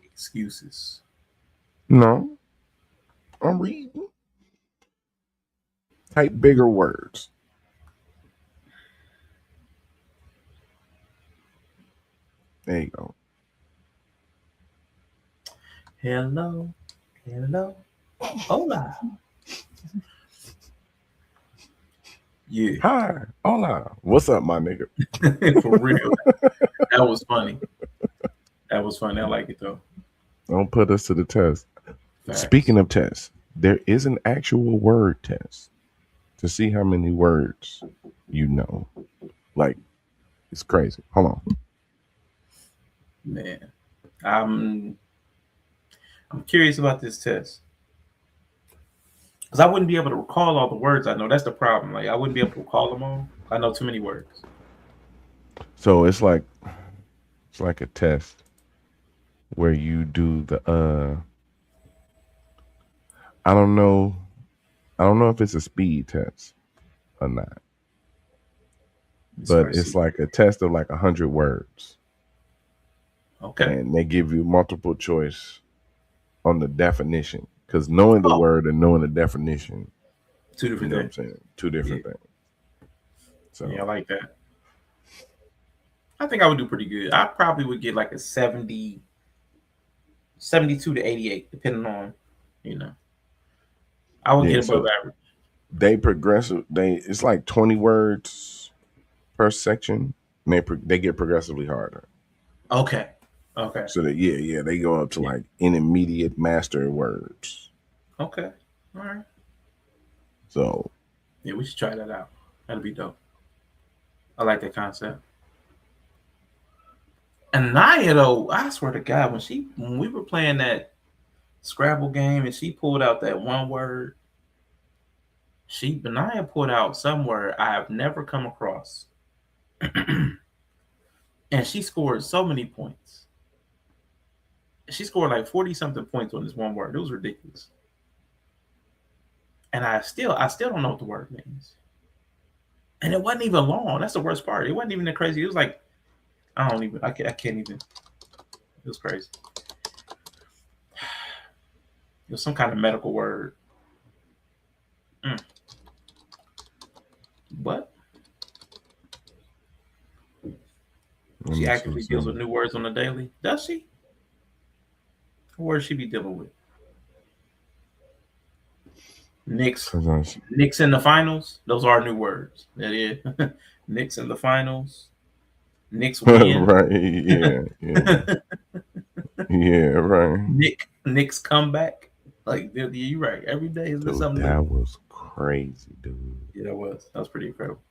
Excuses. No, I'm reading. Type bigger words. There you go. Hello. Hola. Yeah. Hi. Hola. What's up, my nigga? For real. That was funny. I like it though. Don't put us to the test. Facts. Speaking of tests, there is an actual word test to see how many words you know. Like, it's crazy. Hold on. Man. I'm curious about this test. Because I wouldn't be able to recall all the words I know. That's the problem. Like I wouldn't be able to recall them all. I know too many words. So it's like a test where you do the I don't know if it's a speed test or not. But it's like a test of like 100 words. Okay. And they give you multiple choice on the definition. Because knowing the word and knowing the definition, two different things. What I'm saying? Two different things. So yeah, I like that. I think I would do pretty good. I probably would get like a 70 72 to 88, depending on, you know. I would Yeah, get above so average. they progressive. It's like 20 words per section. And they get progressively harder. Okay. Okay. So that they go up to like intermediate master words. Okay. All right. So Yeah, we should try that out. That'd be dope. I like that concept. And Naya, though, I swear to God, when we were playing that Scrabble game and she pulled out that one word, Naya pulled out some word I have never come across. And she scored so many points. She scored like 40 something points on this one word. It was ridiculous. And I still don't know what the word means. And it wasn't even long. That's the worst part. It wasn't even that crazy. It was like, I can't even. It was crazy. It was some kind of medical word. But she actively deals with new words on the daily. Does she? What words she be dealing with? Knicks in the finals. Those are new words. That is. Knicks in the finals. Knicks win. Right. Yeah. Yeah. Right. Knicks comeback. Like you're right. Every day is something. That was crazy, dude. Yeah, that was pretty incredible.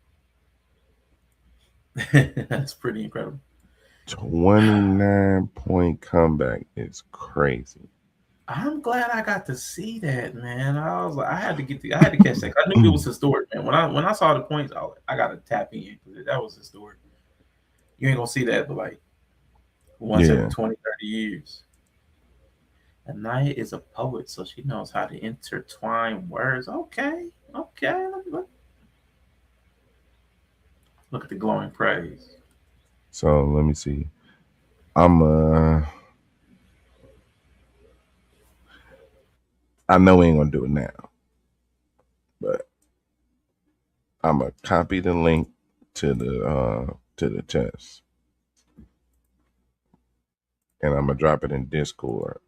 That's pretty incredible. 29-point comeback is crazy. I'm glad I got to see that, man. I was like, I had to catch that. I knew it was historic, man. When I saw the points, I got to tap in. That was historic. You ain't gonna see that, but like once every 20, 30 years. And Naya is a poet, so she knows how to intertwine words. Okay. Look at the glowing praise. So let me see. I know we ain't gonna do it now, but I'm gonna copy the link to the test, and I'm gonna drop it in Discord.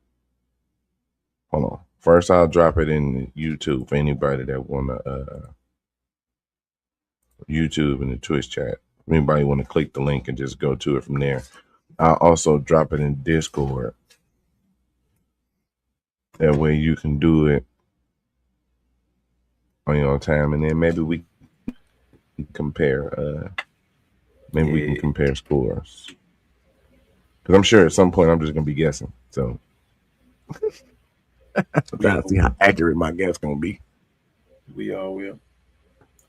Hold on. First, I'll drop it in YouTube for anybody that wanna YouTube and the Twitch chat. If anybody wanna click the link and just go to it from there. I'll also drop it in Discord. That way you can do it on your own time, and then maybe we compare. Maybe we can compare scores. Because I'm sure at some point I'm just gonna be guessing. So I'm trying to see how accurate my guess gonna be. We all will.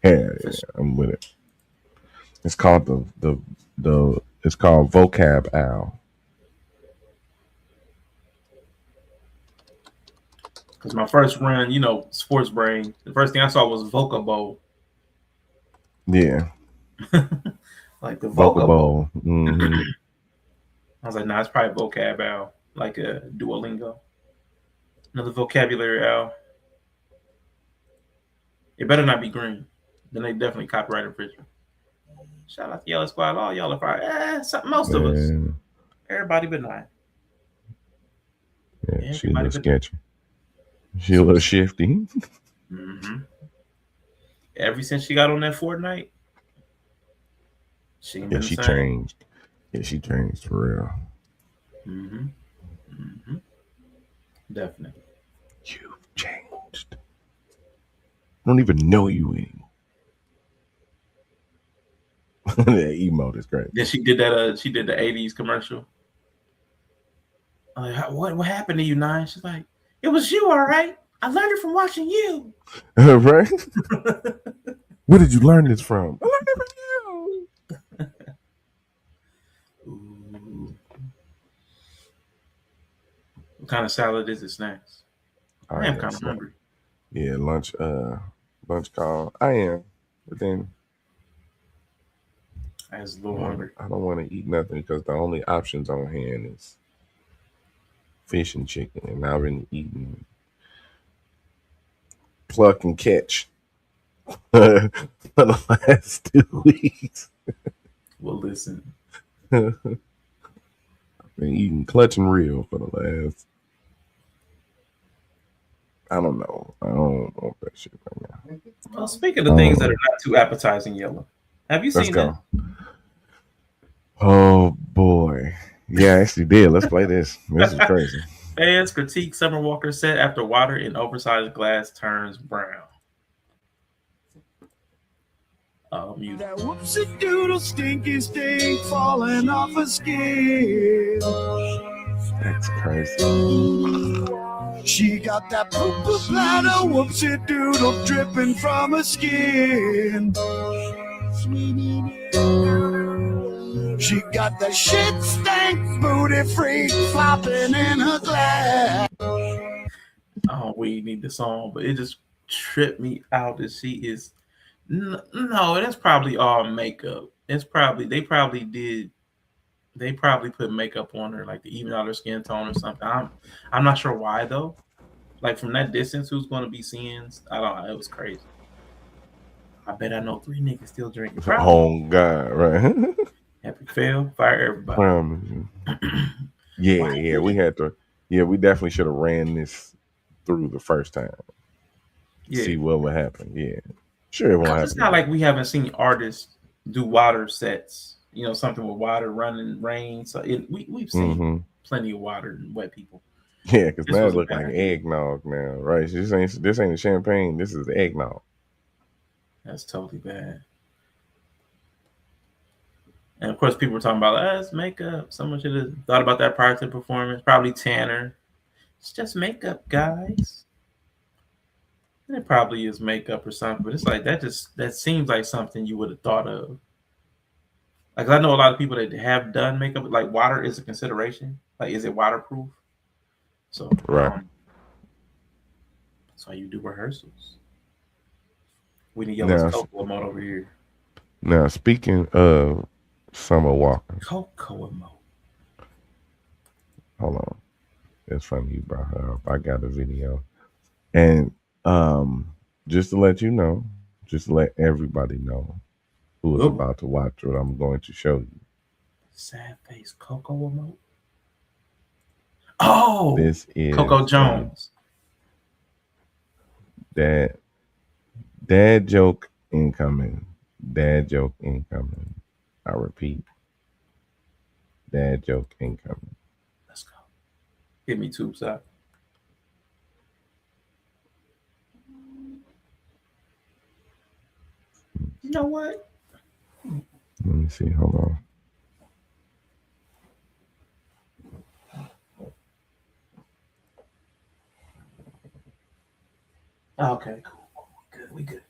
Yeah, I'm with it. It's called it's called Vocab Owl. Because my first run, sports brain, the first thing I saw was Vocabo. Yeah. Like the Vocabo. Mm-hmm. I was like, nah, it's probably Vocab Owl, like a Duolingo. Another vocabulary owl. It better not be green. Then they definitely copyright infringement. Shout out to Yella Squad. All y'all are probably, most of us. Everybody but not. Yeah, she a little sketchy. She a little shifty. Mm-hmm. Ever since she got on that Fortnite, she changed. Yeah, she changed for real. Mm-hmm. Mm-hmm. Definitely. You've changed. I don't even know you anymore. That emote is great. Then she did that. She did the '80s commercial. I'm like, what happened to you, Nine? She's like, it was you, all right. I learned it from watching you. Right? Where did you learn this from? I learned it from you. Ooh. What kind of salad is it? Snacks. I am kind of hungry. Yeah, lunch call. I am, but then I was a little hungry. I don't want to eat nothing because the only options on hand is fish and chicken, and I've been eating pluck and catch for the last 2 weeks. Well, listen. I've been eating clutch and reel for the last I don't know. I don't want that shit right now. Well, speaking of things that are not too appetizing, Yella, have you Let's seen go. Oh boy. Yeah, I actually did. Let's play this. This is crazy. Fans critique Summer Walker set after water in oversized glass turns brown. Music. That whoopsie doodle stinky stink falling off her skin. That's crazy. She got that poop poop bladder whoopsie doodle dripping from her skin. She got the shit stank booty freak flopping in her glass. Oh, we need the song, but it just tripped me out that she is. No, that's probably all makeup. It's probably they probably put makeup on her like to even out her skin tone or something. I'm not sure why though. Like from that distance, who's going to be seeing? I don't know. It was crazy. I bet I know 3 niggas still drinking. Oh God, right? Epic fail, fire everybody. Promise you. Yeah, we had to. Yeah, we definitely should have ran this through the first time. Yeah. See what would happen. Yeah, sure it won't happen. It's not like we haven't seen artists do water sets. You know, something with water, running, rain. So we've seen plenty of water and wet people. Yeah, because now it look like eggnog now, right? This ain't the champagne. This is eggnog. That's totally bad. And of course, people were talking about it's makeup. Someone should have thought about that prior to the performance. Probably Tanner. It's just makeup, guys. And it probably is makeup or something, but it's like that seems like something you would have thought of. Like I know a lot of people that have done makeup, like water is a consideration. Like, is it waterproof? So right. That's why you do rehearsals. We need Yella's cocoa mode over here. Now, speaking of Summer Walker. Cocoa mode. Hold on. It's funny you brought her up. I got a video. And just to let you know, just to let everybody know who is about to watch what I'm going to show you. Sad face cocoa mode. Oh, this is Coco Jones. Dad joke incoming. Dad joke incoming. I repeat. Dad joke incoming. Let's go. Hit me tube side. You know what? Let me see. Hold on. Okay, cool. We good.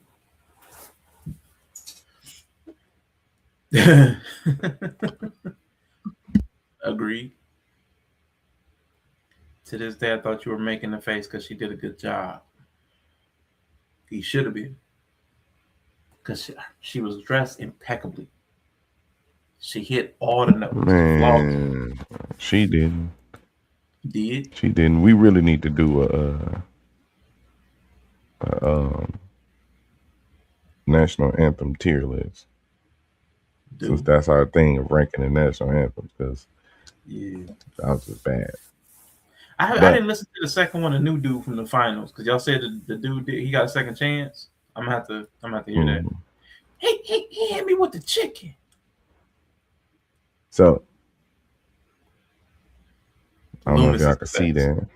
Agreed. To this day, I thought you were making the face because she did a good job. He should have been. Because she was dressed impeccably. She hit all the notes. Man, she didn't. Did? She didn't. We really need to do a national anthem tier list. Since that's our thing of ranking the national anthems, because that was just bad. I didn't listen to the second one, the new dude from the finals, because y'all said the dude he got a second chance. I'm gonna have to hear that. He hit me with the chicken. So I don't know if y'all can see that.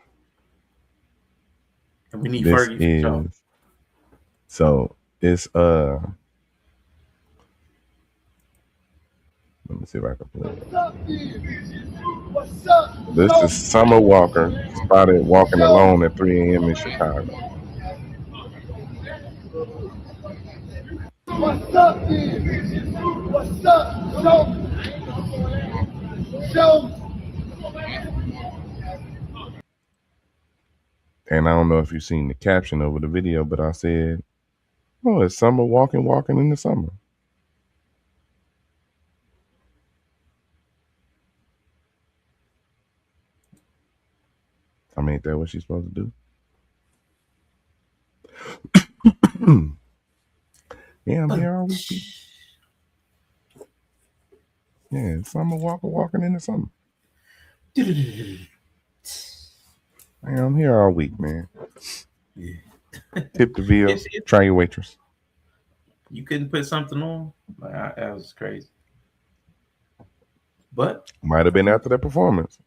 And we need Fergie for y'all. So it's let me see if I can play it. This is Summer Walker spotted walking alone at 3 a.m. in Chicago. What's up, What's up? Show. And I don't know if you've seen the caption over the video, but I said, "Oh, it's Summer walking in the summer." I mean, ain't that what she's supposed to do? Yeah, I'm here all week. Yeah, Summer walking in the summer. Yeah, I'm here all week, man. Tip the bill. It's- Try your waitress. You couldn't put something on. That was crazy. But Might have been after that performance.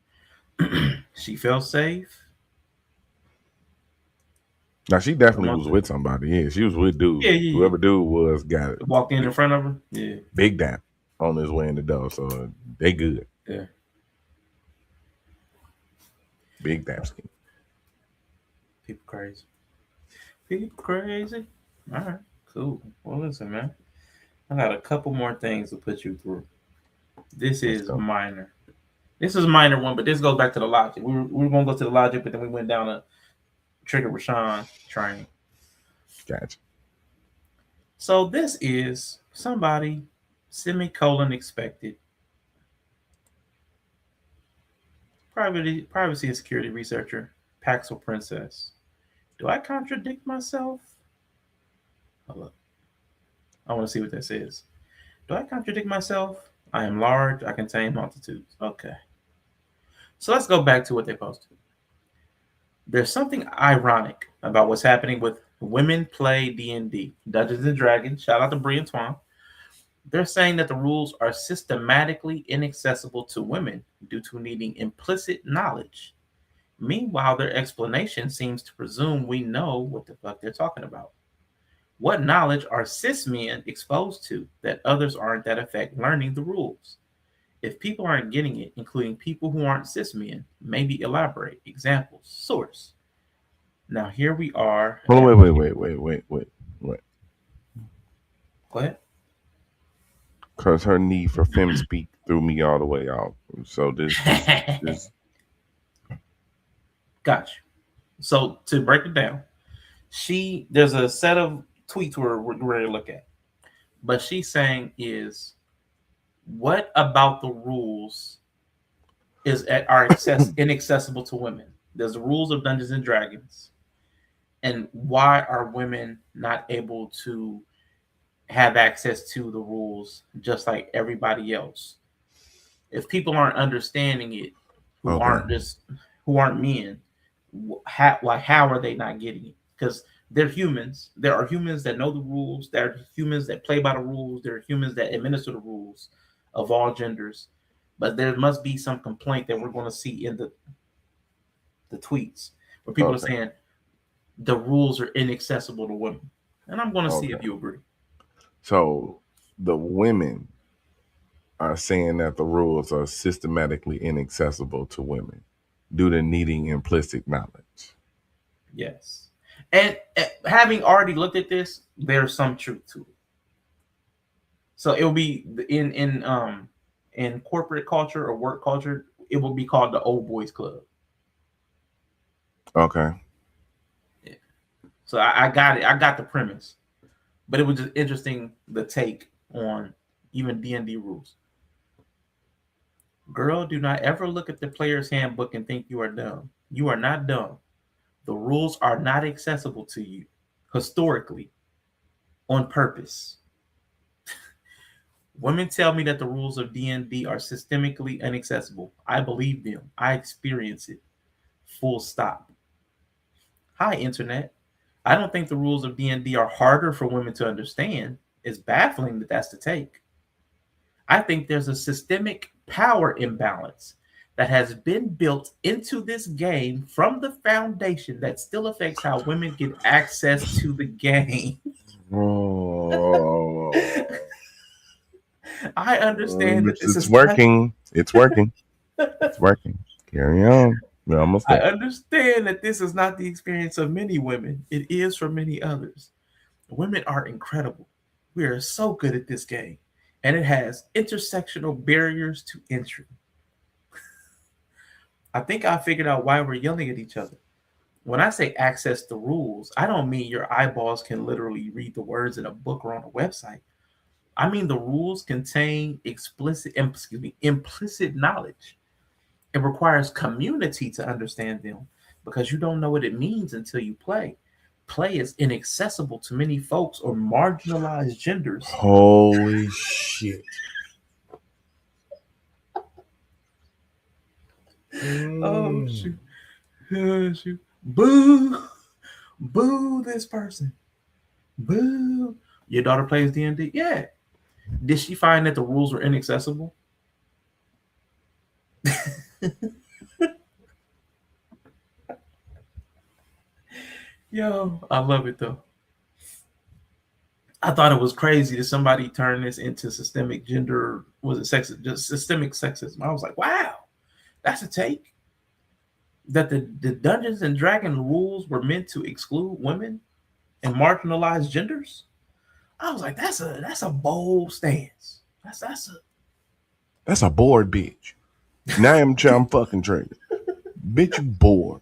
she felt safe. Now she definitely was with somebody. Yeah, she was with dude. Yeah. Whoever dude was got Walked in front of her. Yeah. big dap on his way in the door. So they good. Yeah. Big dap scheme. People crazy. People crazy. All right. Cool. Well, listen, man. I got a couple more things to put you through. This is minor. This is a minor one, but this goes back to the logic. We were going to go to the logic, but then we went down a Trigger Rashawn train. Gotcha. So this is somebody, semicolon expected. Privacy and security researcher, Paxel Princess. Do I contradict myself? Hold up. I want to see what this is. Do I contradict myself? I am large. I contain multitudes. Okay. So let's go back to what they posted. There's something ironic about what's happening with women play D&D, Dungeons and Dragons. Shout out to Brie and Twan. They're saying that the rules are systematically inaccessible to women due to needing implicit knowledge. Meanwhile, their explanation seems to presume we know what the fuck they're talking about. What knowledge are cis men exposed to that others aren't that affect learning the rules? If people aren't getting it, including people who aren't cis men, maybe elaborate. Examples. Source. Now here we are. Hold on, wait. Go ahead. Because her need for fem speak threw me all the way out. So this Gotcha. So to break it down, there's a set of tweets we're ready to look at. But she's saying is, what about the rules are inaccessible to women? There's the rules of Dungeons and Dragons. And why are women not able to have access to the rules just like everybody else? If people aren't understanding it, who aren't men, how are they not getting it? Because they're humans. There are humans that know the rules. There are humans that play by the rules. There are humans that administer the rules of all genders. But there must be some complaint that we're going to see in the tweets where people are saying the rules are inaccessible to women. And I'm going to see if you agree. So the women are saying that the rules are systematically inaccessible to women due to needing implicit knowledge. Yes. And having already looked at this, there's some truth to it. So it will be in corporate culture or work culture, it will be called the old boys club. Okay. Yeah. So I got it. I got the premise, but it was just interesting the take on even D&D rules. Girl, do not ever look at the player's handbook and think you are dumb. You are not dumb. The rules are not accessible to you historically on purpose. Women tell me that the rules of D&D are systemically inaccessible. I believe them. I experience it. Full stop. Hi, Internet. I don't think the rules of D&D are harder for women to understand. It's baffling that that's the take. I think there's a systemic power imbalance that has been built into this game from the foundation that still affects how women get access to the game. I understand that this is working. It's working. It's working. Carry on. We're almost there. I understand that this is not the experience of many women. It is for many others. Women are incredible. We are so good at this game, and it has intersectional barriers to entry. I think I figured out why we're yelling at each other. When I say access the rules, I don't mean your eyeballs can literally read the words in a book or on a website. I mean the rules contain implicit knowledge. It requires community to understand them because you don't know what it means until you play. Play is inaccessible to many folks or marginalized genders. Holy shit. Oh shoot. Boo. Boo this person. Boo. Your daughter plays D&D? Yeah. Did she find that the rules were inaccessible? Yo, I love it though. I thought it was crazy that somebody turned this into systemic gender, was it sexist, just systemic sexism. I was like, wow, that's a take. That the Dungeons and Dragons rules were meant to exclude women and marginalize genders. I was like, that's a bold stance. That's a bored bitch. Now I'm fucking triggered. Bitch, you bored.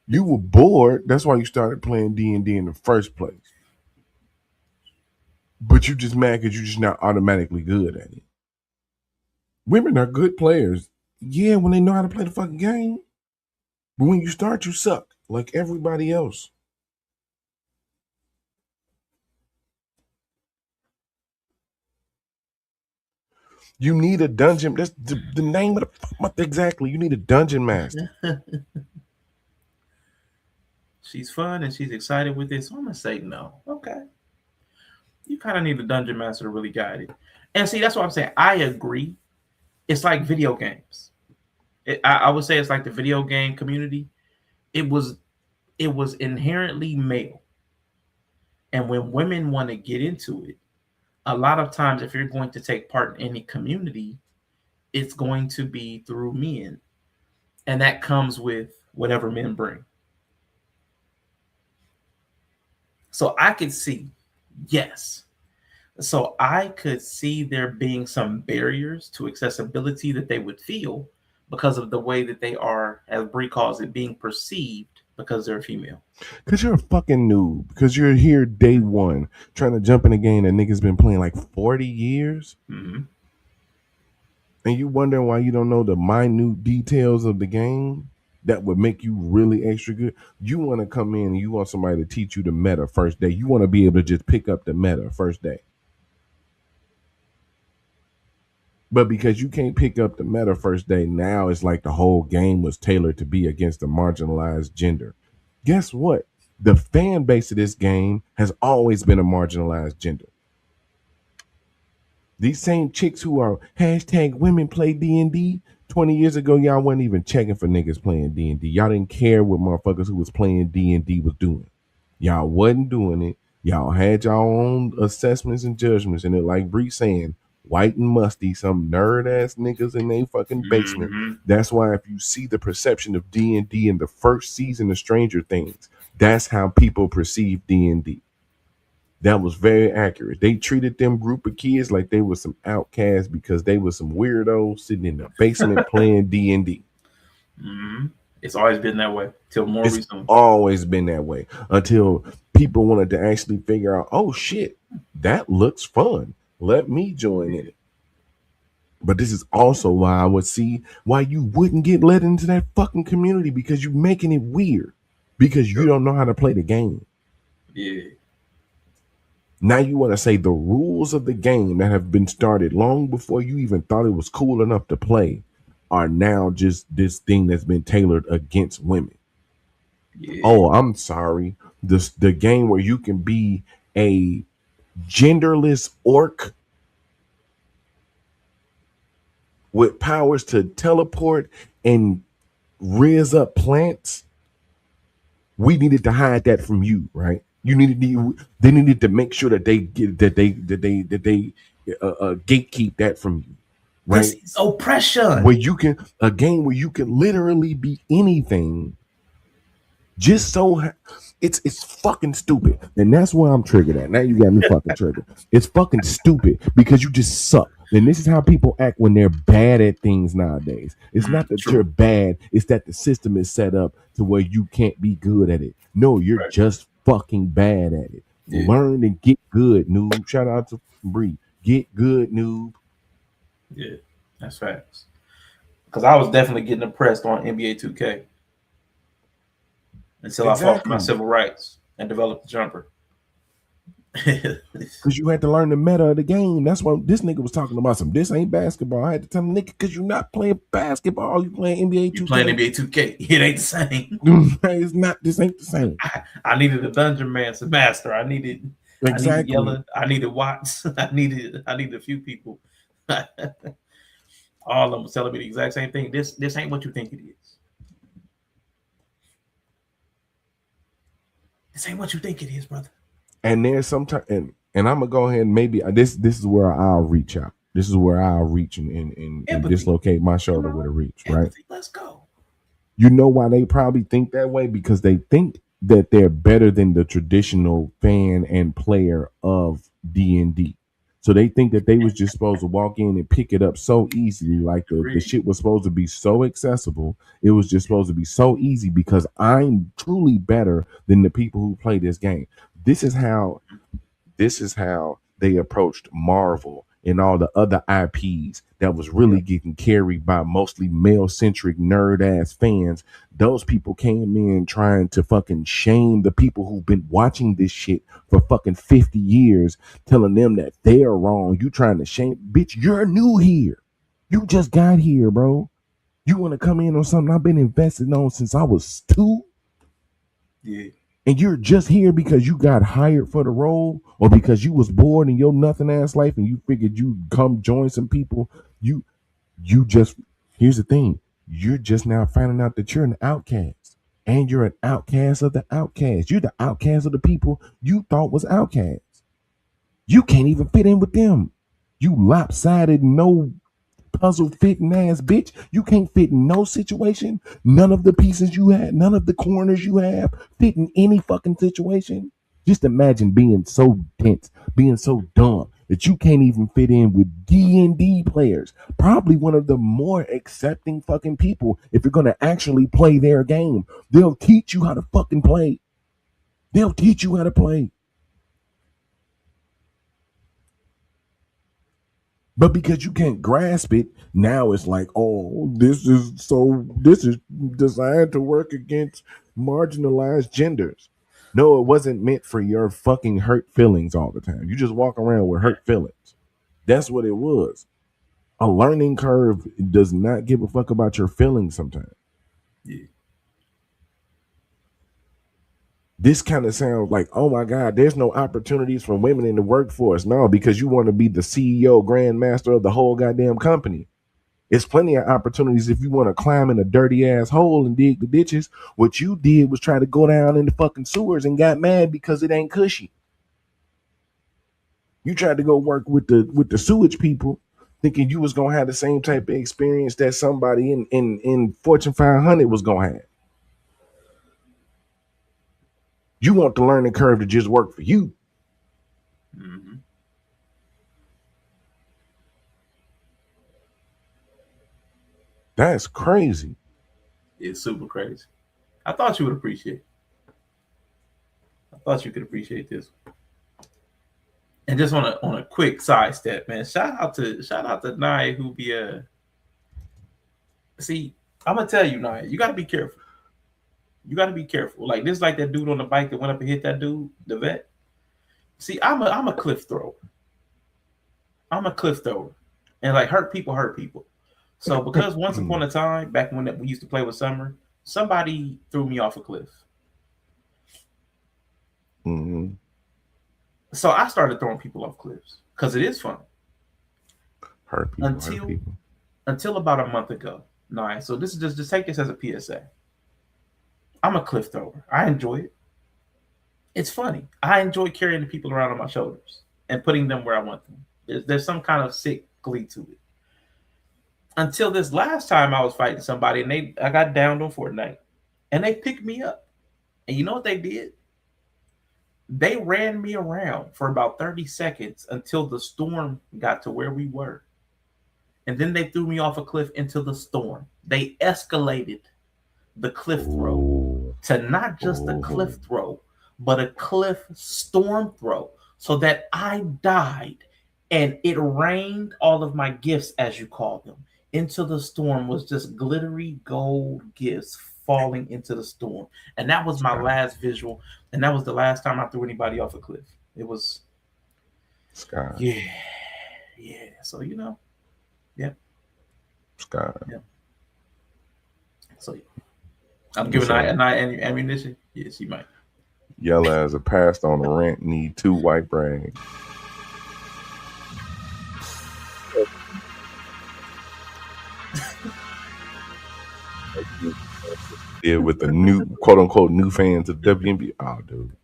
You were bored. That's why you started playing D&D in the first place. But you just mad because you're just not automatically good at it. Women are good players. Yeah, when they know how to play the fucking game. But when you start, you suck like everybody else. You need a dungeon. That's the name of the exactly. You need a dungeon master. She's fun and she's excited with this. So I'm gonna say no. Okay. You kind of need a dungeon master to really guide it. And see, that's what I'm saying. I agree. It's like video games. I would say it's like the video game community. It was inherently male. And when women want to get into it, a lot of times if you're going to take part in any community, it's going to be through men. And that comes with whatever men bring. So I could see, yes. So I could see there being some barriers to accessibility that they would feel because of the way that they are, as Brie calls it, being perceived because they're female. Because you're a fucking noob. Because you're here day one trying to jump in a game that niggas been playing like 40 years. Mm-hmm. And you wondering why you don't know the minute details of the game that would make you really extra good. You want to come in and you want somebody to teach you the meta first day. You want to be able to just pick up the meta first day. But because you can't pick up the meta first day, now it's like the whole game was tailored to be against a marginalized gender. Guess what? The fan base of this game has always been a marginalized gender. These same chicks who are hashtag women play D&D, 20 years ago, y'all wasn't even checking for niggas playing D&D. Y'all didn't care what motherfuckers who was playing D&D was doing. Y'all wasn't doing it. Y'all had y'all own assessments and judgments. And it, like Bree saying, white and musty, some nerd ass niggas in their fucking basement. Mm-hmm. That's why if you see the perception of D&D in the first season of Stranger Things, that's how people perceive D&D. That was very accurate. They treated them group of kids like they were some outcasts because they were some weirdos sitting in the basement playing D&D. Mm-hmm. It's always been that way till more recently. Always been that way until people wanted to actually figure out, oh shit, that looks fun. Let me join in it. But this is also why I would see why you wouldn't get let into that fucking community because you're making it weird because you don't know how to play the game. Yeah. Now you want to say the rules of the game that have been started long before you even thought it was cool enough to play are now just this thing that's been tailored against women. Yeah. Oh, I'm sorry. The game where you can be a genderless orc with powers to teleport and raise up plants. We needed to hide that from you, right? They needed to make sure that they get that they gatekeep that from you, right? This is oppression. Where you can a game where you can literally be anything. Just so it's fucking stupid, and that's why I'm triggered at. Now you got me fucking triggered. It's fucking stupid because you just suck. And this is how people act when they're bad at things nowadays. It's not that you're bad; it's that the system is set up to where you can't be good at it. No, you're just fucking bad at it. Yeah. Learn and get good, noob. Shout out to Bree. Get good, noob. Yeah, that's facts. Because I was definitely getting oppressed on NBA 2K until I fought for my civil rights and developed the jumper. Because you had to learn the meta of the game. That's why this nigga was talking about this ain't basketball. I had to tell him, nigga, because you're not playing basketball. You playing NBA 2K. You playing NBA 2K. It ain't the same. It's not. This ain't the same. I needed a Dungeon Master. I needed Exactly. Yella. I needed Watts. I needed a few people. All of them was telling me the exact same thing. This ain't what you think it is. This ain't what you think it is, brother. And there's sometimes, and I'm gonna go ahead and maybe this is where I'll reach out. This is where I'll reach and dislocate my shoulder with a reach, right? Let's go. You know why they probably think that way? Because they think that they're better than the traditional fan and player of D&D. So they think that they was just supposed to walk in and pick it up so easily, like the shit was supposed to be so accessible. It was just supposed to be so easy because I'm truly better than the people who play this game. This is how they approached Marvel and all the other IPs that was really getting carried by mostly male-centric nerd-ass fans. Those people came in trying to fucking shame the people who've been watching this shit for fucking 50 years, telling them that they're wrong. You trying to shame, bitch, you're new here. You just got here, bro. You want to come in on something I've been invested on since I was 2? Yeah. And you're just here because you got hired for the role or because you was bored in your nothing ass life and you figured you'd come join some people. You just, here's the thing. You're just now finding out that you're an outcast and you're an outcast of the outcast. You're the outcast of the people you thought was outcasts. You can't even fit in with them. You lopsided, no puzzle fitting ass bitch. You can't fit in no situation. None of the pieces you had, none of the corners you have fit in any fucking situation. Just imagine being so dense, being so dumb that you can't even fit in with D&D players. Probably one of the more accepting fucking people if you're going to actually play their game. They'll teach you how to fucking play. They'll teach you how to play. But because you can't grasp it, now it's like, oh, this is designed to work against marginalized genders. No, it wasn't meant for your fucking hurt feelings all the time. You just walk around with hurt feelings. That's what it was. A learning curve does not give a fuck about your feelings sometimes. Yeah. This kind of sounds like, oh my God, there's no opportunities for women in the workforce. No, because you want to be the CEO, grandmaster of the whole goddamn company. It's plenty of opportunities if you want to climb in a dirty ass hole and dig the ditches. What you did was try to go down in the fucking sewers and got mad because it ain't cushy. You tried to go work with the sewage people, thinking you was gonna have the same type of experience that somebody in Fortune 500 was gonna have. You want the learning curve to just work for you. Mm-hmm. That's crazy. It's super crazy. I thought you would appreciate it. I thought you could appreciate this. And just on a quick sidestep, man. Shout out to Naya who be see, I'm gonna tell you, Naya, you gotta be careful. You gotta be careful. Like this, like that dude on the bike that went up and hit that dude, the vet. See, I'm a cliff thrower. I'm a cliff thrower. And like hurt people. So because once upon a time, back when we used to play with Summer, somebody threw me off a cliff. Mm-hmm. So I started throwing people off cliffs because it is fun. Hurt people. Until about a month ago. Nice. So this is just take this as a PSA. I'm a cliff thrower. I enjoy it. It's funny. I enjoy carrying the people around on my shoulders and putting them where I want them. There's some kind of sick glee to it. Until this last time I was fighting somebody and I got downed on Fortnite and they picked me up. And you know what they did? They ran me around for about 30 seconds until the storm got to where we were. And then they threw me off a cliff into the storm. They escalated the cliff throw to not just a cliff throw, but a cliff storm throw so that I died and it rained all of my gifts, as you call them, into the storm. Was just glittery gold gifts falling into the storm. And that was my last visual. And that was the last time I threw anybody off a cliff. It was Sky. Yeah. So yeah. Sky. Yeah. So I'm giving an eye ammunition. Yeah, she might. Yella as a passed on a rent need 2 white brains. Yeah, with the new quote unquote new fans of WNBA. Oh, dude.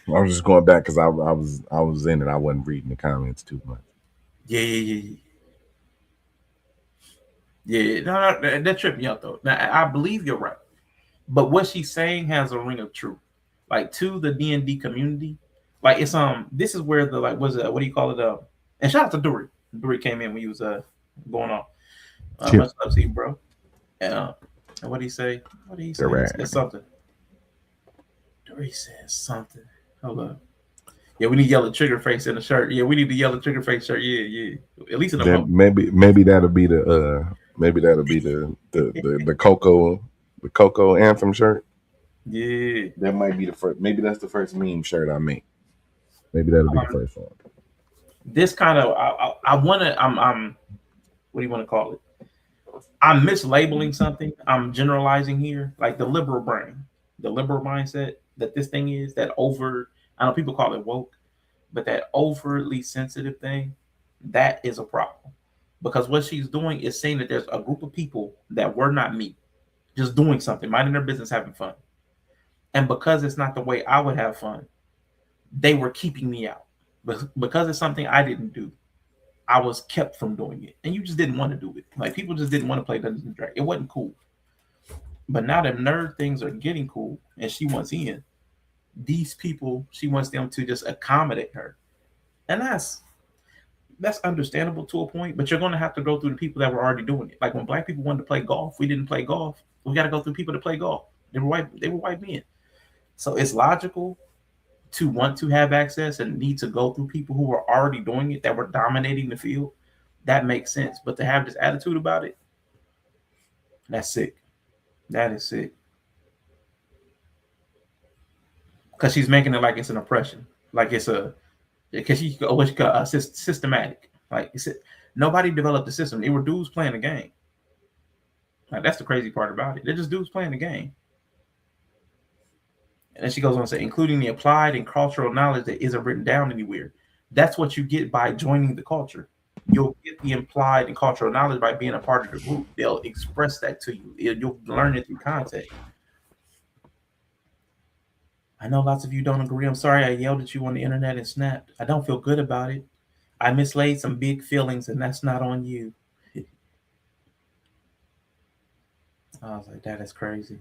I was just going back because I was in it. I wasn't reading the comments too much. Yeah. No, that tripped me out though. Now I believe you're right, but what she's saying has a ring of truth. Like to the D&D community, like it's this is where the like was it what do you call it and shout out to Dory. Dory came in when he was going on. Much love to you, bro. And what did he say? What did he say? He said something. Dory said something. Hold up. Yeah, we need yellow trigger face in the shirt. Yeah, we need the yellow trigger face shirt. Yeah. At least in the maybe that'll be the the Coco anthem shirt. Yeah, that might be the first. Maybe that's the first meme shirt I make. Maybe that'll be the first one. This kind of I want to. I'm. What do you want to call it? I'm mislabeling something. I'm generalizing here, like the liberal brain, the liberal mindset that this thing is that over. I know people call it woke, but that overtly sensitive thing, that is a problem. Because what she's doing is saying that there's a group of people that were not me, just doing something, minding their business, having fun. And because it's not the way I would have fun, they were keeping me out. But because it's something I didn't do, I was kept from doing it. And you just didn't want to do it. Like people just didn't want to play Dungeons and Dragons. It wasn't cool. But now that nerd things are getting cool and she wants in, these people, she wants them to just accommodate her. And that's understandable to a point, but you're going to have to go through the people that were already doing it. Like when black people wanted to play golf, we didn't play golf. We got to go through people to play golf. They were white men. So it's logical to want to have access and need to go through people who were already doing it, that were dominating the field. That makes sense. But to have this attitude about it, that's sick. That is sick. Because she's making it like it's an oppression. Like it's systematic. Like nobody developed the system. They were dudes playing the game. Like that's the crazy part about it. They're just dudes playing the game. And then she goes on to say, including the applied and cultural knowledge that isn't written down anywhere. That's what you get by joining the culture. You'll get the implied and cultural knowledge by being a part of the group. They'll express that to you. You'll learn it through context. I know lots of you don't agree. I'm sorry I yelled at you on the internet and snapped. I don't feel good about it. I mislaid some big feelings, and that's not on you. I was like, that is crazy.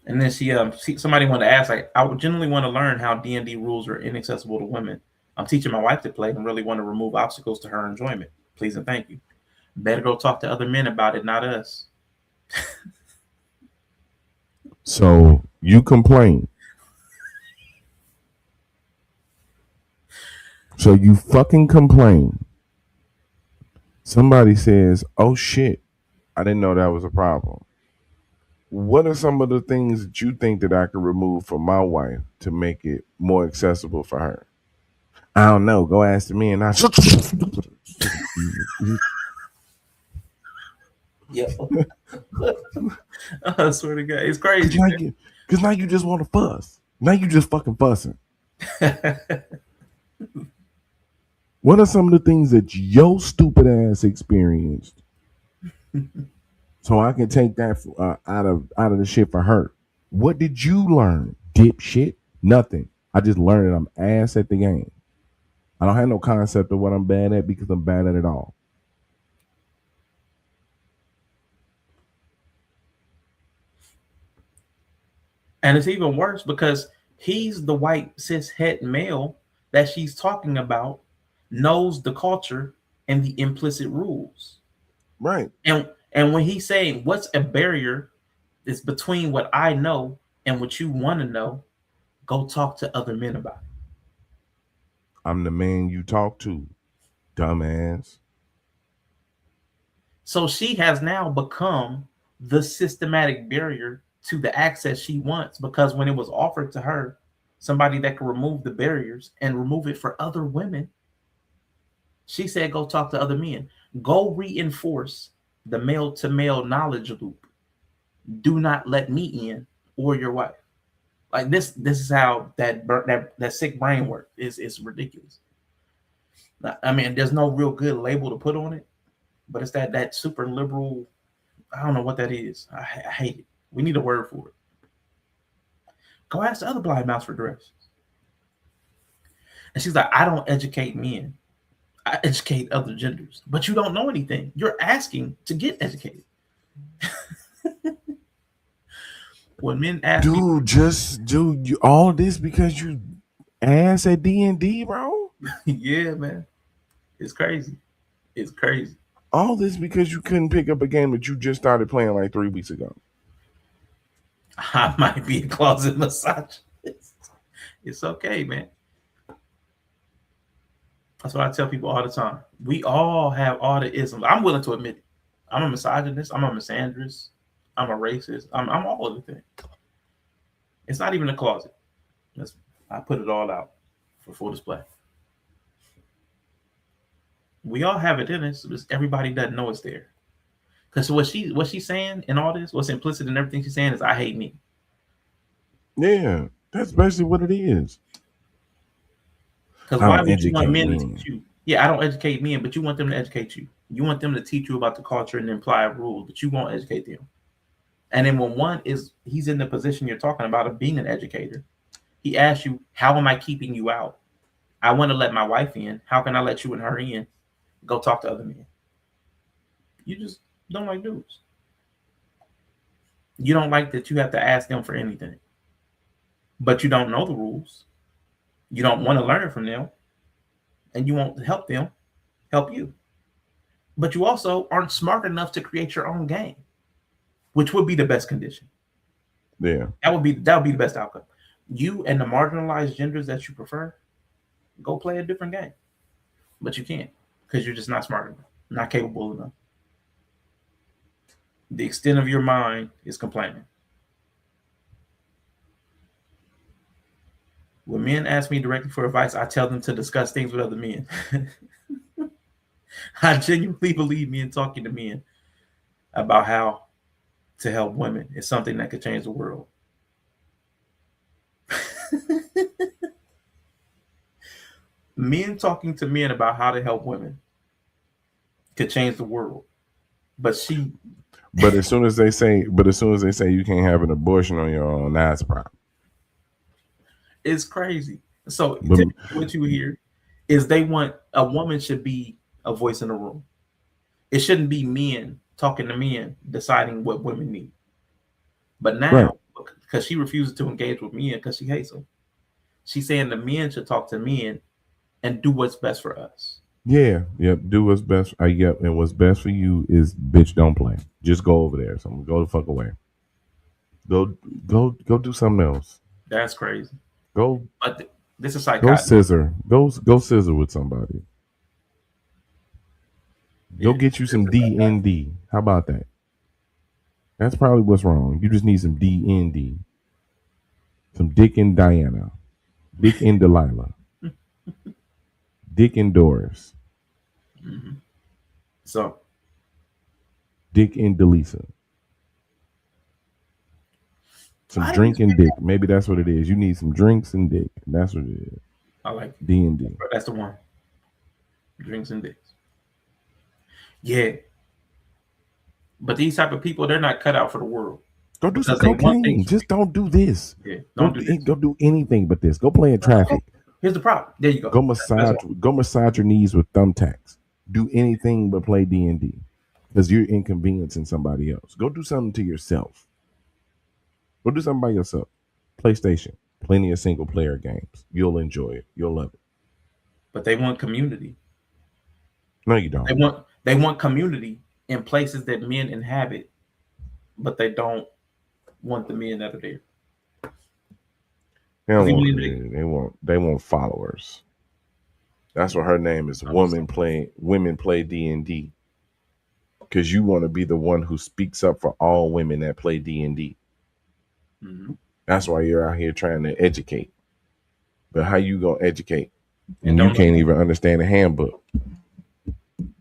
And then somebody wanted to ask, like, I would generally want to learn how D&D rules are inaccessible to women. I'm teaching my wife to play and really want to remove obstacles to her enjoyment. Please and thank you. Better go talk to other men about it, not us. So you complain. So you fucking complain. Somebody says, oh shit, I didn't know that was a problem. What are some of the things that you think that I could remove from my wife to make it more accessible for her? I don't know. Go ask the men. Yeah. I swear to God, it's crazy. Because now you just want to fuss. Now you just fucking fussing. What are some of the things that your stupid ass experienced? So I can take that out of the shit for her. What did you learn, dipshit? Nothing. I just learned that I'm ass at the game. I don't have no concept of what I'm bad at because I'm bad at it all. And it's even worse because he's the white cis het male that she's talking about, knows the culture and the implicit rules. Right. And when he's saying what's a barrier is between what I know and what you want to know, go talk to other men about it. I'm the man you talk to, dumbass. So she has now become the systematic barrier to the access she wants, because when it was offered to her, somebody that could remove the barriers and remove it for other women, she said, go talk to other men. Go reinforce the male to male knowledge loop. Do not let me in or your wife. Like this is how that sick brain works. It's ridiculous. I mean, there's no real good label to put on it, but it's that super liberal. I don't know what that is. I hate it. We need a word for it. Go ask the other blind mouse for directions. And she's like, I don't educate men. I educate other genders. But you don't know anything. You're asking to get educated. When men ask me, just do you all this because you ass at D&D, bro? yeah, man. It's crazy. It's crazy. All this because you couldn't pick up a game that you just started playing like 3 weeks ago. I might be a closet misogynist. It's okay, man. That's what I tell people all the time. We all have all the isms. I'm willing to admit it. I'm a misogynist. I'm a misandrist. I'm a racist. I'm all of the things. It's not even a closet. I put it all out for full display. We all have it in us. Just everybody doesn't know it's there. Because what she's saying in all this, what's implicit in everything she's saying is, I hate me. Yeah, that's basically what it is. Because why would you want men to teach you? Yeah, I don't educate men, but you want them to educate you. You want them to teach you about the culture and imply rules, but you won't educate them. And then when he's in the position you're talking about of being an educator, he asks you, how am I keeping you out? I want to let my wife in. How can I let you and her in? Go talk to other men. You just don't like dudes. You don't like that you have to ask them for anything. But you don't know the rules. You don't want to learn from them. And you won't help them help you. But you also aren't smart enough to create your own game, which would be the best condition. Yeah. That would be the best outcome. You and the marginalized genders that you prefer, go play a different game. But you can't, because you're just not smart enough, not capable enough. The extent of your mind is complaining. When men ask me directly for advice, I tell them to discuss things with other men. I genuinely believe men talking to men about how to help women is something that could change the world. Men talking to men about how to help women could change the world. But as soon as they say you can't have an abortion on your own, that's a problem. It's crazy. So what you hear is they want a woman should be a voice in the room. It shouldn't be men talking to men deciding what women need. But now, because she refuses to engage with men because she hates them, she's saying the men should talk to men and do what's best for us. Yeah, yep. Do what's best. Yep. And what's best for you is, bitch, don't play. Just go over there. So go the fuck away. Go do something else. That's crazy. Go. But this is psychotic. Go scissor. Go scissor with somebody. Go get you some DND. How about that? That's probably what's wrong. You just need some DND. Some Dick and Diana. Dick and Delilah. Dick and Doris. Mm-hmm. So. Dick and Delisa. Some drink and dick. Maybe that's what it is. You need some drinks and dick. That's what it is. I like it. D&D. That's the one. Drinks and dicks. Yeah. But these type of people, they're not cut out for the world. Go do some cocaine. Just don't do this. Yeah. Don't do anything but this. Go play in traffic. Here's the problem. There you go. Go massage your knees with thumbtacks. Do anything but play D&D. Because you're inconveniencing somebody else. Go do something to yourself. Go do something by yourself. PlayStation. Plenty of single player games. You'll enjoy it. You'll love it. But they want community. No, you don't. They want community in places that men inhabit, but they don't want the men that are there. They want followers. That's what her name is. Women play D&D. because you want to be the one who speaks up for all women that play D&D. That's why you're out here trying to educate. But how you gonna educate and you can't even understand the handbook?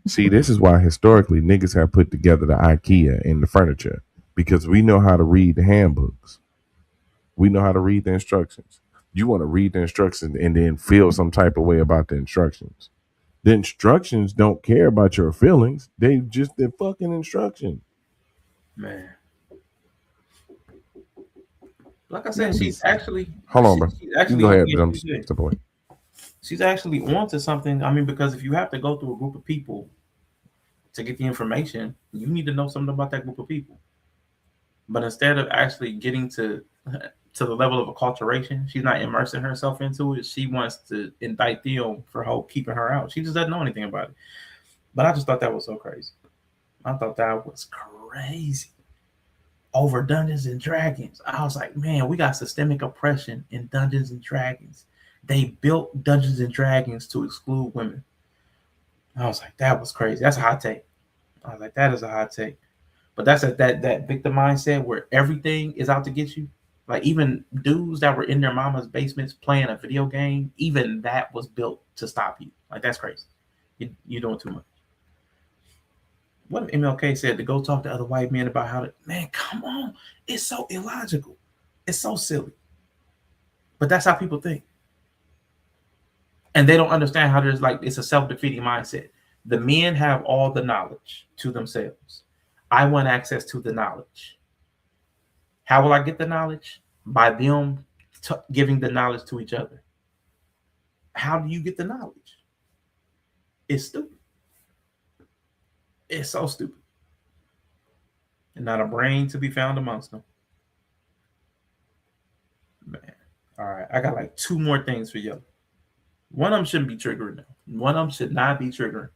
See, this is why historically niggas have put together the IKEA and the furniture, because we know how to read the handbooks. We know how to read the instructions. You want to read the instructions and then feel some type of way about the instructions. The instructions don't care about your feelings. They just the fucking instruction. Man. Like I said, she's actually Hold on, bro. She's You actually go ahead, yeah, Mr. Boy. she's actually onto something. I mean, because if you have to go through a group of people to get the information, you need to know something about that group of people. But instead of actually getting to the level of acculturation, she's not immersing herself into it. She wants to indict them for keeping her out. She just doesn't know anything about it. But I just thought that was so crazy. I thought that was crazy. Over Dungeons and Dragons. I was like, man, we got systemic oppression in Dungeons and Dragons. They built Dungeons and Dragons to exclude women. I was like, that was crazy. That's a hot take. I was like, that is a hot take. But that's that victim mindset where everything is out to get you. Like even dudes that were in their mama's basements playing a video game, even that was built to stop you. Like that's crazy. You're doing too much. What if MLK said to go talk to other white men about how to, man, come on. It's so illogical. It's so silly. But that's how people think. And they don't understand how there's like, it's a self-defeating mindset. The men have all the knowledge to themselves. I want access to the knowledge. How will I get the knowledge? By them giving the knowledge to each other. How do you get the knowledge? It's stupid. It's so stupid. And not a brain to be found amongst them. Man. All right. I got like 2 more things for you. One of them shouldn't be triggering though. One of them should not be triggering.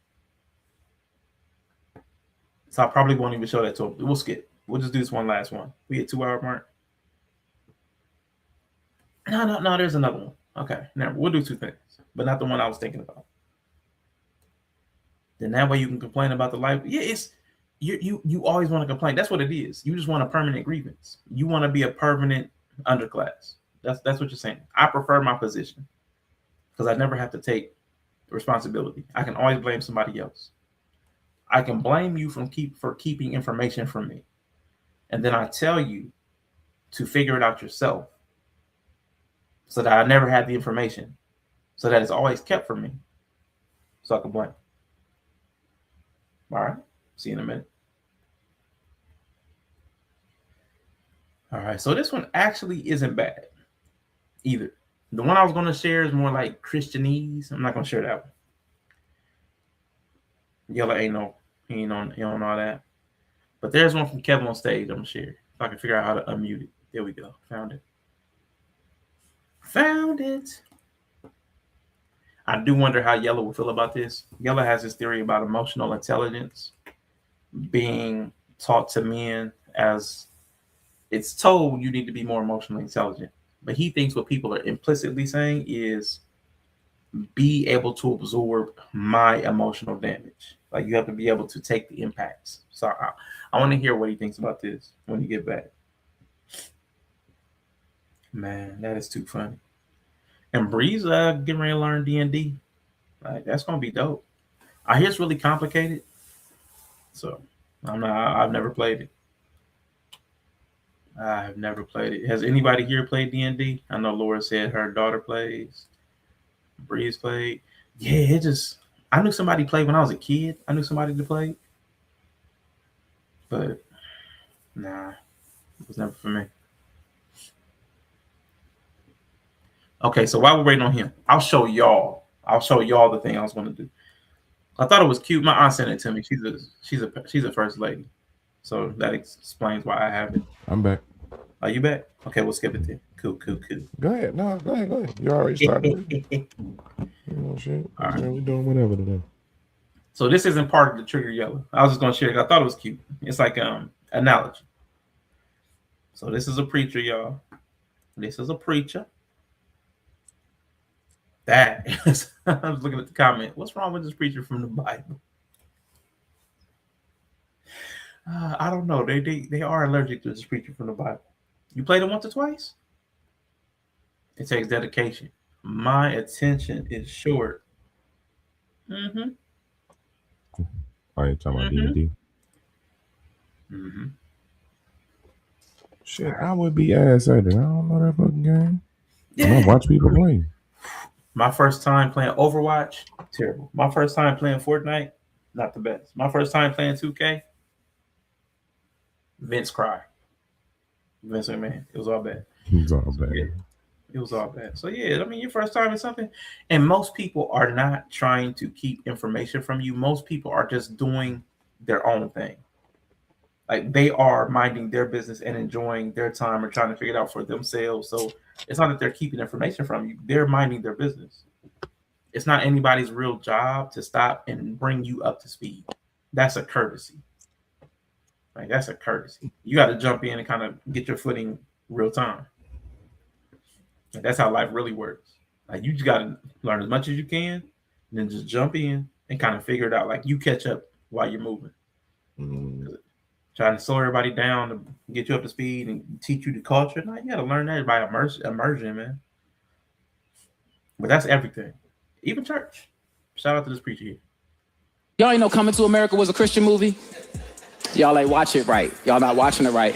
So I probably won't even show that to them. We'll skip. We'll just do this one last one. We hit 2-hour mark. No, there's another one. Okay. Now we'll do 2 things, but not the one I was thinking about. Then that way you can complain about the life. Yeah, it's you always want to complain. That's what it is. You just want a permanent grievance. You want to be a permanent underclass. That's what you're saying. I prefer my position because I never have to take responsibility. I can always blame somebody else. I can blame you for keeping information from me. And then I tell you to figure it out yourself so that I never had the information, so that it's always kept from me, so I can blame. All right. See you in a minute. All right. So this one actually isn't bad either. The one I was going to share is more like Christianese. I'm not going to share that one. Yella ain't no, he don't know that. But there's one from Kevin on stage I'm going to share. If I can figure out how to unmute it. There we go. Found it. Found it. I do wonder how Yella will feel about this. Yella has this theory about emotional intelligence being taught to men as it's told you need to be more emotionally intelligent. But he thinks what people are implicitly saying is be able to absorb my emotional damage. Like you have to be able to take the impacts. So I want to hear what he thinks about this when you get back. Man, that is too funny. And Bree's getting ready to learn D&D. Like that's gonna be dope. I hear it's really complicated. So I've never played it. I have never played it. Has anybody here played D&D? I know Laura said her daughter plays. Breeze played. Yeah, I knew somebody played when I was a kid. I knew somebody to play. But nah, it was never for me. Okay, so while we're waiting on him, I'll show y'all the thing I was going to do. I thought it was cute. My aunt sent it to me. She's a first lady, so that explains why I have it. I'm back. Are you back? Okay, we'll skip it then. Cool. Go ahead. No, go ahead. You already started. Shit. All right. We're doing whatever today. So this isn't part of the trigger Yella. I was just going to share it. I thought it was cute. It's like analogy. So this is a preacher, y'all. This is a preacher. That is, I was looking at the comment. What's wrong with this preacher from the Bible? I don't know. They are allergic to this preacher from the Bible. You played it once or twice? It takes dedication. My attention is short. Mm-hmm. Are you talking about Mm-hmm. D&D? Mm-hmm. Shit, I would be ass at it. I don't know that fucking game. Yeah. I watch people play. My first time playing Overwatch, terrible. My first time playing Fortnite, not the best. My first time playing 2K, Vince McMahon. It was all bad. It's all bad. Yeah, it was all bad. So yeah, I mean, your first time is something, and most people are not trying to keep information from you. Most people are just doing their own thing. Like they are minding their business and enjoying their time or trying to figure it out for themselves. So it's not that they're keeping information from you. They're minding their business. It's not anybody's real job to stop and bring you up to speed. That's a courtesy. Like that's a courtesy. You got to jump in and kind of get your footing real time. And that's how life really works. Like you just got to learn as much as you can, and then just jump in and kind of figure it out. Like you catch up while you're moving. Trying to slow everybody down to get you up to speed and teach you the culture. No, you got to learn that by immersion, man. But that's everything. Even church. Shout out to this preacher here. Y'all ain't know Coming to America was a Christian movie? Y'all ain't watch it right. Y'all not watching it right.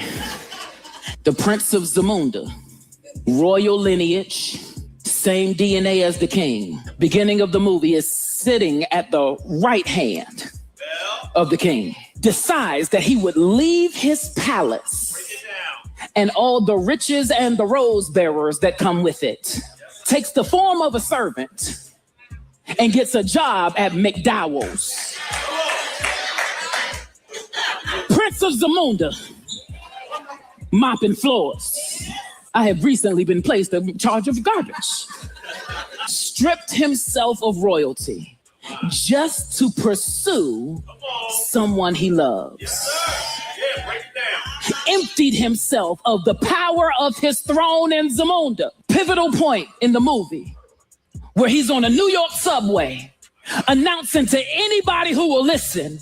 The Prince of Zamunda, royal lineage, same DNA as the king. Beginning of the movie is sitting at the right hand of the king. Decides that he would leave his palace and all the riches and the rose bearers that come with it. Takes the form of a servant and gets a job at McDowell's. Prince of Zamunda, mopping floors. I have recently been placed in charge of garbage. Stripped himself of royalty just to pursue someone he loves. Emptied himself of the power of his throne in Zamunda. Pivotal point in the movie where he's on a New York subway announcing to anybody who will listen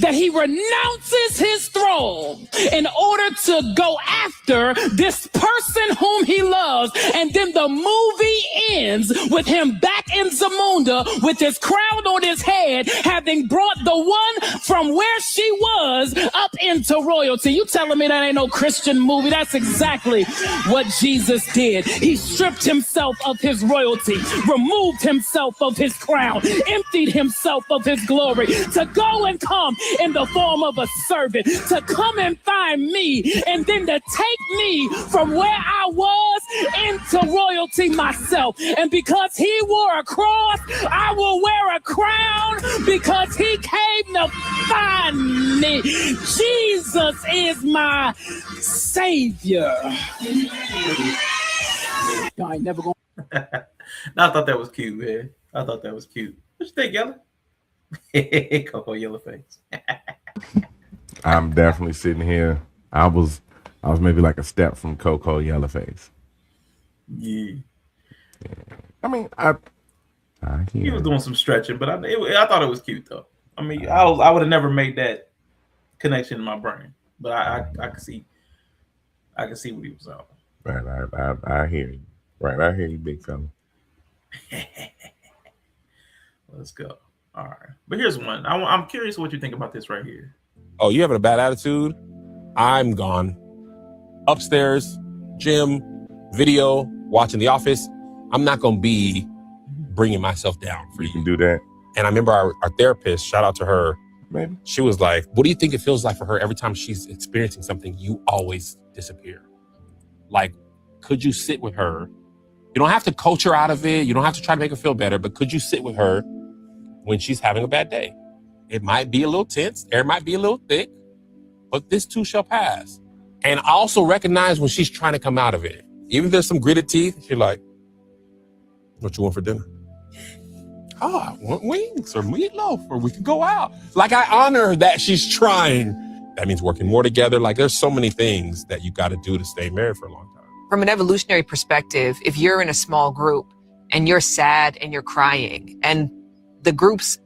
that he renounces his throne in order to go after this person whom he loves. And then the movie ends with him back in Zamunda with his crown on his head, having brought the one from where she was up into royalty. You telling me that ain't no Christian movie? That's exactly what Jesus did. He stripped himself of his royalty, removed himself of his crown, emptied himself of his glory to go and come in the form of a servant, to come and find me, and then to take me from where I was into royalty myself. And because he wore a cross, I will wear a crown because he came to find me. Jesus is my savior. Y'all ain't never gonna. No, I thought that was cute, man. I thought that was cute. What you think, Yella? Coco Yellow face. I'm definitely sitting here. I was maybe like a step from Coco Yellowface. Yeah. I mean, I he was doing some stretching, but I thought it was cute though. I mean, I would have never made that connection in my brain, but I could see what he was on. Right, I hear you. Right, I hear you, big fella. Let's go. All right, but here's one. I'm curious what you think about this right here. Oh, you having a bad attitude? I'm gone. Upstairs, gym, video, watching The Office. I'm not going to be bringing myself down for you. You can do that. And I remember our therapist, shout out to her. Maybe. She was like, what do you think it feels like for her every time she's experiencing something, you always disappear? Like, could you sit with her? You don't have to coach her out of it. You don't have to try to make her feel better, but could you sit with her when she's having a bad day? It might be a little tense. Air might be a little thick, but this too shall pass. And I also recognize when she's trying to come out of it. Even if there's some gritted teeth, she's like, what you want for dinner? Oh, I want wings or meatloaf, or we could go out. Like, I honor that she's trying. That means working more together. Like, there's so many things that you got to do to stay married for a long time. From an evolutionary perspective, if you're in a small group and you're sad and you're crying, and the group's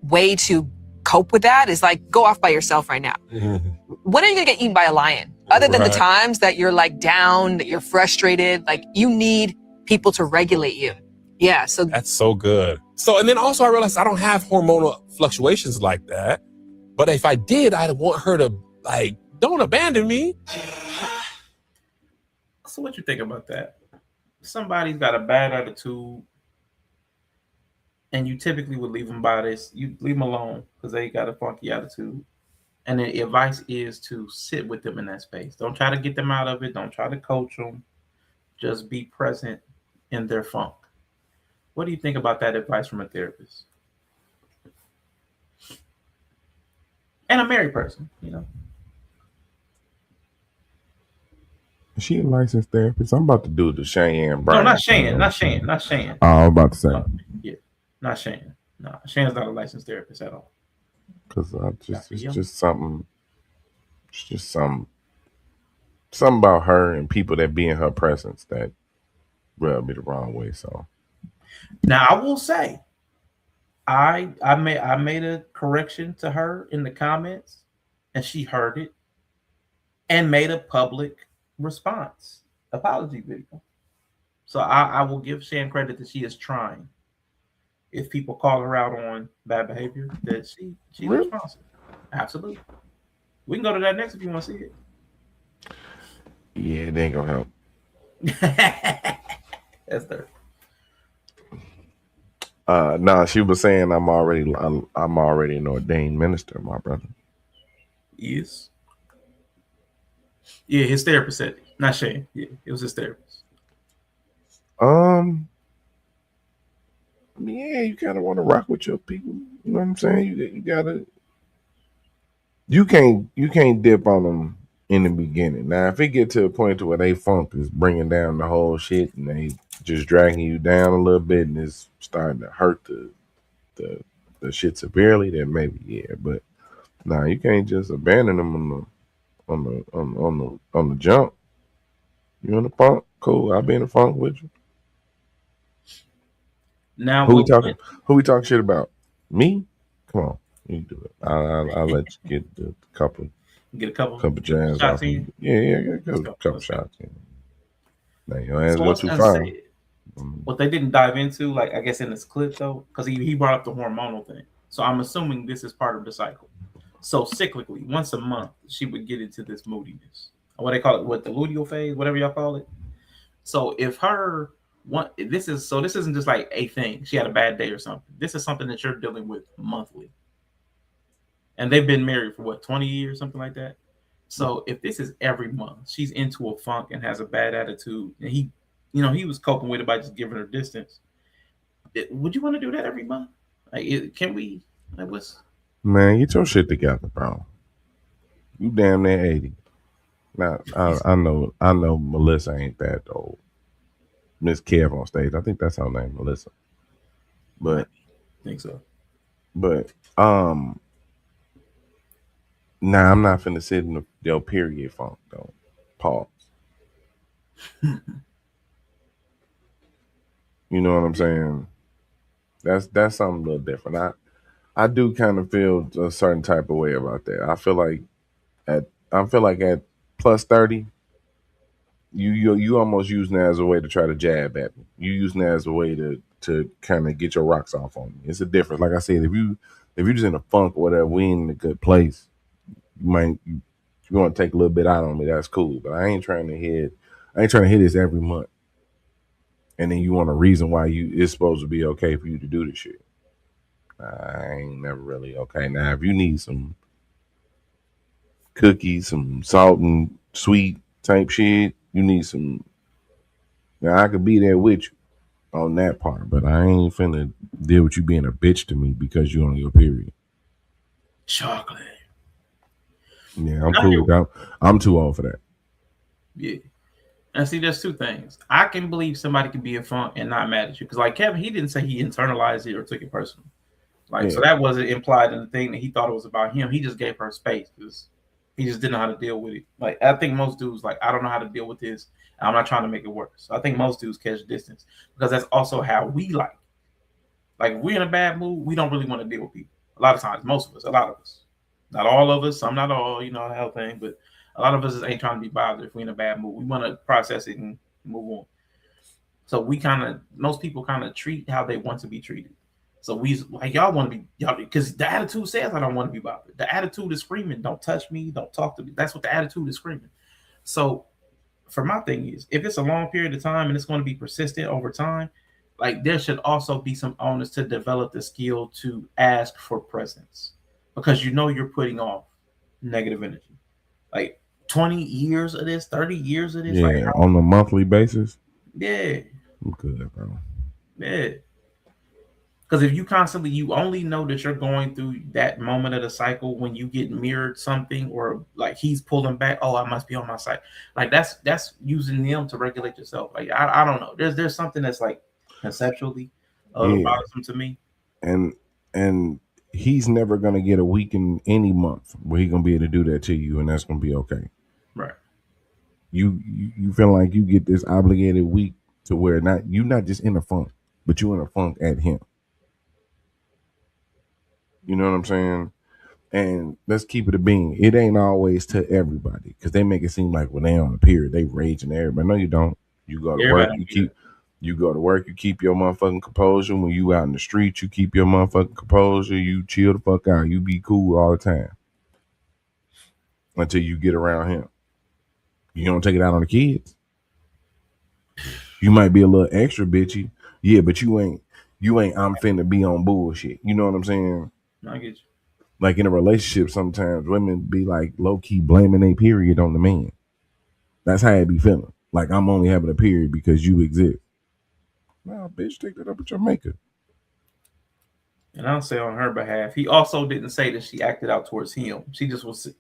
way to cope with that is like, go off by yourself right now. Mm-hmm. when are you gonna get eaten by a lion? Other than the Right. times that you're like down, that you're frustrated, like you need people to regulate you. Yeah, so That's so good. So, and then also I realized I don't have hormonal fluctuations like that. But if I did, I'd want her to like, don't abandon me. So what you think about that? Somebody's got a bad attitude, and you typically would leave them by this. You leave them alone because they got a funky attitude. And the advice is to sit with them in that space. Don't try to get them out of it. Don't try to coach them. Just be present in their funk. What do you think about that advice from a therapist? And a married person, you know? Is she a licensed therapist? I'm about to do the Cheyenne No, Brown. not Shane. Not Shane. Not Shane. Oh, I'm about to say. Yeah, not Shane. No, Shane's not a licensed therapist at all. Because it's just something. It's just something about her and people that be in her presence that rub me the wrong way. So now I will say, I made a correction to her in the comments, and she heard it and made a public response apology video. So I will give Shan credit that she is trying. If people call her out on bad behavior, that she's Really? responsive. Absolutely. We can go to that next if you want to see it. yeah, it ain't gonna help. That's there. Nah, she was saying I'm already an ordained minister, my brother. Yes. Yeah, his therapist said it. Not Shane. Yeah, it was his therapist. Yeah, you kind of want to rock with your people. You know what I'm saying? You gotta. You can't dip on them in the beginning. Now, if it get to a point to where they funk is bringing down the whole shit and they just dragging you down a little bit and it's starting to hurt the shit severely, then maybe yeah. But nah, you can't just abandon them on the jump. You in the funk? Cool. I'll be in the funk with you. Now Who we talking shit about? Me? Come on, you do it. I'll let you get the couple jazz shots off. in? Yeah, couple shots in. Now your ass So go what's too unsaid? far. What they didn't dive into, like I guess in this clip though, because he brought up the hormonal thing. So I'm assuming this is part of the cycle. So cyclically, once a month, she would get into this moodiness. What they call it, what the luteal phase, whatever y'all call it. So if her this isn't just like a thing. She had a bad day or something. This is something that you're dealing with monthly. And they've been married for what, 20 years, something like that. So if this is every month, she's into a funk and has a bad attitude, and he was coping with it by just giving her distance. Would you want to do that every month? Like, can we? Like, what's? Man, get your shit together, bro. You damn near 80. Now I know Melissa ain't that old. Miss Kev on stage. I think that's her name, Melissa. But I think so. But I'm not finna sit in the period funk though. Pause. You know what I'm saying? That's something a little different. I do kind of feel a certain type of way about that. I feel like at plus 30, you almost using that as a way to try to jab at me. You using that as a way to kind of get your rocks off on me. It's a difference. Like I said, if you're just in a funk or whatever, we ain't in a good place. You want to take a little bit out on me. That's cool, but I ain't trying to hit this every month. And then you want a reason why it's supposed to be okay for you to do this shit. I ain't never really okay. Now, if you need some cookies, some salt and sweet type shit, you need some. Now I could be there with you on that part, but I ain't finna deal with you being a bitch to me because you on your period. Chocolate. Yeah, I'm cool with that. I'm too old for that. Yeah. And see, there's two things. I can believe somebody can be a funk and not mad at you. Because like Kevin, he didn't say he internalized it or took it personal. Like, so that wasn't implied in the thing that he thought it was about him. He just gave her space because he just didn't know how to deal with it. Like, I think most dudes, like, I don't know how to deal with this. I'm not trying to make it worse. So I think most dudes catch distance because that's also how we like. Like, if we're in a bad mood, we don't really want to deal with people. A lot of times, most of us, a lot of us. Not all of us, some not all, you know, the whole thing, but a lot of us ain't trying to be bothered if we're in a bad mood. We want to process it and move on. So most people kind of treat how they want to be treated. So we like y'all want to be y'all because the attitude says I don't want to be bothered. The attitude is screaming, don't touch me, don't talk to me. That's what the attitude is screaming. So for my thing is, if it's a long period of time and it's going to be persistent over time, like there should also be some onus to develop the skill to ask for presence because you know you're putting off negative energy. Like 20 years of this, 30 years of this, Yeah, like on a monthly basis. yeah, I'm good, bro. yeah. Because if you only know that you're going through that moment of the cycle when you get mirrored something or like he's pulling back. Oh, I must be on my side. Like that's using them to regulate yourself. Like I don't know. There's something that's like conceptually bothersome to me. And he's never gonna get a week in any month where he's gonna be able to do that to you, and that's gonna be okay. Right. You feel like you get this obligated week to where you're not just in a funk, but you're in a funk at him. You know what I'm saying? And let's keep it a bean. It ain't always to everybody because they make it seem like when they on a period, they raging everybody. No, you don't. You go to work, you go to work, you keep your motherfucking composure. When you out in the street, you keep your motherfucking composure. You chill the fuck out. You be cool all the time until you get around him. You don't take it out on the kids. You might be a little extra bitchy, yeah, but you ain't. I'm finna be on bullshit. You know what I'm saying? I get you. Like in a relationship, sometimes women be like low key blaming their period on the man. That's how it be feeling. Like I'm only having a period because you exist. Nah, bitch, take that up with your maker. And I'll say on her behalf, he also didn't say that she acted out towards him. She was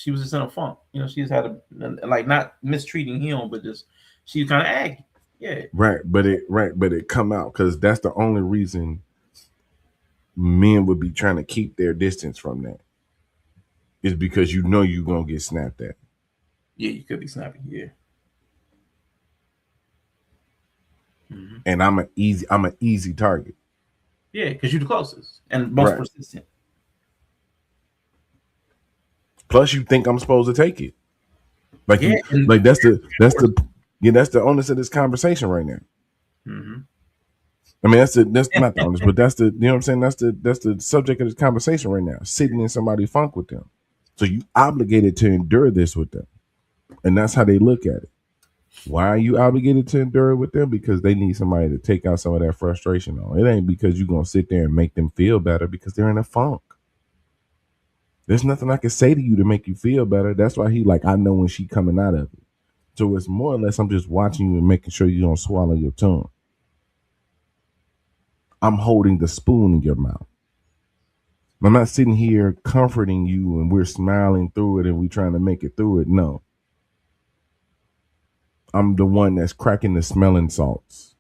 just in a funk. You know, she just had a like not mistreating him, but just she was kind of aggy. Yeah. Right, but it come out because that's the only reason men would be trying to keep their distance from that. Is because you know you're gonna get snapped at. Yeah, you could be snappy. Yeah. Mm-hmm. And I'm an easy target. Yeah, because you're the closest and most persistent. Plus, you think I'm supposed to take it. Like, like that's the onus of this conversation right now. Mm-hmm. I mean, that's not the onus, but that's the, you know what I'm saying? That's the subject of this conversation right now. Sitting in somebody's funk with them, so you obligated to endure this with them, and that's how they look at it. Why are you obligated to endure it with them? Because they need somebody to take out some of that frustration on. It ain't because you're gonna sit there and make them feel better because they're in a funk. There's nothing I can say to you to make you feel better. That's why he like, I know when she coming out of it. So it's more or less I'm just watching you and making sure you don't swallow your tongue. I'm holding the spoon in your mouth. I'm not sitting here comforting you and we're smiling through it and we trying to make it through it. No. I'm the one that's cracking the smelling salts.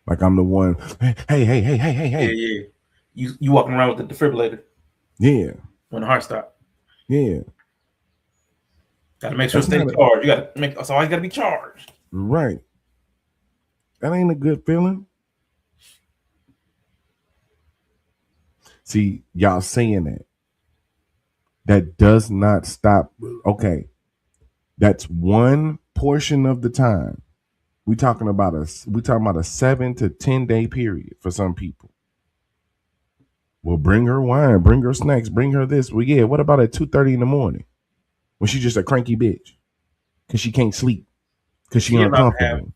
Like I'm the one, hey. Yeah. You walking around with the defibrillator. Yeah. When the heart stops. Yeah. Gotta make sure it stays charged. You gotta make so always gotta be charged. Right. That ain't a good feeling. See, y'all saying that. That does not stop. Okay. That's one portion of the time. We talking about a 7 to 10 day period for some people. Well, bring her wine, bring her snacks, bring her this. Well, yeah, what about at 2:30 in the morning? When she's just a cranky bitch. Cause she can't sleep. Cause she uncomfortable.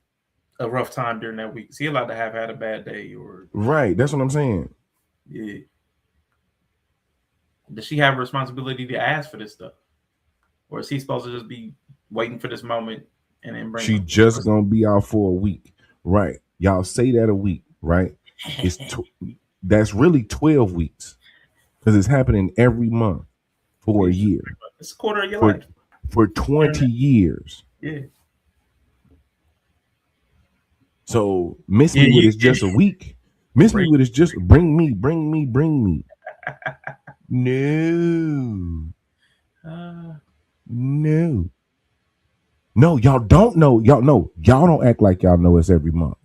A rough time during that week. Is he allowed to have had a bad day or right? That's what I'm saying. Yeah. Does she have a responsibility to ask for this stuff? Or is he supposed to just be waiting for this moment and then bring she just gonna be out for a week. Right. Y'all say that a week, right? It's that's really 12 weeks. Because it's happening every month for a year. It's a quarter of your life. For 20 years. Yeah. So miss me with is just a week. Miss me with is just bring me. No, y'all don't know. Y'all don't act like y'all know it's every month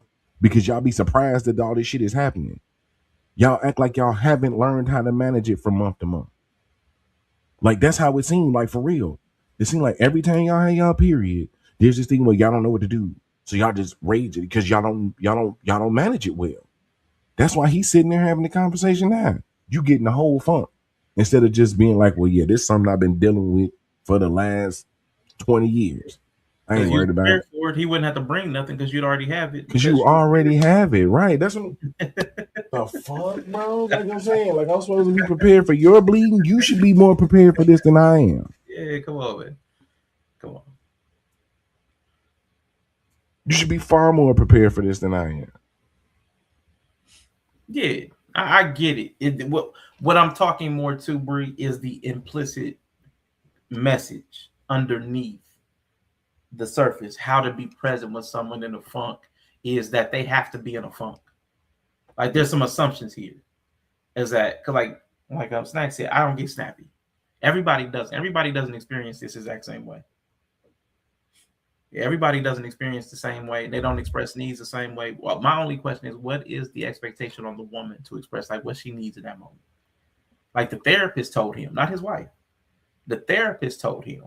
because y'all be surprised that all this shit is happening. Y'all act like y'all haven't learned how to manage it from month to month. Like that's how it seemed, like for real. It seemed like every time y'all had y'all period, there's this thing where y'all don't know what to do. So y'all just rage it because y'all don't manage it well. That's why he's sitting there having the conversation now. You getting the whole funk. Instead of just being like, well, yeah, this is something I've been dealing with for the last 20 years. I ain't worried about it. For it, he wouldn't have to bring nothing because you'd already have it. Because you already have it, right? That's what the fuck, bro. Like I'm saying, like I'm supposed to be prepared for your bleeding. You should be more prepared for this than I am. Yeah, come on, man. Come on. You should be far more prepared for this than I am. Yeah, I get it. What I'm talking more to, Bree, is the implicit message underneath the surface. How to be present when someone in a funk is that they have to be in a funk. Like there's some assumptions here. Is that because like Snack said, I don't get snappy. Everybody doesn't. Everybody doesn't experience this exact same way. Everybody doesn't experience the same way. They don't express needs the same way. Well, my only question is, what is the expectation on the woman to express like what she needs in that moment? Like the therapist told him, not his wife. The therapist told him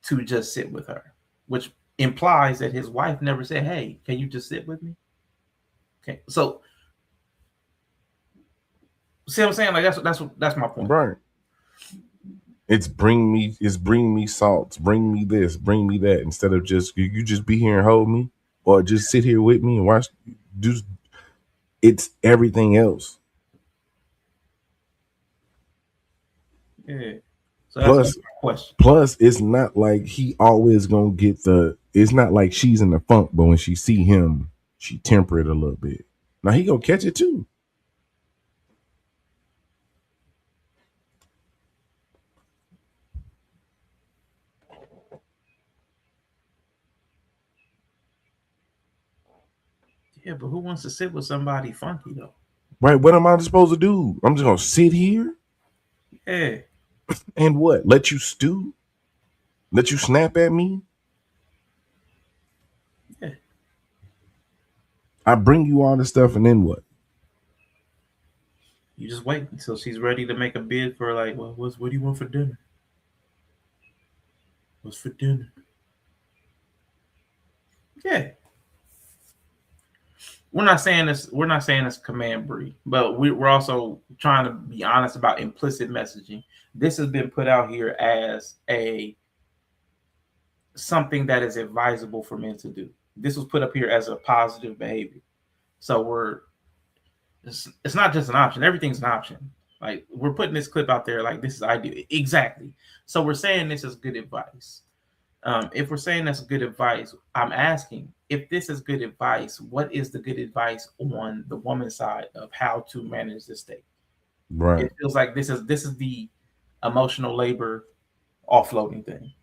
to just sit with her, which implies that his wife never said, "Hey, can you just sit with me?" Okay, so see what I'm saying? Like that's my point. Right. It's bring me salts, bring me this, bring me that, instead of just you just be here and hold me, or just sit here with me and watch. It's everything else. Yeah. So that's my question. Plus, it's not like he always gonna get the. It's not like she's in the funk, but when she see him, she temper it a little bit. Now he gonna catch it too. Yeah, but who wants to sit with somebody funky though? Right? What am I supposed to do? I'm just gonna sit here. Yeah. And what? Let you stew? Let you snap at me? Yeah. I bring you all this stuff, and then what? You just wait until she's ready to make a bid for like, well, what do you want for dinner? What's for dinner? Yeah. We're not saying this. We're not saying this command Bree, but we're also trying to be honest about implicit messaging. This has been put out here as something that is advisable for men to do. This was put up here as a positive behavior. So it's not just an option. Everything's an option. Like we're putting this clip out there like this is ideal. Exactly. So we're saying this is good advice. If we're saying that's good advice, I'm asking if this is good advice, what is the good advice on the woman's side of how to manage this state? Right. It feels like this is the emotional labor offloading thing.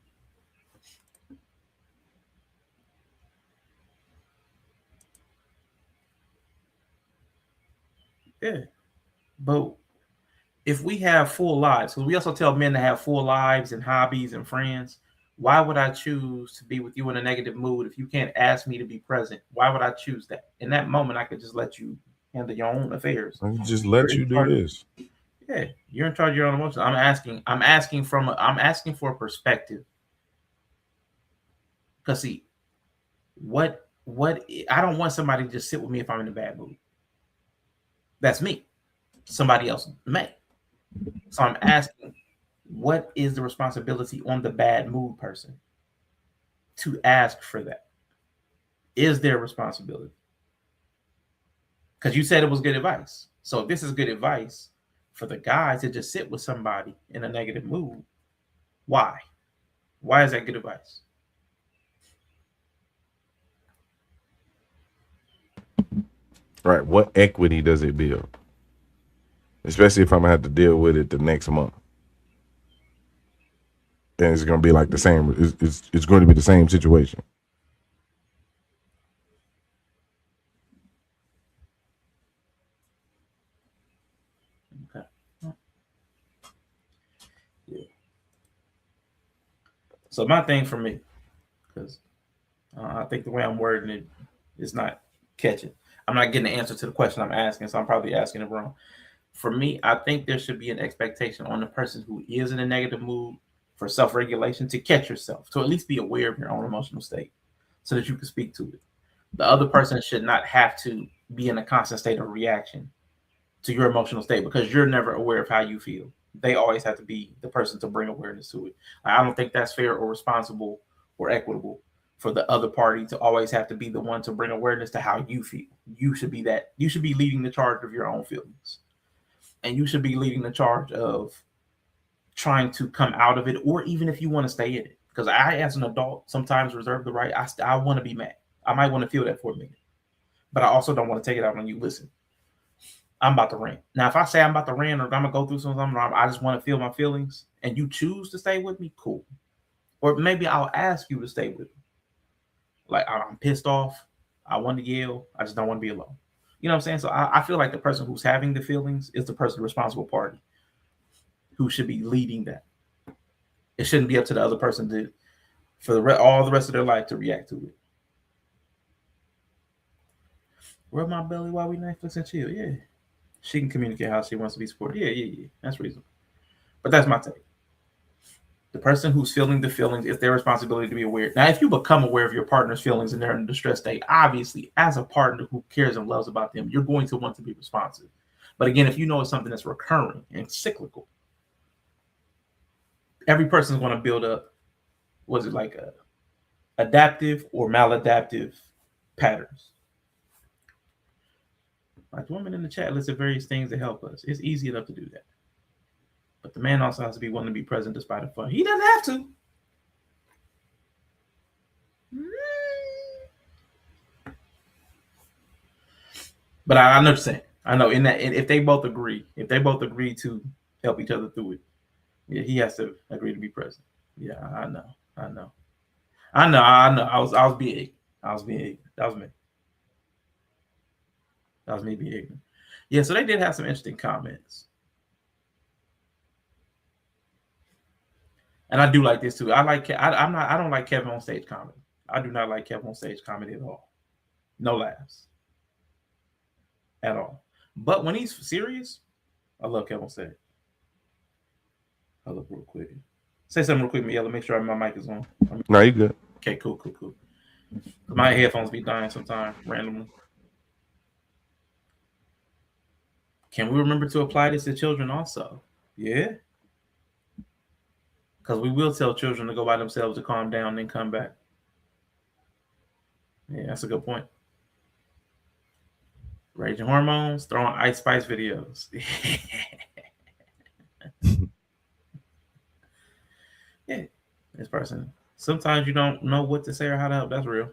Yeah. But if we have full lives, because we also tell men to have full lives and hobbies and friends, why would I choose to be with you in a negative mood if you can't ask me to be present? Why would I choose that? In that moment, I could just let you handle your own affairs. I just let you do this. Yeah, you're in charge of your own emotions. I'm asking for a perspective. Because see, what I don't want somebody to just sit with me if I'm in a bad mood. That's me. Somebody else may. So I'm asking, what is the responsibility on the bad mood person to ask for that? Is there responsibility? Because you said it was good advice. So if this is good advice for the guy to just sit with somebody in a negative mood, why? Why is that good advice? Right. What equity does it build? Especially if I'm gonna have to deal with it the next month. And it's gonna be like the same, it's going to be the same situation. Okay. Yeah. So my thing for me, because I think the way I'm wording it is not catching. I'm not getting the answer to the question I'm asking, so I'm probably asking it wrong. For me, I think there should be an expectation on the person who is in a negative mood for self-regulation to catch yourself, to at least be aware of your own emotional state so that you can speak to it. The other person should not have to be in a constant state of reaction to your emotional state because you're never aware of how you feel. They always have to be the person to bring awareness to it. I don't think that's fair or responsible or equitable for the other party to always have to be the one to bring awareness to how you feel. You should be that. You should be leading the charge of your own feelings. And you should be leading the charge of trying to come out of it, or even if you want to stay in it. Because I, as an adult, sometimes reserve the right. I want to be mad. I might want to feel that for a minute. But I also don't want to take it out on you. Listen, I'm about to rant. Now, if I say I'm about to rant or I'm going to go through something, I just want to feel my feelings, and you choose to stay with me, cool. Or maybe I'll ask you to stay with me. Like, I'm pissed off. I want to yell. I just don't want to be alone. You know what I'm saying? So I feel like the person who's having the feelings is the person, the responsible party, who should be leading that. It shouldn't be up to the other person to, for all the rest of their life to react to it. Rub my belly while we Netflix and chill. Yeah. She can communicate how she wants to be supported. Yeah. That's reasonable. But that's my take. The person who's feeling the feelings, it's their responsibility to be aware. Now, if you become aware of your partner's feelings and they're in a distressed state, obviously, as a partner who cares and loves about them, you're going to want to be responsive. But again, if you know it's something that's recurring and cyclical, every person is going to build up, was it like a adaptive or maladaptive patterns? Like the woman in the chat listed various things to help us. It's easy enough to do that. But the man also has to be willing to be present despite the fun. He doesn't have to. But I know what you're saying. I know in that if they both agree to help each other through it, yeah, he has to agree to be present. Yeah, I know. I was being ignorant. That was me. That was me being ignorant. Yeah, so they did have some interesting comments. And I do like this too. I don't like Kevin on stage comedy. I do not like Kevin on stage comedy at all. No laughs. At all. But when he's serious, I love Kevin on stage. I look real quick. Say something real quick, Yella. Make sure my mic is on. No, you good. Okay, cool. My headphones be dying sometimes randomly. Can we remember to apply this to children also? Yeah. Because we will tell children to go by themselves to calm down and then come back. Yeah, that's a good point. Raging hormones, throwing Ice Spice videos. Yeah, this person. Sometimes you don't know what to say or how to help. That's real.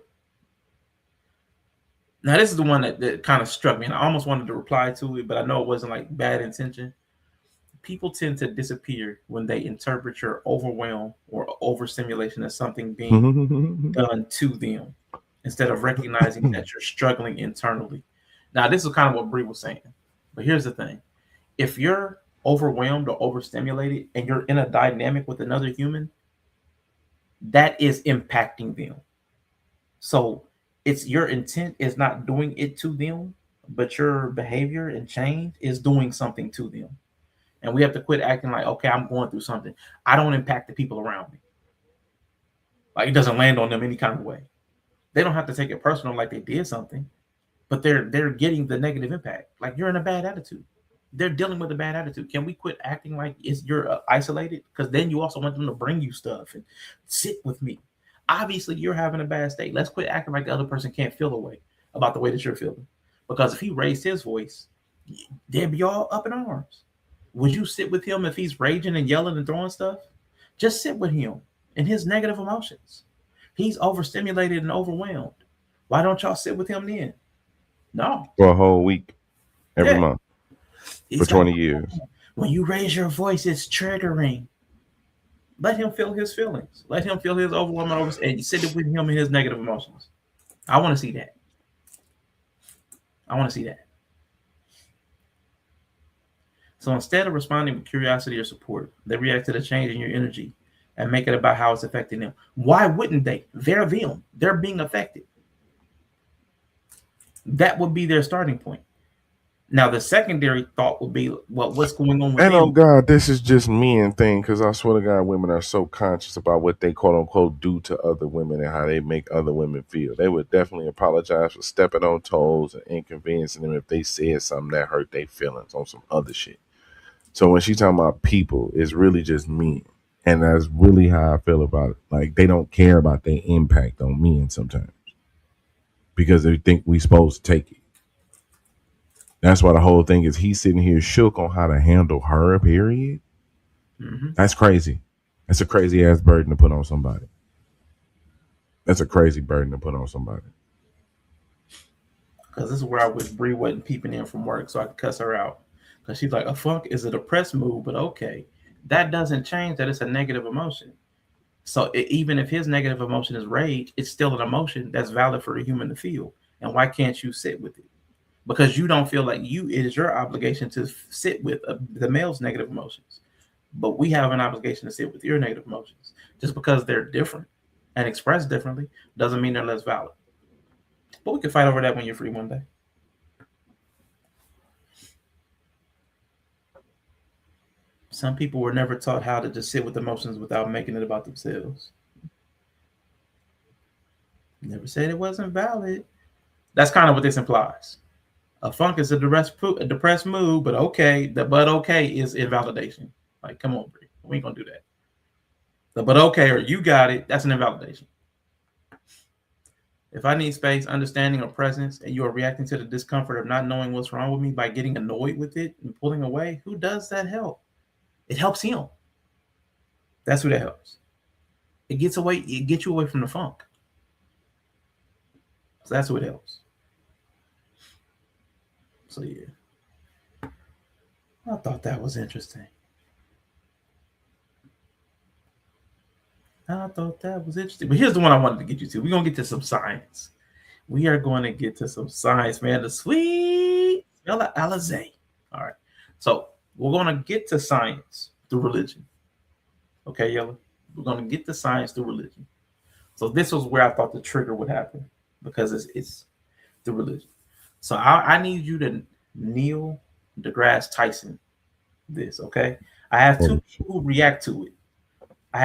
Now, this is the one that kind of struck me, and I almost wanted to reply to it, but I know it wasn't like bad intention. People tend to disappear when they interpret your overwhelm or overstimulation as something being done to them instead of recognizing that you're struggling internally. Now, this is kind of what Bree was saying, but here's the thing. If you're overwhelmed or overstimulated and you're in a dynamic with another human, that is impacting them. So it's your intent is not doing it to them, but your behavior and change is doing something to them. And we have to quit acting like, okay, I'm going through something. I don't impact the people around me. Like it doesn't land on them any kind of way. They don't have to take it personal like they did something, but they're getting the negative impact. Like you're in a bad attitude. They're dealing with a bad attitude. Can we quit acting like you're isolated? Because then you also want them to bring you stuff and sit with me. Obviously, you're having a bad state. Let's quit acting like the other person can't feel a way about the way that you're feeling. Because if he raised his voice, they'd be all up in arms. Would you sit with him if he's raging and yelling and throwing stuff? Just sit with him and his negative emotions. He's overstimulated and overwhelmed. Why don't y'all sit with him then? No. For a whole week, every month, for 20 years. When you raise your voice, it's triggering. Let him feel his feelings. Let him feel his overwhelm and you sit with him and his negative emotions. I want to see that. So instead of responding with curiosity or support, they react to the change in your energy and make it about how it's affecting them. Why wouldn't they? They're them. They're being affected. That would be their starting point. Now, the secondary thought would be, what's going on with And oh them? God, this is just men thing, because I swear to God, women are so conscious about what they quote unquote do to other women and how they make other women feel. They would definitely apologize for stepping on toes and inconveniencing them if they said something that hurt their feelings on some other shit. So when she's talking about people, it's really just men. And that's really how I feel about it. Like, they don't care about their impact on men sometimes because they think we supposed to take it. That's why the whole thing is he's sitting here shook on how to handle her, period. Mm-hmm. That's crazy. That's a crazy ass burden to put on somebody. That's a crazy burden to put on somebody. Because this is where I wish Bree wasn't peeping in from work so I could cuss her out. Because she's like, a funk is a depressed mood, but okay. That doesn't change that it's a negative emotion. So even if his negative emotion is rage, it's still an emotion that's valid for a human to feel. And why can't you sit with it? Because you don't feel like it is your obligation to sit with the male's negative emotions. But we have an obligation to sit with your negative emotions. Just because they're different and expressed differently doesn't mean they're less valid. But we can fight over that when you're free one day. Some people were never taught how to just sit with emotions without making it about themselves. Never said it wasn't valid. That's kind of what this implies. A funk is a depressed mood, but okay. The but okay is invalidation. Like, come on, Brie. We ain't gonna do that. The but okay or you got it, that's an invalidation. If I need space, understanding, or presence, and you are reacting to the discomfort of not knowing what's wrong with me by getting annoyed with it and pulling away, who does that help? It helps him. That's who that helps. It gets you away from the funk. So that's who it helps. So yeah. I thought that was interesting. But here's the one I wanted to get you to. We're going to get to some science. We are going to get to some science, man. The sweet Yella Alizé. All right. So we're going to get to science through religion. Okay, Yella? We're going to get to science through religion. So this was where I thought the trigger would happen because it's the religion. So I need you to Neil deGrasse Tyson this, okay? I have two people who react to it. But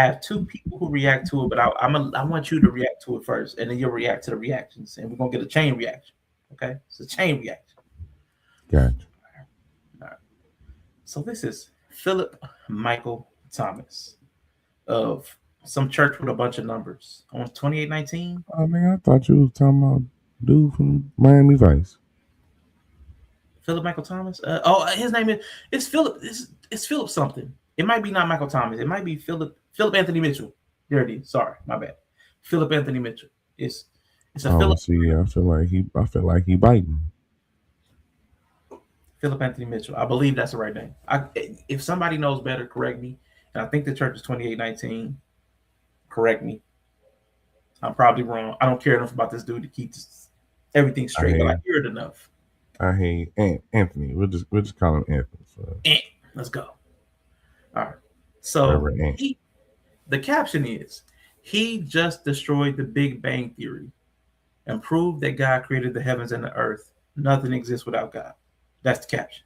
I want you to react to it first, and then you'll react to the reactions, and we're gonna get a chain reaction. Okay, it's a chain reaction. Gotcha. All right. So this is Philip Michael Thomas of some church with a bunch of numbers on 2819. I mean, I thought you was talking about dude from Miami Vice. Philip Michael Thomas. His name is Philip. It's Philip something. It might be not Michael Thomas. It might be Philip Anthony Mitchell. There it is. Sorry, my bad. Philip Anthony Mitchell. It's a Philip. See, I feel like he biting. Philip Anthony Mitchell. I believe that's the right name. If somebody knows better, correct me. And I think the church is 2819. Correct me. I'm probably wrong. I don't care enough about this dude to keep everything straight, but I hear it enough. I hate Anthony. We'll just call him Anthony. So. Let's go. All right. So the caption is, he just destroyed the Big Bang Theory and proved that God created the heavens and the earth. Nothing exists without God. That's the caption.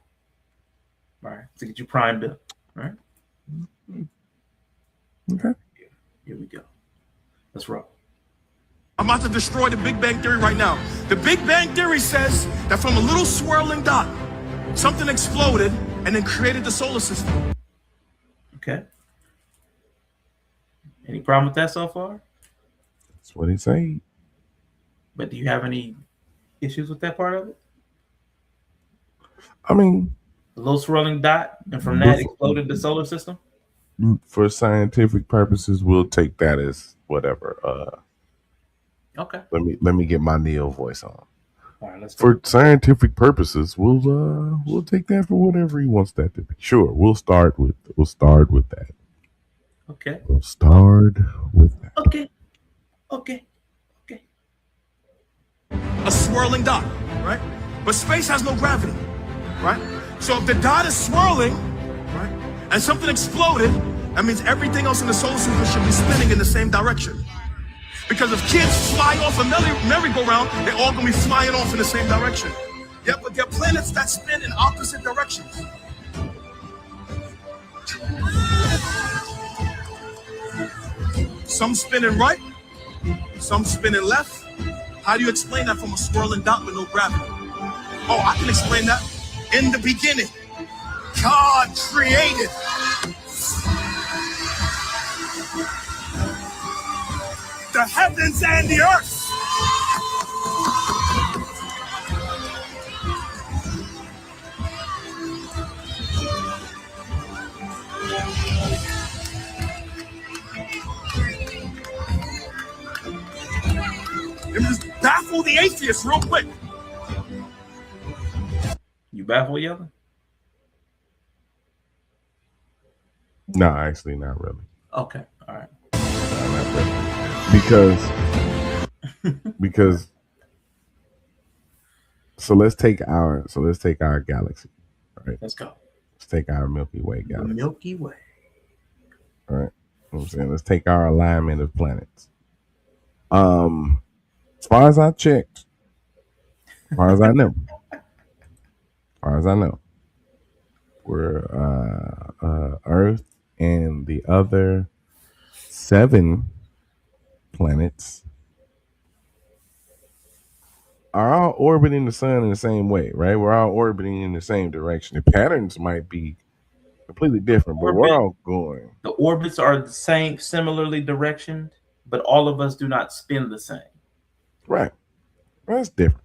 All right. To get you primed up. All right. Okay. Here we go. Let's roll. I'm about to destroy the Big Bang Theory right now. The Big Bang Theory says that from a little swirling dot, something exploded and then created the solar system. Okay. Any problem with that so far? That's what he said. But do you have any issues with that part of it? I mean, a little swirling dot, and from that exploded the solar system? For scientific purposes, we'll take that as whatever. Okay. Let me get my Neo voice on. All right, let's for scientific purposes, we'll take that for whatever he wants that to be. Sure, we'll start with that. Okay. We'll start with that. Okay. A swirling dot, right? But space has no gravity, right? So if the dot is swirling, right, and something exploded, that means everything else in the solar system should be spinning in the same direction. Because if kids fly off a merry-go-round, they're all gonna be flying off in the same direction. Yeah, but there are planets that spin in opposite directions. Some spinning right, some spinning left. How do you explain that from a swirling dot with no gravity? Oh, I can explain that. In the beginning, God created the heavens and the earth. Let me just baffle the atheist real quick. You baffle Yella? No, actually, not really. Okay, all right. Not really. Because so let's take our galaxy, right? Let's go. Let's take our Milky Way The galaxy. Milky Way. All right. You know what I'm saying, let's take our alignment of planets. As far as I checked, as far as I know, we're Earth and the other 7 planets are all orbiting the sun in the same way, right? We're all orbiting in the same direction. The patterns might be completely different, but we're all going. The orbits are the same, similarly directioned, but all of us do not spin the same. Right. That's different.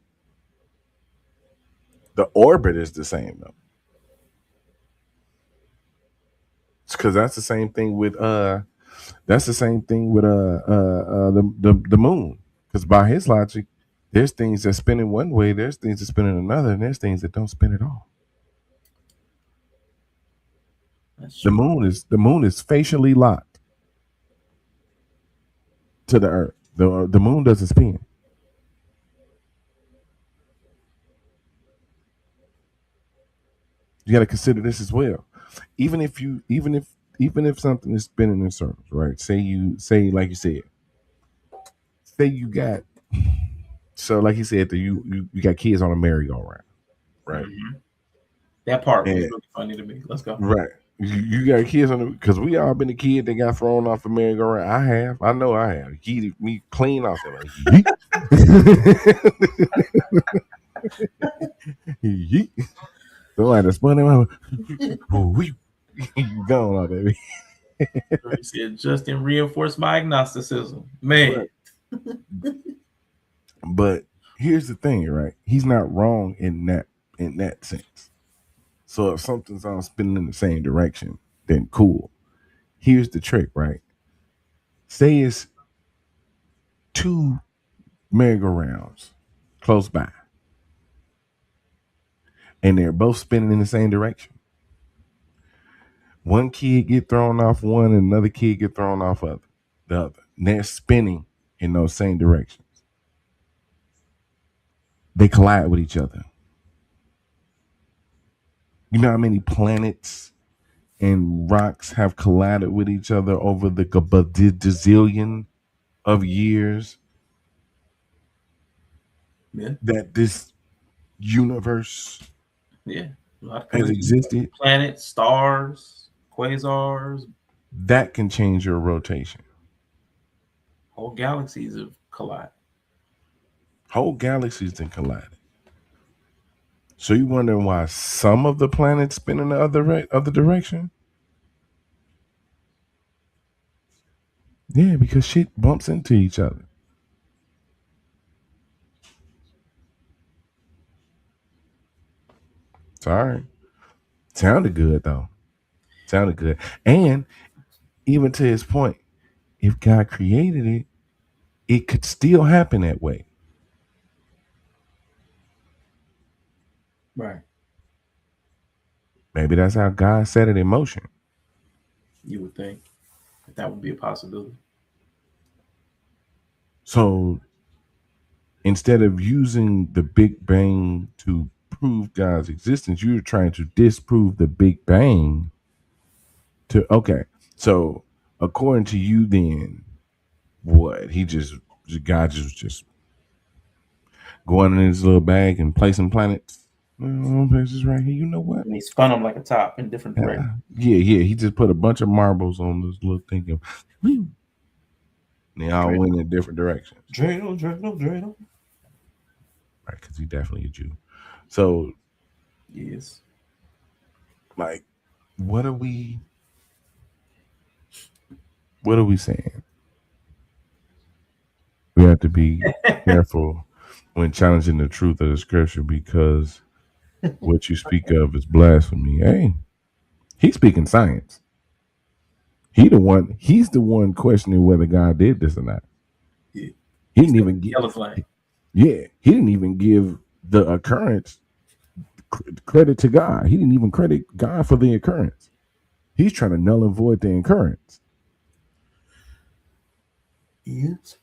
The orbit is the same though. It's because that's the same thing with the moon. Because by his logic, there's things that spin in one way, there's things that spin in another, and there's things that don't spin at all. The moon is facially locked to the earth. The moon doesn't spin. You got to consider this as well. Even if something is spinning in circles, right? Say like you said. Say you got like you said, you got kids on a merry-go-round, right? Mm-hmm. That part was really funny to me. Let's go. Right. You got kids on because we all been a kid that got thrown off a merry-go-round. I know I have. Yeeted me clean off it. Like, yeet. Somebody spun him out. You gone on, baby. You said Justin reinforced my agnosticism. Man. Right. But here's the thing, right? He's not wrong in that sense. So if something's all spinning in the same direction, then cool. Here's the trick, right? Say it's 2 merry-go-rounds close by, and they're both spinning in the same direction. One kid get thrown off one, and another kid get thrown off the other. And they're spinning in those same directions. They collide with each other. You know how many planets and rocks have collided with each other over the gazillion of years that this universe a lot of has existed? Planets, stars, quasars. That can change your rotation. Whole galaxies have collided. Whole galaxies have collided. So you wondering why some of the planets spin in the other direction? Yeah, because shit bumps into each other. Sorry. Sounded good though. Sounded good. And even to his point, if God created it, it could still happen that way. Right. Maybe that's how God set it in motion. You would think that would be a possibility. So instead of using the Big Bang to prove God's existence, you're trying to disprove the Big Bang okay. So according to you then, what? He just God just was just going in his little bag and placing planets. Place this right here. You know what? And he spun them like a top in different directions. Yeah. He just put a bunch of marbles on this little thing. And they all went in different directions. Dreidel. Right, because he definitely a Jew. So, yes, like, what are we saying? We have to be careful when challenging the truth of the scripture because what you speak of is blasphemy. Hey, he's speaking science. He's the one questioning whether God did this or not. Yeah. He didn't even give. Yellow flame. Yeah, he didn't even give the occurrence credit to God. He didn't even credit God for the occurrence. He's trying to null and void the occurrence. Yes.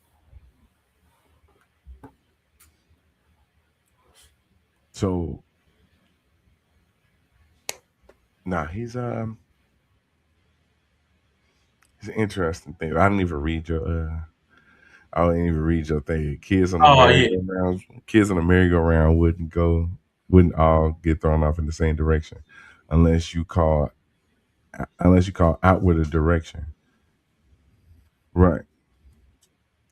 So, he's an interesting thing. I didn't even read your thing. Kids on the merry-go-round wouldn't all get thrown off in the same direction unless you call outward a direction. Right.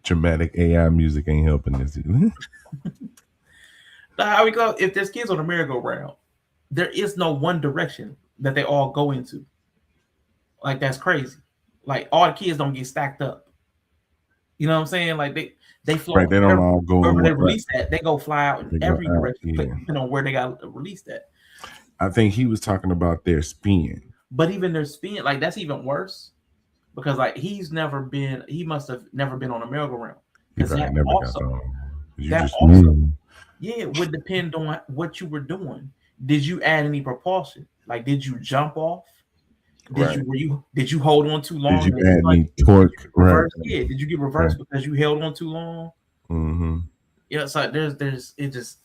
Dramatic AI music ain't helping this either. How we go? If there's kids on the merry-go-round, there is no one direction that they all go into. Like that's crazy. Like all the kids don't get stacked up. You know what I'm saying? Like they flow. Right, they don't all go wherever in they one- release that, they go fly out in every direction, yeah. depending on where they got released at. I think he was talking about their spin. But even their spin, like that's even worse because like he must have never been on a merry-go-round. He probably never got on. It would depend on what you were doing. Did you add any propulsion? Like, did you jump off? Did you hold on too long? Did you add any torque? Right. Yeah. Did you get reversed because you held on too long? Mm-hmm. Yeah. So there's it just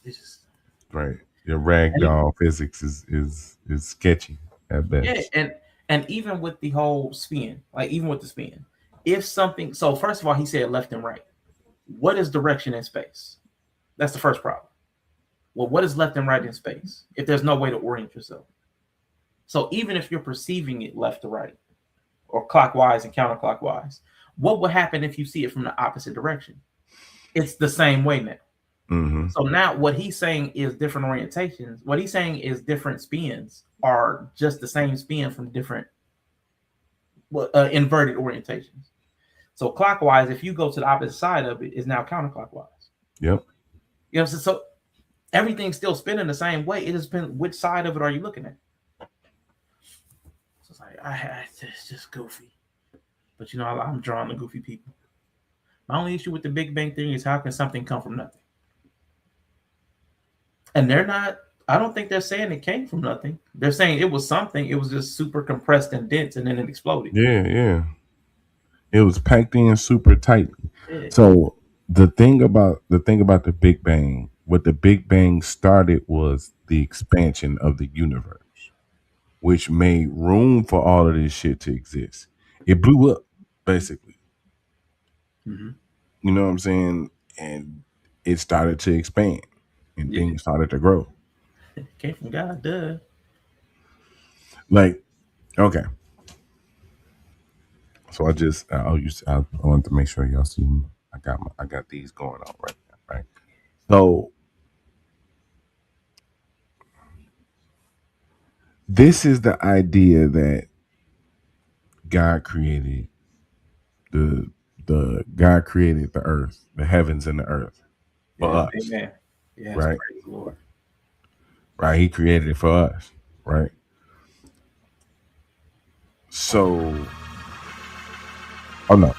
right. Your ragdoll physics is sketchy at best. Yeah, and even with the whole spin, if something. So first of all, he said left and right. What is direction in space? That's the first problem. Well, what is left and right in space if there's no way to orient yourself? So even if you're perceiving it left to right or clockwise and counterclockwise, what would happen if you see it from the opposite direction? It's the same way now. Mm-hmm. So now what he's saying is different orientations. What he's saying is different spins are just the same spin from different inverted orientations. So clockwise, if you go to the opposite side of it, is now counterclockwise. Yep. You know, so everything's still spinning the same way. It just depends which side of it are you looking at. So it's like it's just goofy. But you know, I'm drawn to goofy people. My only issue with the Big Bang Theory is how can something come from nothing? And I don't think they're saying it came from nothing. They're saying it was something. It was just super compressed and dense, and then it exploded. Yeah. It was packed in super tightly. Yeah. So the thing about the Big Bang, what the Big Bang started was the expansion of the universe, which made room for all of this shit to exist. It blew up, basically. Mm-hmm. You know what I'm saying? And it started to expand, and things started to grow. It came from God, duh. Like, okay. So I wanted to make sure y'all see me. I got these going on right now, right? So this is the idea that God created the earth, the heavens and the earth for us. Amen. Yes, right? Praise the Lord. Right, he created it for us, right? So, oh no,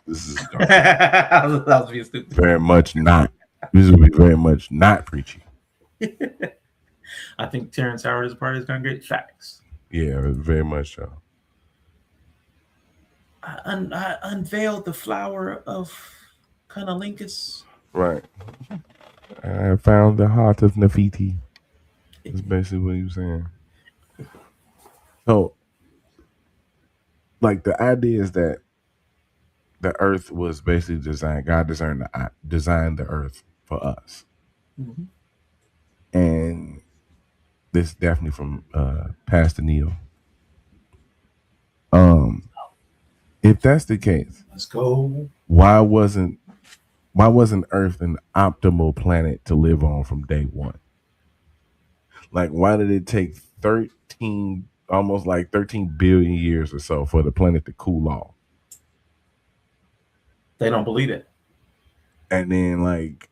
this is I was being stupid. very much not. This will be very much not preachy. I think Terrence Howard is a part of his congregation. Facts. Yeah, very much so. I unveiled the flower of cunnilingus. Right. I found the heart of Nafiti. That's basically what he was saying. So, like, the idea is that the Earth was basically designed. God designed the Earth for us, Mhm. and this is definitely from Pastor Neil. If that's the case, Let's go. why wasn't Earth an optimal planet to live on from day one? Like, why did it take 13 billion years or so for the planet to cool off? They don't believe it. And then like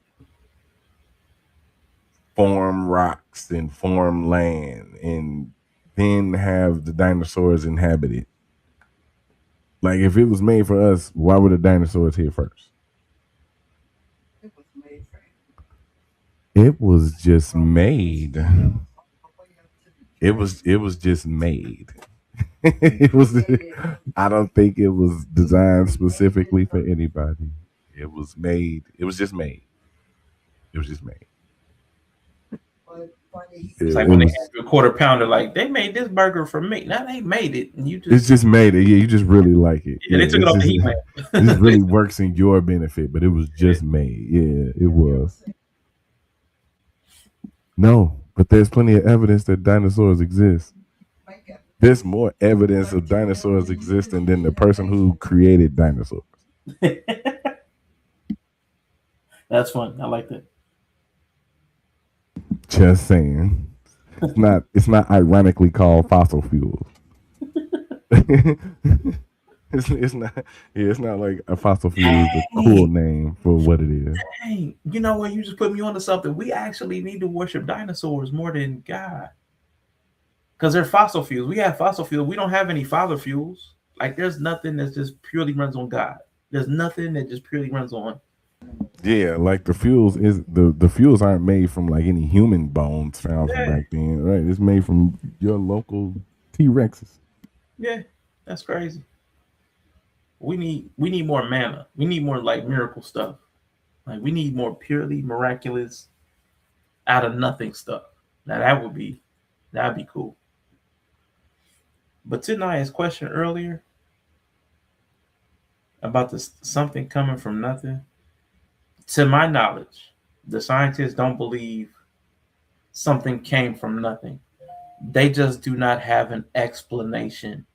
form rocks and form land and then have the dinosaurs inhabit it. Like, if it was made for us, why were the dinosaurs here first? It was just made. It was just made. It was. I don't think it was designed specifically for anybody. It was made. It was just made. It was just made. It's like when they have a quarter pounder, like they made this burger for me. Now they made it, and you just It's just made it. Yeah, you just really like it. Yeah, they took it off the heat map. It just really works in your benefit, but it was just made. Yeah, it was. No, but there's plenty of evidence that dinosaurs exist. There's more evidence of dinosaurs existing than the person who created dinosaurs. That's fun. I like that. Just saying. It's not ironically called fossil fuels. It's not. Yeah, it's not like a fossil fuel is a cool name for what it is. Dang, you know what? You just put me onto something. We actually need to worship dinosaurs more than God, because they're fossil fuels. We have fossil fuels. We don't have any father fuels. Like, there's nothing that just purely runs on God. There's nothing that just purely runs on. Yeah, like the fuels aren't made from like any human bones found from back then, right? It's made from your local T-Rexes. Yeah, that's crazy. We need more manna. We need more like miracle stuff. Like, we need more purely miraculous, out of nothing stuff. Now that'd be cool. But to Naya's question earlier about this something coming from nothing, to my knowledge, the scientists don't believe something came from nothing. They just do not have an explanation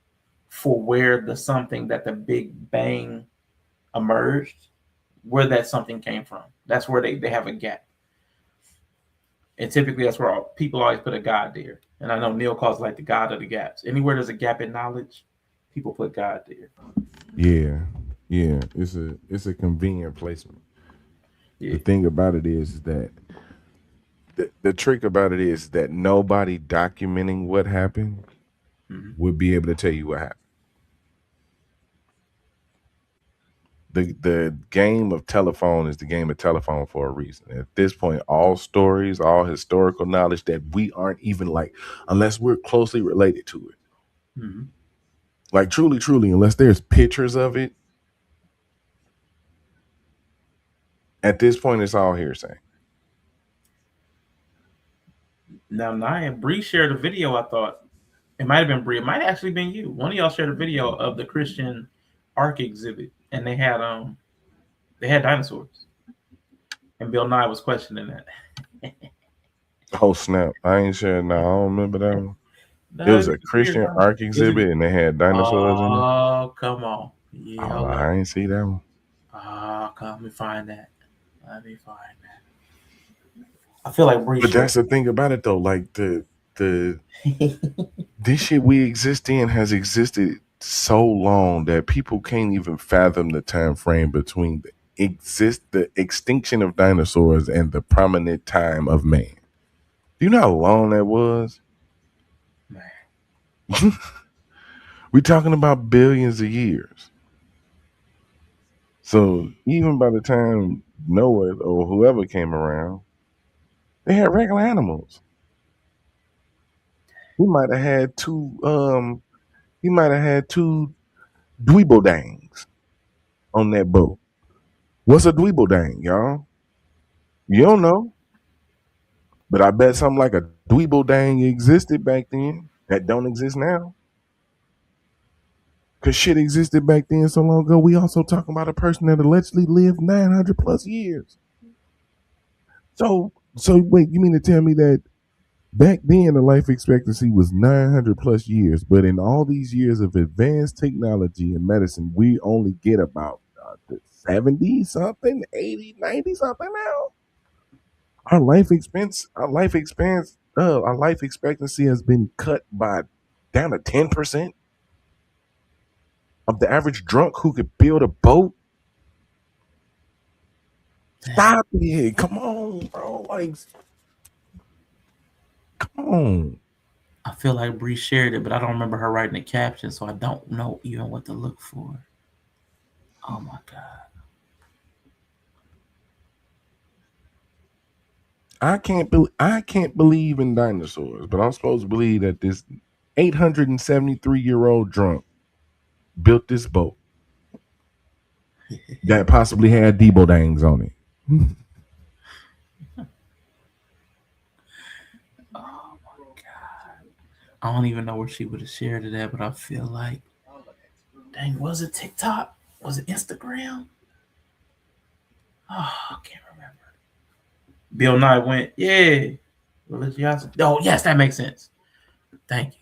for where the something that the Big Bang emerged, where that something came from. That's where they have a gap. And typically that's where people always put a God there. And I know Neil calls it like the God of the gaps. Anywhere there's a gap in knowledge, people put God there. Yeah. It's a convenient placement. Yeah. The thing about it is that the trick about it is that nobody documenting what happened would be able to tell you what happened. The game of telephone is the game of telephone for a reason. At this point, all stories, all historical knowledge that we aren't even like, unless we're closely related to it. Mm-hmm. Like truly, unless there's pictures of it, at this point, it's all hearsay. Now, Naya, Bree shared a video. I thought it might have been Bree. It might have actually been you. One of y'all shared a video of the Christian Ark exhibit, and they had dinosaurs. And Bill Nye was questioning that. Oh snap! I ain't sure. No, I don't remember that one. It was a Christian Ark exhibit, and they had dinosaurs in it. Oh, come on! Yeah, Oh, I ain't see that one. Oh, let me find that. I feel like Bree. But that's the thing about it, though. Like the this shit we exist in has existed so long that people can't even fathom the time frame between the extinction of dinosaurs and the prominent time of man. Do you know how long that was? We're talking about billions of years. So even by the time Noah or whoever came around, they had regular animals. He might have had two dweebodangs on that boat. What's a dweebodang, y'all? You don't know. But I bet something like a dweebodang existed back then that don't exist now. because shit existed back then so long ago. We also talking about a person that allegedly lived 900 plus years. So wait, you mean to tell me that back then the life expectancy was 900 plus years, but in all these years of advanced technology and medicine, we only get about 70 something, 80, 90 something now? Our life expectancy has been cut by down to 10% of the average drunk who could build a boat. Stop it. Come on, bro. Like, come on. I feel like Bree shared it, but I don't remember her writing the caption, so I don't know even what to look for. Oh my God. I can't believe in dinosaurs, but I'm supposed to believe that this 873-year-old drunk built this boat that possibly had Debo Dangs on it. Oh my God. I don't even know where she would have shared it at, but I feel like, dang, was it TikTok? Was it Instagram? Oh, I can't remember. Bill Nye went, yeah. Religiosity. Oh, yes, that makes sense. Thank you.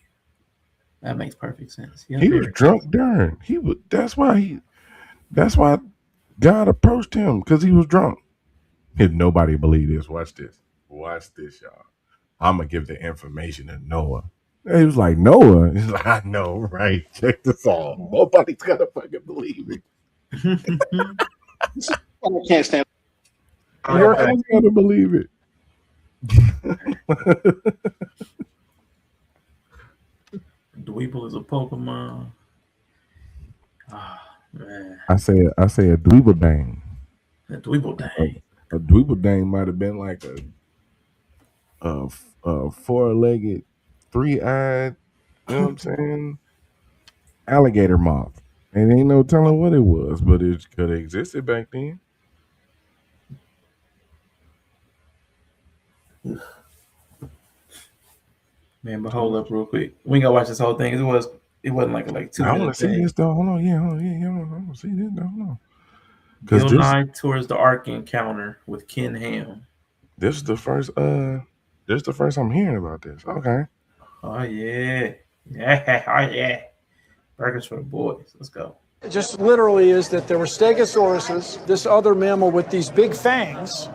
That makes perfect sense. He was drunk during. That's why God approached him, because he was drunk. If nobody believe this, watch this, y'all. I'm gonna give the information to Noah. He was like, Noah. He's like, I know, right? Check this out. Nobody's gonna fucking believe it. I can't stand. You're gonna believe it. Dweeble is a Pokemon. Oh, man. I say a Dweeble Dang. A Dweeble Dang. A Dweeble Dang might have been like a four-legged, three-eyed, you know what I'm saying? Alligator moth. And ain't no telling what it was, but it could have existed back then. Man, but hold up real quick. We ain't gonna watch this whole thing. It wasn't like 2 minutes. I want to see this though. Hold on, yeah, I want to see this though. Hold on. Bill Nye tours the Ark encounter with Ken Ham. This is the first I'm hearing about this. Okay. Oh yeah. Yeah. Oh yeah. Burgers for the boys. Let's go. It just literally is that there were stegosauruses, this other mammal with these big fangs,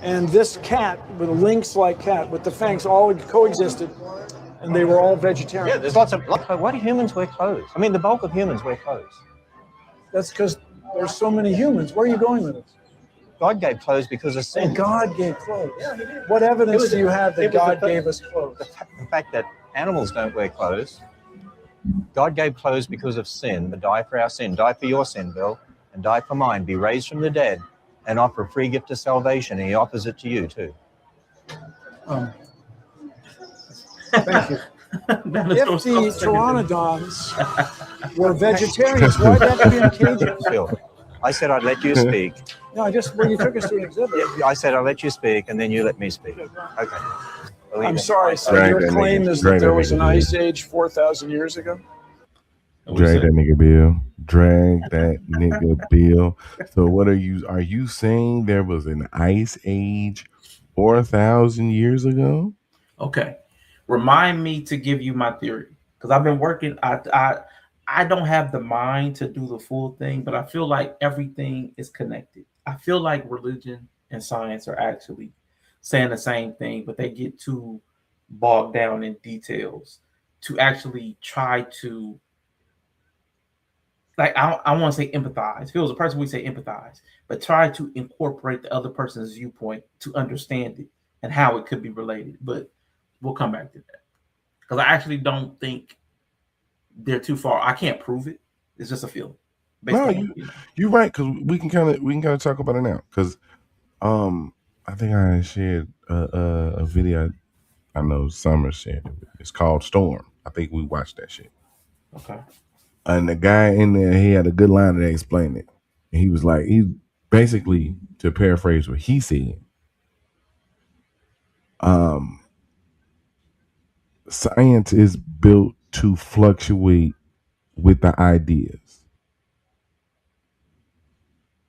and this cat with a lynx-like cat with the fangs all coexisted, and they were all vegetarian. Yeah, there's lots of. Why do humans wear clothes? I mean, the bulk of humans wear clothes. That's because there's so many humans. Where are you going with this? God gave clothes because of sin. Oh, God gave clothes. Yeah, he did. What evidence do you have that God gave us clothes? The fact that animals don't wear clothes. God gave clothes because of sin, but die for our sin, die for your sin, Bill, and die for mine, be raised from the dead, and offer a free gift of salvation, and he offers it to you too. Thank you. If the pteranodons were vegetarians, why'd they have to be in cages? Bill, I said I'd let you speak. No, you took us to an exhibit. I said I'll let you speak, and then you let me speak. Okay. I'm sorry, so your claim is that there was an ice age 4,000 years ago? Drag that nigga Bill. Drag that nigga Bill. So what are you saying there was an ice age 4,000 years ago? Okay. Remind me to give you my theory. Because I've been working, I don't have the mind to do the full thing, but I feel like everything is connected. I feel like religion and science are actually saying the same thing, but they get too bogged down in details to actually try to, like, I want to say empathize. If it was a person, we say empathize, but try to incorporate the other person's viewpoint to understand it and how it could be related. But we'll come back to that because I actually don't think they're too far. I can't prove it. It's just a feeling. No, you're right, because we can kind of talk about it now. Because I think I shared a video. I know Summer shared it. It's called Storm. I think we watched that shit. Okay. And the guy in there, he had a good line to explain it. And he was like, he basically, to paraphrase what he said, science is built to fluctuate with the ideas.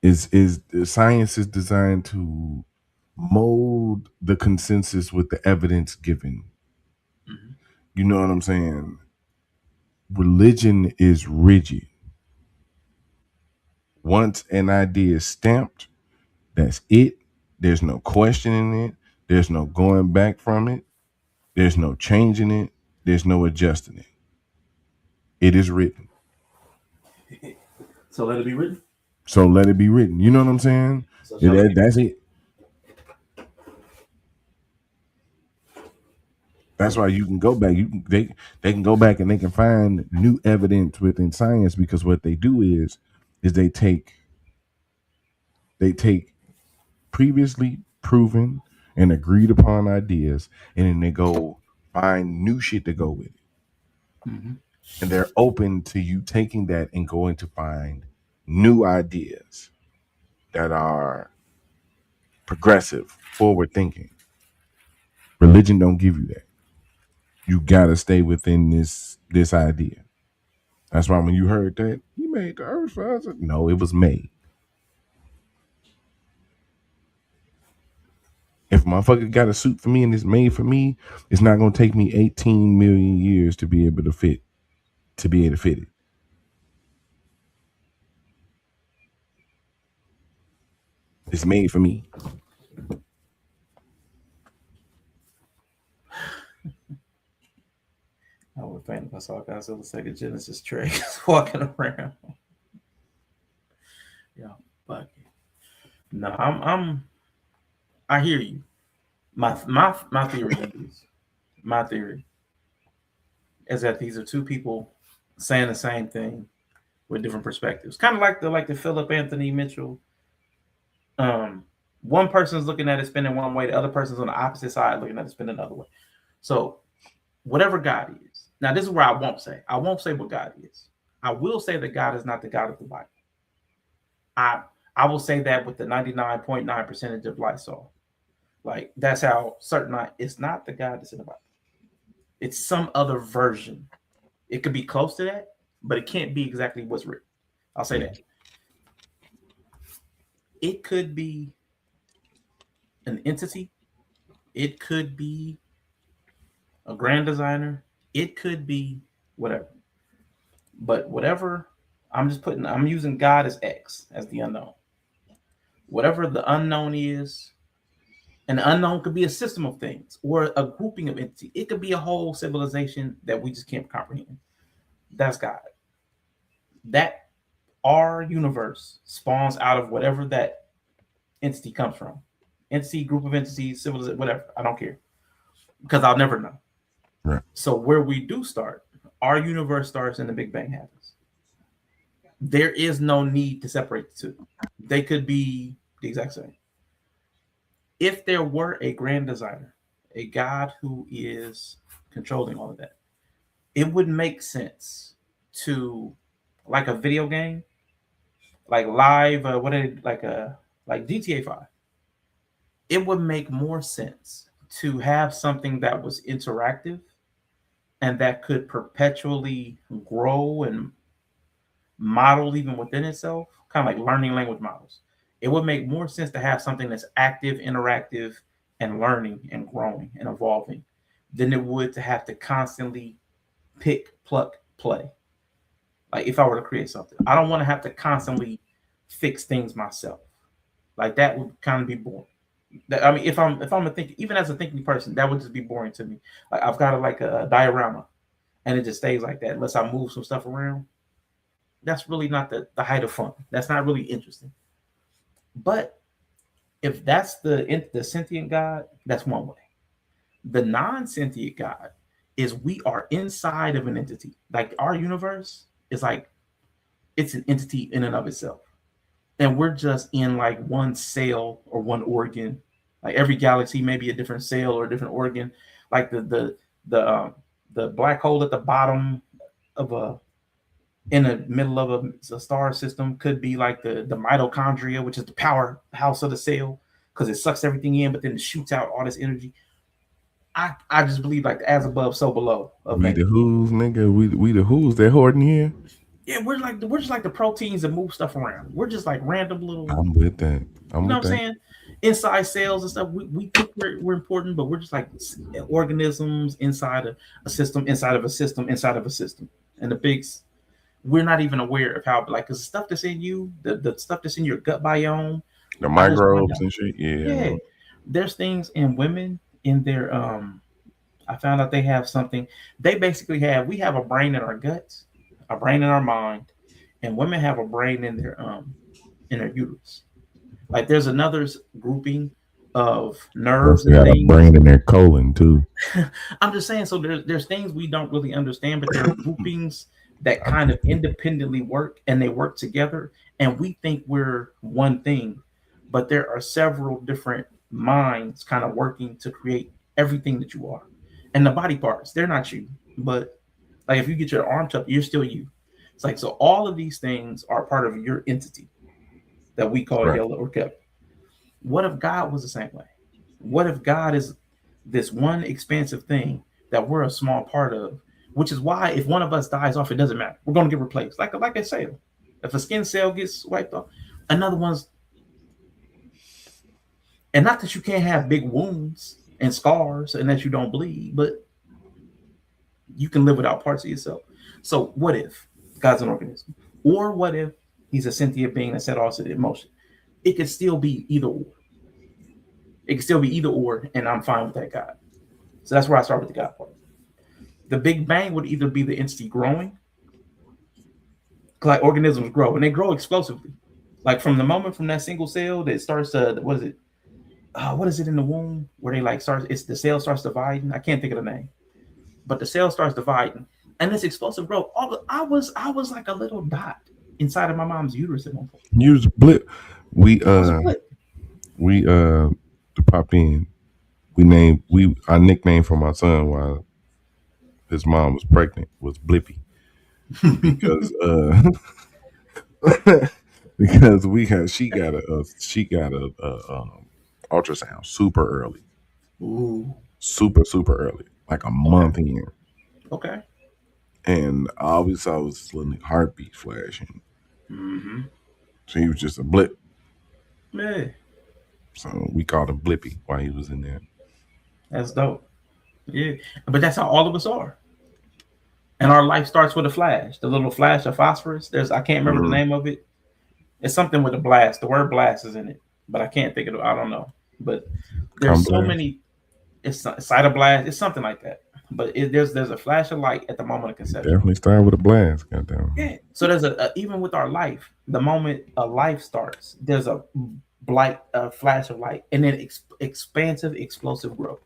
Is science is designed to mold the consensus with the evidence given. You know what I'm saying? Religion is rigid. Once an idea is stamped, that's it. There's no questioning it. There's no going back from it. There's no changing it. There's no adjusting it. It is written. So let it be written. So let it be written. You know what I'm saying? So That's it. That's why you can go back. They can go back and they can find new evidence within science, because what they do is they take previously proven and agreed upon ideas, and then they go find new shit to go with it. Mm-hmm. And they're open to you taking that and going to find new ideas that are progressive, forward thinking. Religion don't give you that. You gotta stay within this idea. That's why when you heard that, he made the earth for us. No, it was made. If a motherfucker got a suit for me and it's made for me, it's not gonna take me 18 million years to be able to fit it. It's made for me. I would faint if I saw Godzilla Sega Genesis Trey walking around. Yeah, but no, I hear you. My theory is that these are two people saying the same thing with different perspectives. Kind of like the Philip Anthony Mitchell. One person's looking at it spinning one way, the other person's on the opposite side looking at it spinning another way. So whatever God is. Now, this is where I won't say what God is. I will say that God is not the God of the Bible. I will say that with the 99.9% of Lysol. Like, that's how certain it's not the God that's in the Bible. It's some other version. It could be close to that, but it can't be exactly what's written. I'll say that. It could be an entity. It could be a grand designer. It could be whatever. But whatever, I'm using God as X, as the unknown. Whatever the unknown is, and the unknown could be a system of things or a grouping of entities. It could be a whole civilization that we just can't comprehend. That's God. That our universe spawns out of whatever that entity comes from. Entity, group of entities, civilization, whatever. I don't care. Because I'll never know. Right. So where we do start, our universe starts and the Big Bang happens. There is no need to separate the two. They could be the exact same. If there were a grand designer, a God who is controlling all of that, it would make sense to, like a video game, like live, like GTA 5. It would make more sense to have something that was interactive and that could perpetually grow and model even within itself, kind of like learning language models. It would make more sense to have something that's active, interactive, and learning and growing and evolving than it would to have to constantly pick, pluck, play. Like if I were to create something, I don't want to have to constantly fix things myself. Like that would kind of be boring. I mean, if I'm a thinking, even as a thinking person, that would just be boring to me. Like I've got a diorama, and it just stays like that unless I move some stuff around. That's really not the height of fun. That's not really interesting. But if that's the sentient God, that's one way. The non-sentient God is we are inside of an entity. Like our universe is like it's an entity in and of itself. And we're just in like one cell or one organ. Like every galaxy may be a different cell or a different organ. Like the black hole at the bottom of in the middle of a star system could be like the mitochondria, which is the powerhouse of the cell, because it sucks everything in, but then it shoots out all this energy. I just believe like as above, so below. We the who's, nigga. We the who's that hoarding here. Yeah, we're just like the proteins that move stuff around. We're just like random little. I'm with that. You know what I'm saying? Inside cells and stuff. We think we're important, but we're just like organisms inside a system, inside of a system, inside of a system. And the bigs, we're not even aware of how, like, because the stuff that's in you, the stuff that's in your gut biome, The I just found microbes out. and shit. Yeah, Yeah. there's things in women in their I found out they have something. They basically we have a brain in our guts, a brain in our mind, and women have a brain in their uterus. Like there's another grouping of nerves Also and got a things. brain in their colon too. I'm just saying, so there's things we don't really understand, but there are groupings that kind of independently work and they work together, and we think we're one thing, but there are several different minds kind of working to create everything that you are. And the body parts, they're not you, but like if you get your arm chopped, you're still you. It's like so all of these things are part of your entity that we call Right. Yella or Kevin. What if God was the same way? What if God is this one expansive thing that we're a small part of? Which is why if one of us dies off, it doesn't matter. We're going to get replaced. Like I said, if a skin cell gets wiped off, another one's. And not that you can't have big wounds and scars and that you don't bleed, but you can live without parts of yourself. So what if God's an organism? Or what if he's a sentient being that set off in motion? It could still be either or. It could still be either or, and I'm fine with that God. So that's where I start with the God part. The Big Bang would either be the entity growing, like organisms grow, and they grow explosively. Like from the moment from that single cell that starts to what is it? What is it in the womb where they like starts? It's the cell starts dividing. I can't think of the name, but the cell starts dividing, and this explosive growth. I was like a little dot inside of my mom's uterus at one point. Use blip. We I was a blip. we to pop in. We named our nickname for my son while his mom was pregnant was Blippy because because she got a ultrasound super early. Ooh. Super early, like a month in. Okay. And all we saw was this little heartbeat flashing. Mm-hmm. So he was just a blip. Yeah. So we called him Blippy while he was in there. That's dope. Yeah. But that's how all of us are. And our life starts with a flash, the little flash of phosphorus. I can't remember the name of it. It's something with a blast. The word blast is in it, but I can't think of it. I don't know. But there's so many. It's cytoblast. It's something like that. But there's a flash of light at the moment of conception. Definitely started with a blast. Goddamn. Yeah. So there's even with our life, the moment a life starts, there's a flash of light, and then expansive, explosive growth.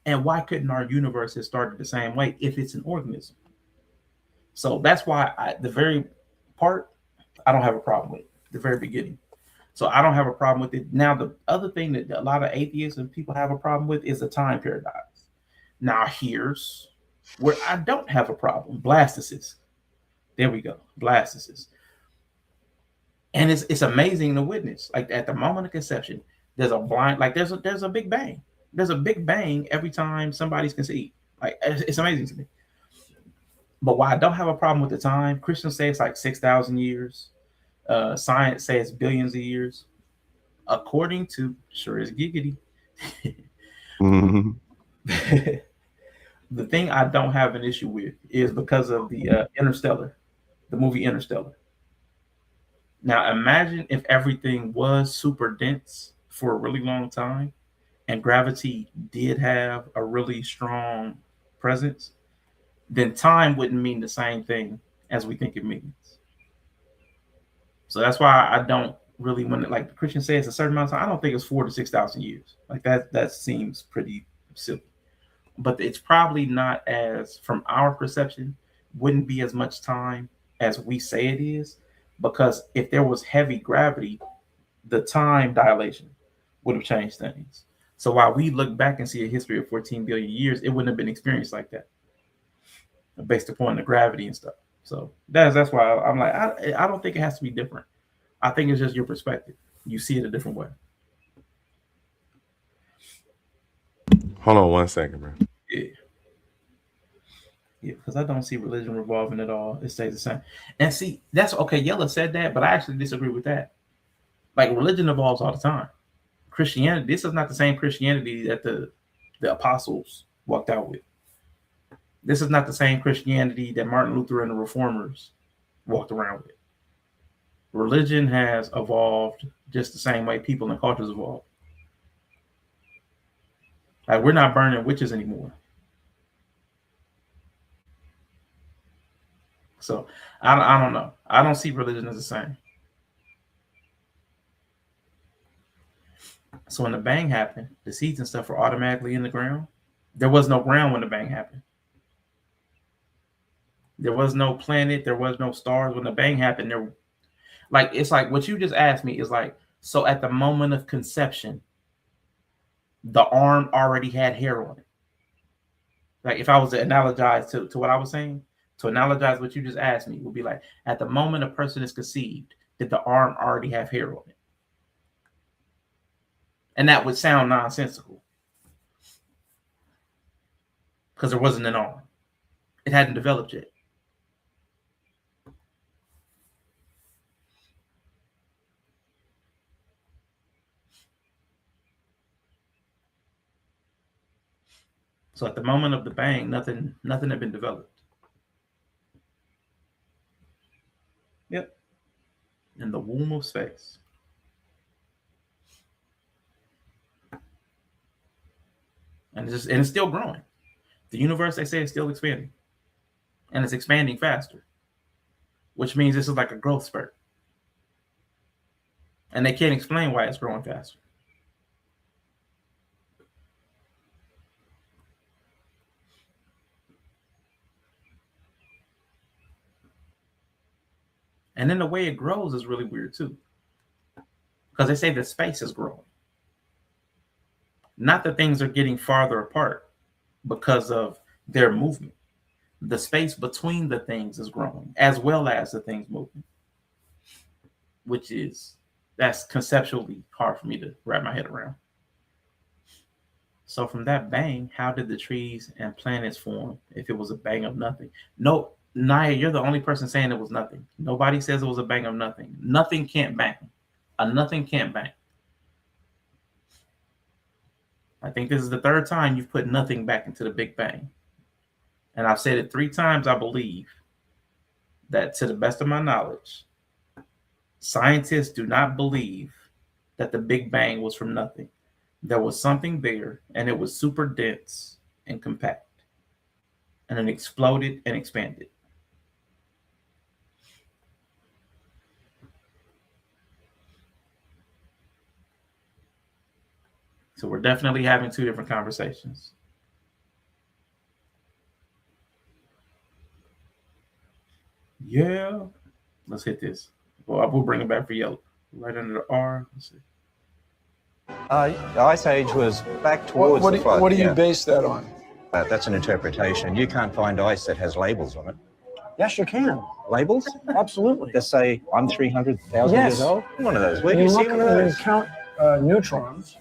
And why couldn't our universe have started the same way if it's an organism? So that's why the very part I don't have a problem with the very beginning. So I don't have a problem with it. Now the other thing that a lot of atheists and people have a problem with is the time paradox. Now here's where I don't have a problem. Blastocysts. There we go. Blastocysts. And it's amazing to witness. Like at the moment of conception, there's there's a big bang. There's a big bang every time somebody's conceived. Like it's amazing to me. But why I don't have a problem with the time, Christians say it's like 6,000 years. Science says billions of years. According to sure is giggity. Mm-hmm. The thing I don't have an issue with is because of the Interstellar, the movie Interstellar. Now imagine if everything was super dense for a really long time and gravity did have a really strong presence, then time wouldn't mean the same thing as we think it means. So that's why I don't really like the Christian says a certain amount of time. I don't think it's 4,000 to 6,000 years. Like that seems pretty silly. But it's probably not as from our perception, wouldn't be as much time as we say it is, because if there was heavy gravity, the time dilation would have changed things. So while we look back and see a history of 14 billion years, it wouldn't have been experienced like that, based upon the gravity and stuff. So that's why I'm like, I don't think it has to be different. I think it's just your perspective. You see it a different way. Hold on 1 second, bro. Yeah. Yeah, because I don't see religion revolving at all. It stays the same. And see, that's okay. Yella said that, but I actually disagree with that. Like religion evolves all the time. Christianity, this is not the same Christianity that the apostles walked out with. This is not the same Christianity that Martin Luther and the reformers walked around with. Religion has evolved just the same way people and cultures evolve. Like we're not burning witches anymore. So I don't know. I don't see religion as the same. So when the bang happened, the seeds and stuff were automatically in the ground. There was no ground when the bang happened. There was no planet. There was no stars when the bang happened. There, like it's like what you just asked me is like so at the moment of conception, the arm already had hair on it. Like if I was to analogize to what I was saying, to analogize what you just asked me would be like at the moment a person is conceived, did the arm already have hair on it? And that would sound nonsensical because there wasn't an arm. It hadn't developed yet. So at the moment of the bang, nothing had been developed. Yep. In the womb of space. And it's still growing. The universe, they say, is still expanding. And it's expanding faster. Which means this is like a growth spurt. And they can't explain why it's growing faster. And then the way it grows is really weird too. Because they say the space is growing. Not that things are getting farther apart because of their movement. The space between the things is growing, as well as the things moving. That's conceptually hard for me to wrap my head around. So from that bang, how did the trees and planets form if it was a bang of nothing? No, Naya, you're the only person saying it was nothing. Nobody says it was a bang of nothing. Nothing can't bang. A nothing can't bang. I think this is the third time you've put nothing back into the Big Bang. And I've said it 3 times, I believe, that to the best of my knowledge, scientists do not believe that the Big Bang was from nothing. There was something there, and it was super dense and compact. And it exploded and expanded. So we're definitely having 2 different conversations. Yeah. Let's hit this. Well, we'll bring it back for Yellow. Right under the R. Let's see. The Ice Age was back towards the flood. What do you base that on? That's an interpretation. You can't find ice that has labels on it. Yes, you can. Labels? Absolutely. Just say, I'm 300,000 Yes. years old. One of those. Where do You you see look one of and those? count neutrons.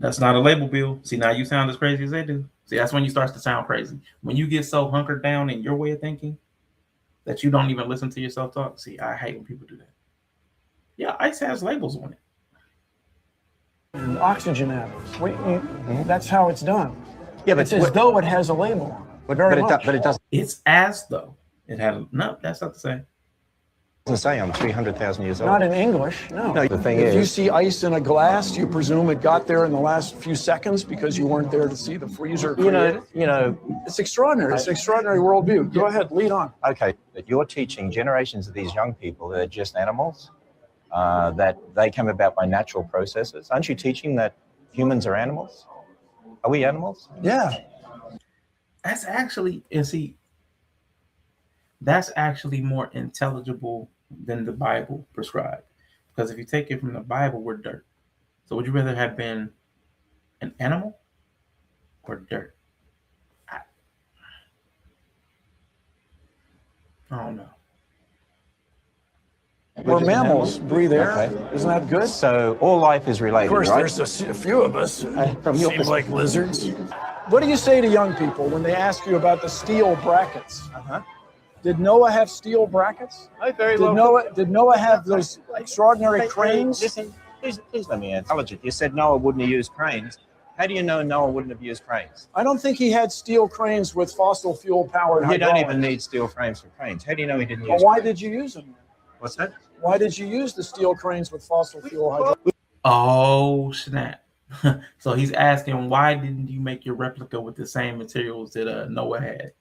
That's not a label, Bill. See, now you sound as crazy as they do. See, that's when you start to sound crazy. When you get so hunkered down in your way of thinking that you don't even listen to yourself talk. See, I hate when people do that. Yeah, ice has labels on it. And oxygen atoms. That's how it's done. Yeah, but it's as though it has a label. But it doesn't. It's as though it had. No, that's not the same. It doesn't say I'm 300,000 years old. Not in English, no. No, the thing if you is, see ice in a glass, you presume it got there in the last few seconds because you weren't there to see the freezer. you know, it's extraordinary. It's an extraordinary worldview. Go ahead, lead on. Okay, but you're teaching generations of these young people that are just animals, that they come about by natural processes. Aren't you teaching that humans are animals? Are we animals? Yeah. That's actually, and see, that's actually more intelligible than the Bible prescribed. Because if you take it from the Bible, we're dirt. So would you rather have been an animal or dirt? I don't know. We're just mammals, animals? breathe air. Okay. Isn't that good? So all life is related, Of course, right? there's a few of us from your seem like lizards. What do you say to young people when they ask you about the steel brackets? Did Noah have steel brackets? Did Noah have those extraordinary cranes? Listen, please let me answer. You said Noah wouldn't have used cranes. How do you know Noah wouldn't have used cranes? I don't think he had steel cranes with fossil fuel powered You don't hydraulics. even need steel frames for cranes. How do you know he didn't Well, use why cranes? did you use them? What's that? Why did you use the steel cranes with fossil fuel hydraulics? Oh snap! So he's asking, why didn't you make your replica with the same materials that Noah had?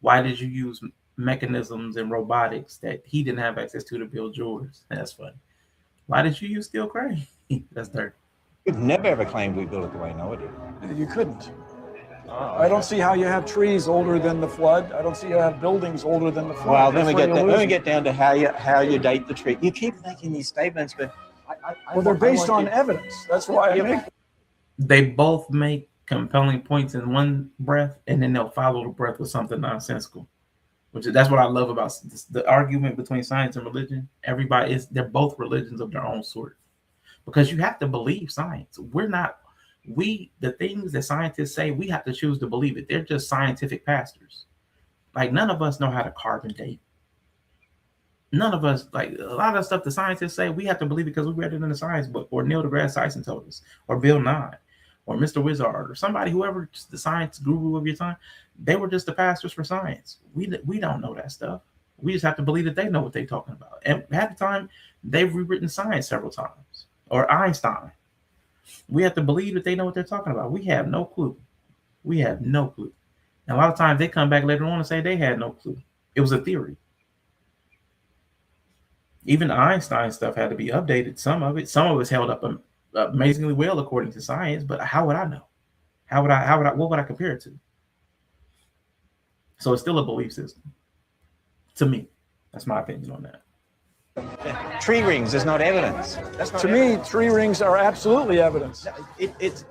Why did you use mechanisms and robotics that he didn't have access to build yours? That's funny. Why did you use steel crane? That's dirty. We've never ever claimed we built it the way Noah did. You couldn't. I don't see how you have trees older than the flood. I don't see how you have buildings older than the flood. Well, then That's we where get you then we lose get down to how you date the tree. You keep making these statements, but Well, they're based on evidence. That's why I make. They both make compelling points in one breath, and then they'll follow the breath with something nonsensical. That's what I love about the argument between science and religion. They're both religions of their own sort, because you have to believe science. The things that scientists say, we have to choose to believe it. They're just scientific pastors. Like, none of us know how to carbon date. None of us, like, a lot of stuff the scientists say, we have to believe it because we read it in the science book, or Neil deGrasse Tyson told us, or Bill Nye, or Mr. Wizard, or somebody, whoever, the science guru of your time. They were just the pastors for science. We don't know that stuff. We just have to believe that they know what they're talking about. And half the time, they've rewritten science several times. Or Einstein. We have to believe that they know what they're talking about. We have no clue. We have no clue. And a lot of times they come back later on and say they had no clue. It was a theory. Even Einstein stuff had to be updated. Some of it's held up amazingly well according to science. But how would I know? What would I compare it to? So it's still a belief system. To me, that's my opinion on that. Tree rings is not evidence. That's not To evidence. me, tree rings are absolutely evidence.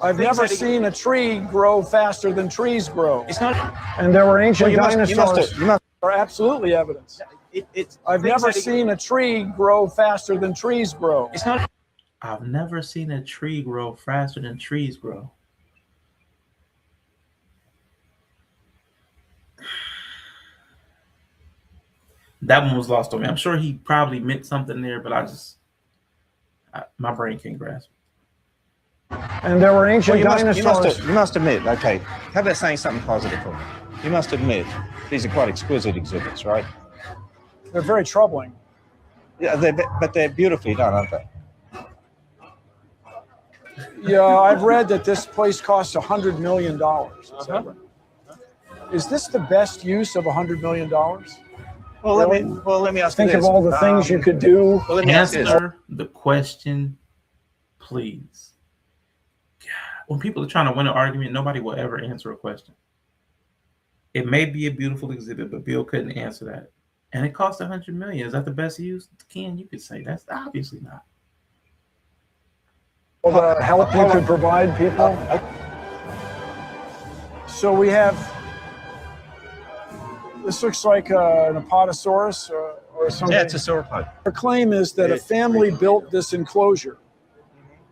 I've never seen a tree grow faster than trees grow. It's not. And there were ancient Well, dinosaurs. Are absolutely evidence. I've never seen a tree grow faster than trees grow. It's not. I've never seen a tree grow faster than trees grow. That one was lost on me. I'm sure he probably meant something there, but my brain can't grasp it. And there were ancient dinosaurs. You must admit, okay, how about saying something positive for me? You must admit, these are quite exquisite exhibits, right? They're very troubling. Yeah, but they're beautifully done, aren't they? Yeah, I've read that this place costs $100 million. Is this the best use of $100 million? Well, let me ask you Think this. of all the things you could do. Well, let me ask you this. Answer the question, please. God, when people are trying to win an argument, nobody will ever answer a question. It may be a beautiful exhibit, but Bill couldn't answer that. And it cost $100 million. Is that the best use? Ken, you could say that's obviously not. The help you could provide people. So we have, this looks like an apatosaurus or something. Yeah, it's a sauropod. Our claim is that a family built this enclosure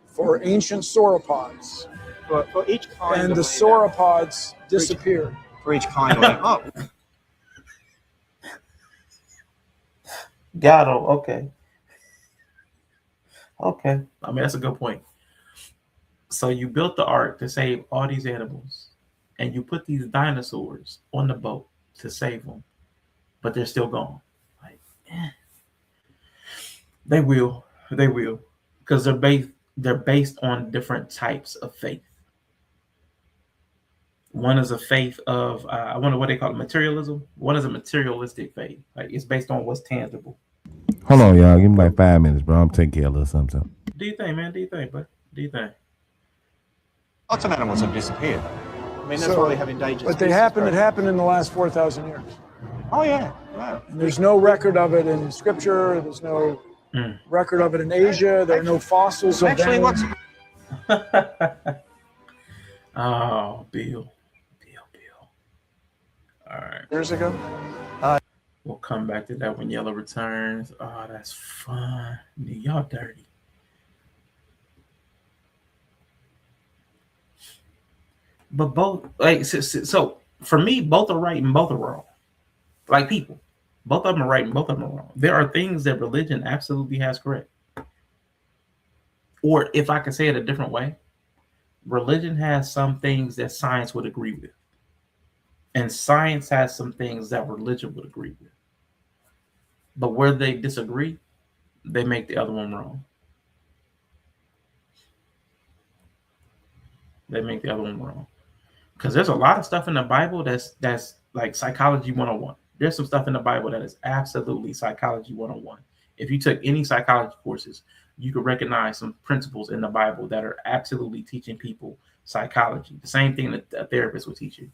for ancient sauropods. For each kind And of the sauropods disappeared. For each kind of Got him. Okay. Okay. I mean, that's a good point. So you built the ark to save all these animals, and you put these dinosaurs on the boat to save them, but they're still gone. Like, they will, because they're based on different types of faith. One is a faith of I wonder what they call it, materialism. One is a materialistic faith, like it's based on what's tangible. Hold on, y'all. Give me like 5 minutes, bro. I'm taking care of a little something. Do you think, man? Do you think, bud? Do you think? Lots of animals have disappeared. I mean, that's why they have endangered But they species, happened. right? It happened in the last 4,000 years. Oh yeah. Wow. And there's no record of it in scripture. There's no record of it in Asia. There are no fossils of Actually, them. Oh, Bill. All right. Years ago. We'll come back to that when Yella returns. Oh, that's fun. Y'all dirty. But both, like, so for me, both are right and both are wrong. Like people, both of them are right and both of them are wrong. There are things that religion absolutely has correct. Or if I could say it a different way, religion has some things that science would agree with. And science has some things that religion would agree with. But where they disagree, they make the other one wrong. They make the other one wrong. Because there's a lot of stuff in the Bible that's like psychology 101. There's some stuff in the Bible that is absolutely psychology 101. If you took any psychology courses, you could recognize some principles in the Bible that are absolutely teaching people psychology. The same thing that a therapist would teach you.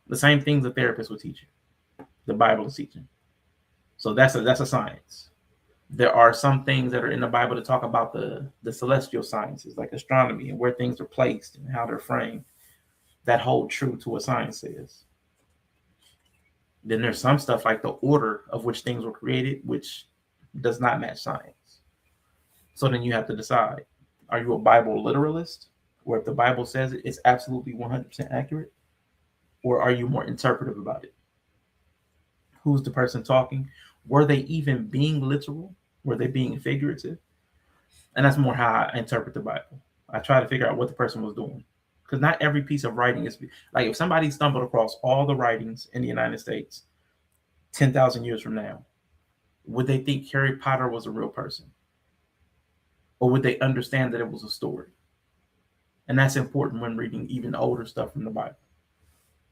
The same things a therapist would teach you. The Bible is teaching. So that's a science. There are some things that are in the Bible to talk about the celestial sciences, like astronomy and where things are placed and how they're framed, that hold true to what science says. Then there's some stuff like the order of which things were created, which does not match science. So then you have to decide, are you a Bible literalist, where if the Bible says it, it's absolutely 100% accurate? Or are you more interpretive about it? Who's the person talking? Were they even being literal? Were they being figurative? And that's more how I interpret the Bible. I try to figure out what the person was doing. Because not every piece of writing is like, if somebody stumbled across all the writings in the United States 10,000 years from now, would they think Harry Potter was a real person? Or would they understand that it was a story? And that's important when reading even older stuff from the Bible.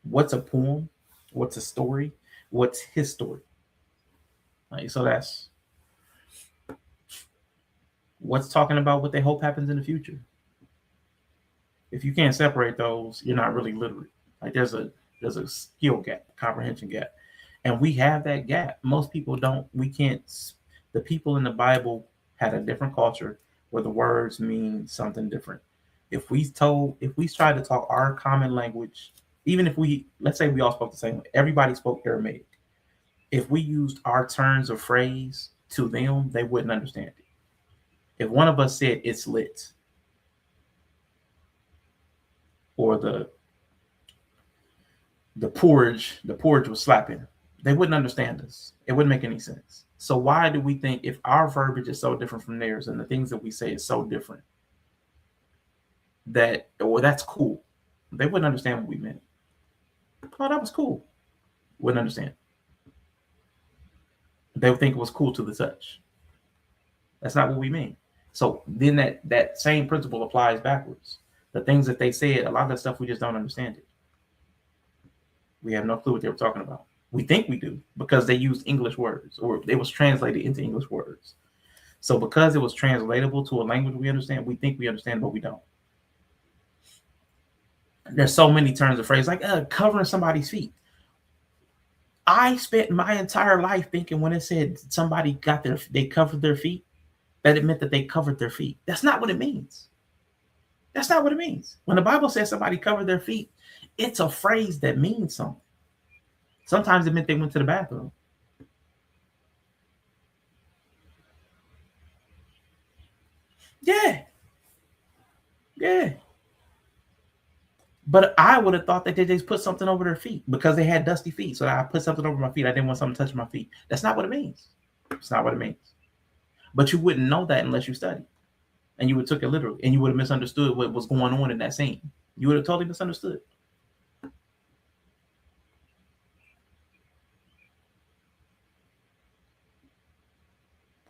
What's a poem? What's a story? What's his story? Like, so that's what's talking about what they hope happens in the future. If you can't separate those, you're not really literate. Like there's a skill gap, comprehension gap. And we have that gap. Most people don't. We can't. The people in the Bible had a different culture where the words mean something different. If we tried to talk our common language, even if let's say we all spoke the same way, everybody spoke Aramaic. If we used our turns of phrase to them, they wouldn't understand it. If one of us said it's lit, or the porridge was slapping, they wouldn't understand us. It wouldn't make any sense. So why do we think, if our verbiage is so different from theirs and the things that we say is so different, that, well, that's cool? They wouldn't understand what we meant. Oh, that was cool. Wouldn't understand. They would think it was cool to the touch. That's not what we mean. So then that same principle applies backwards. The things that they said, a lot of that stuff, we just don't understand it. We have no clue what they were talking about. We think we do because they used English words, or it was translated into English words. So because it was translatable to a language we understand, we think we understand, but we don't. There's so many turns of phrase, like covering somebody's feet. I spent my entire life thinking when it said somebody they covered their feet, that it meant that they covered their feet. That's not what it means. That's not what it means. When the Bible says somebody covered their feet, it's a phrase that means something. Sometimes it meant they went to the bathroom. Yeah. But I would have thought that they just put something over their feet because they had dusty feet. So I put something over my feet. I didn't want something touching my feet. That's not what it means. It's not what it means. But you wouldn't know that unless you studied. And you would have took it literally. And you would have misunderstood what was going on in that scene. You would have totally misunderstood.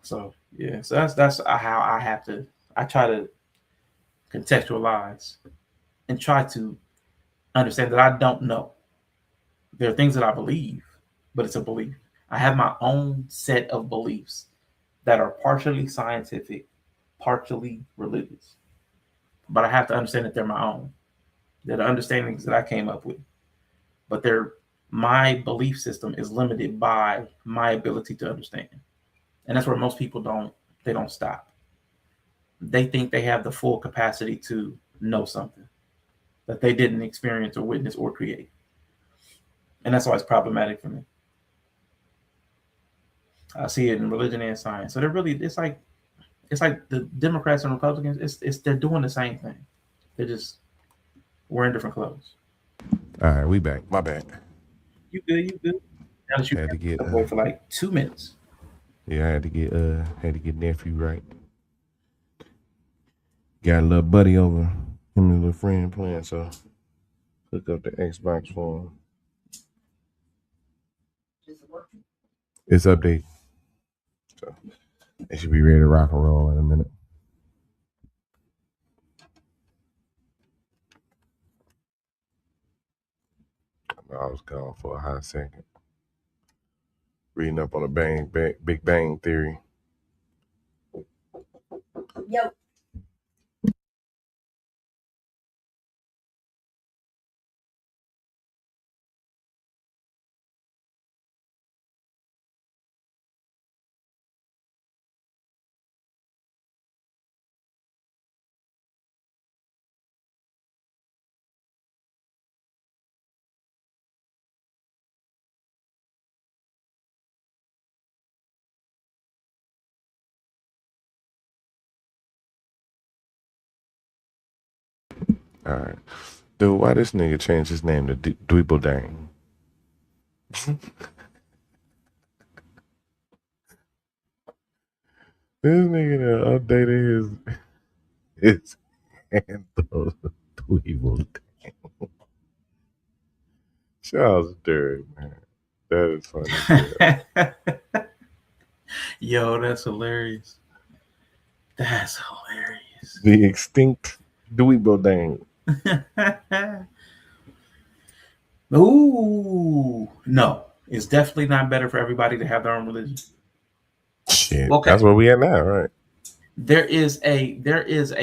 So yeah, so that's how I try to contextualize and try to understand that I don't know. There are things that I believe, but it's a belief. I have my own set of beliefs that are partially scientific, partially religious. But I have to understand that they're my own. They're the understandings that I came up with. But my belief system is limited by my ability to understand. And that's where most people don't stop. They think they have the full capacity to know something that they didn't experience or witness or create. And that's why it's problematic for me. I see it in religion and science. So they're really it's like the Democrats and Republicans. It's they're doing the same thing. They're just wearing different clothes. All right, we back. My bad. You good? You good? Now that you Had to get away for like 2 minutes. yeah, I had to get nephew right. Got a little buddy over, him and a little friend playing, so hook up the Xbox for him. It's update. So it should be ready to rock and roll in a minute. I was gone for a hot second. Reading up on the Big Bang Theory. Yo. All right. Dude, why this nigga changed his name to Dweeble Dang? This nigga done updated his handle to Dweeble Dang. Charles Derrick, man. That is funny. Yo, that's hilarious. That's hilarious. The extinct Dweeble Dang. Ooh, no, it's definitely not better for everybody to have their own religion. Shit, Okay. that's where we at now, right? There is a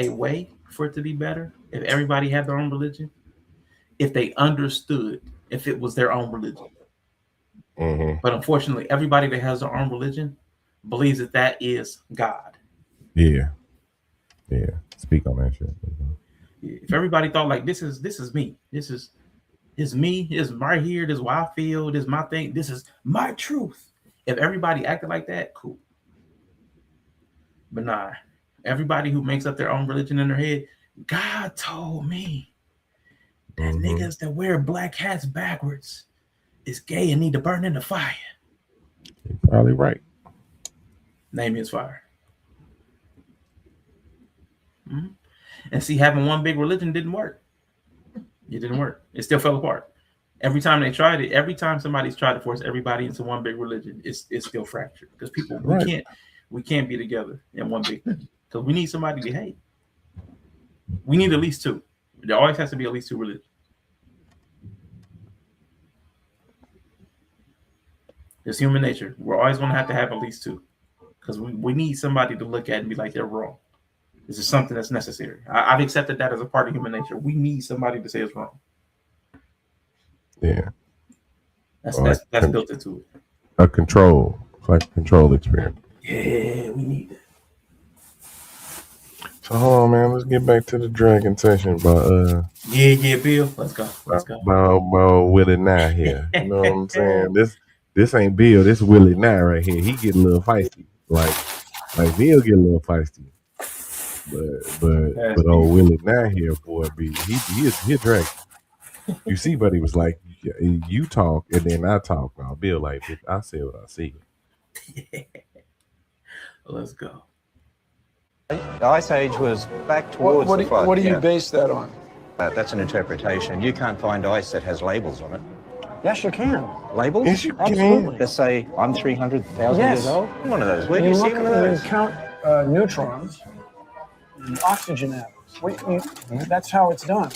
way for it to be better if everybody had their own religion, if they understood if it was their own religion. Mm-hmm. But unfortunately, everybody that has their own religion believes that is God. Yeah. Speak on that shit. If everybody thought like this is me, this is me, this is right here, this is what I feel, this is my thing, this is my truth. If everybody acted like that, cool. But nah, everybody who makes up their own religion in their head, God told me that niggas that wear black hats backwards is gay and need to burn in the fire. You're probably right. Name is fire. Mm-hmm. And see, having one big religion didn't work. It didn't work. It still fell apart. Every time they tried it, every time somebody's tried to force everybody into one big religion, it's still fractured. Because people, we can't be together in one big thing. Because we need somebody to hate. We need at least two. There always has to be at least two religions. It's human nature. We're always going to have at least two. Because we need somebody to look at and be like, they're wrong. This is something that's necessary. I've accepted that as a part of human nature. We need somebody to say it's wrong. Yeah. That's built into it. A control. It's like a control experiment. Yeah, we need it. So hold on, man. Let's get back to the dragon session. But yeah, Bill. Let's go. About Willie Nye here. You know what I'm saying? This ain't Bill. This Willie Nye right here. He get a little feisty. Like Bill get a little feisty. But old Willie Nye here, boy, he a dragon. You see, buddy was like, you talk and then I talk. Now Bill like, I say what I see. Let's go. The Ice Age was back towards the flood. What do you base that on? That's an interpretation. You can't find ice that has labels on it. Yes, you can. Labels? Yes, you can. That say, I'm 300,000 years old? One of those. Where do you you see look one of those? and count neutrons and oxygen atoms. That's how it's done.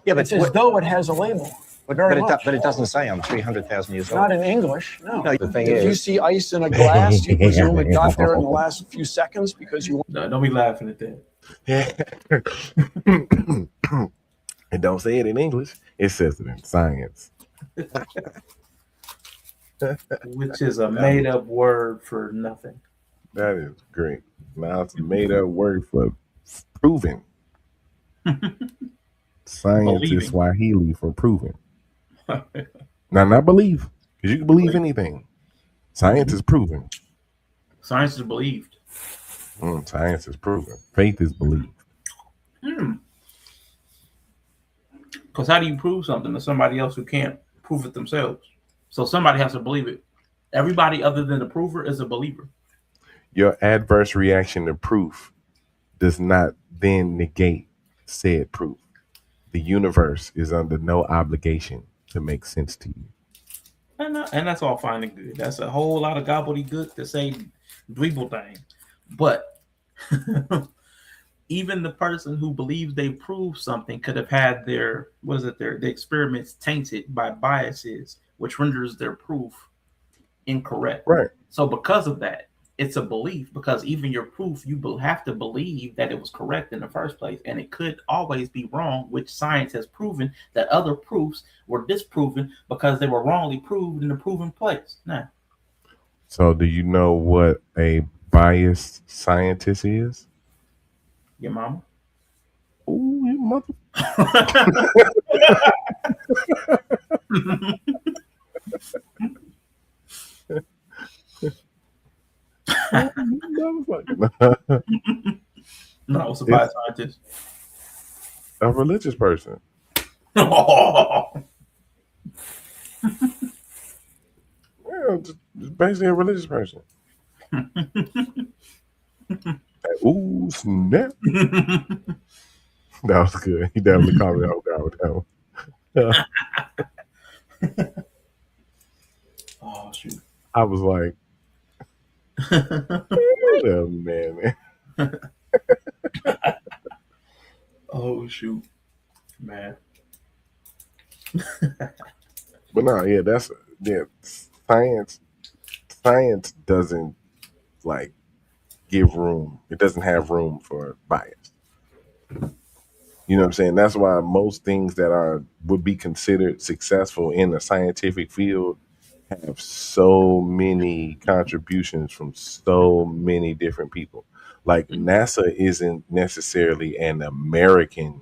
Yeah, but it's as though it has a label. But it doesn't say I'm 300,000 years old. Not in English, no. The thing if is, you see ice in a glass, you presume it got there in the last few seconds because you. No, don't be laughing at that. It don't say it in English. It says it in science. Which is a made-up word for nothing. That is great. Now it's a made-up word for proven. Science is Swahili for proven. Now, not believe, because you can believe anything. Science is proven. Science is believed. Science is proven. Faith is believed. Because how do you prove something to somebody else who can't prove it themselves? So somebody has to believe it. Everybody other than the prover is a believer. Your adverse reaction to proof does not then negate said proof. The universe is under no obligation to make sense to you. And that's all fine and good. That's a whole lot of gobbledygook to say dweeble thing. But even the person who believes they proved something could have had their the experiments tainted by biases, which renders their proof incorrect. Right. So because of that, it's a belief, because even your proof, you have to believe that it was correct in the first place, and it could always be wrong, which science has proven that other proofs were disproven because they were wrongly proved in the proven place. Now, So do you know what a biased scientist is? your mama. Ooh, your mother. No, it's a biased scientist. A religious person. Yeah, just basically a religious person. Ooh, snap. That was good. He definitely caught me off guard with that one. Oh, shoot. I was like, wait a minute. Oh, shoot. Man. But no, yeah, science doesn't like give room. It doesn't have room for bias. You know what I'm saying? That's why most things that would be considered successful in the scientific field have so many contributions from so many different people. Like NASA isn't necessarily an American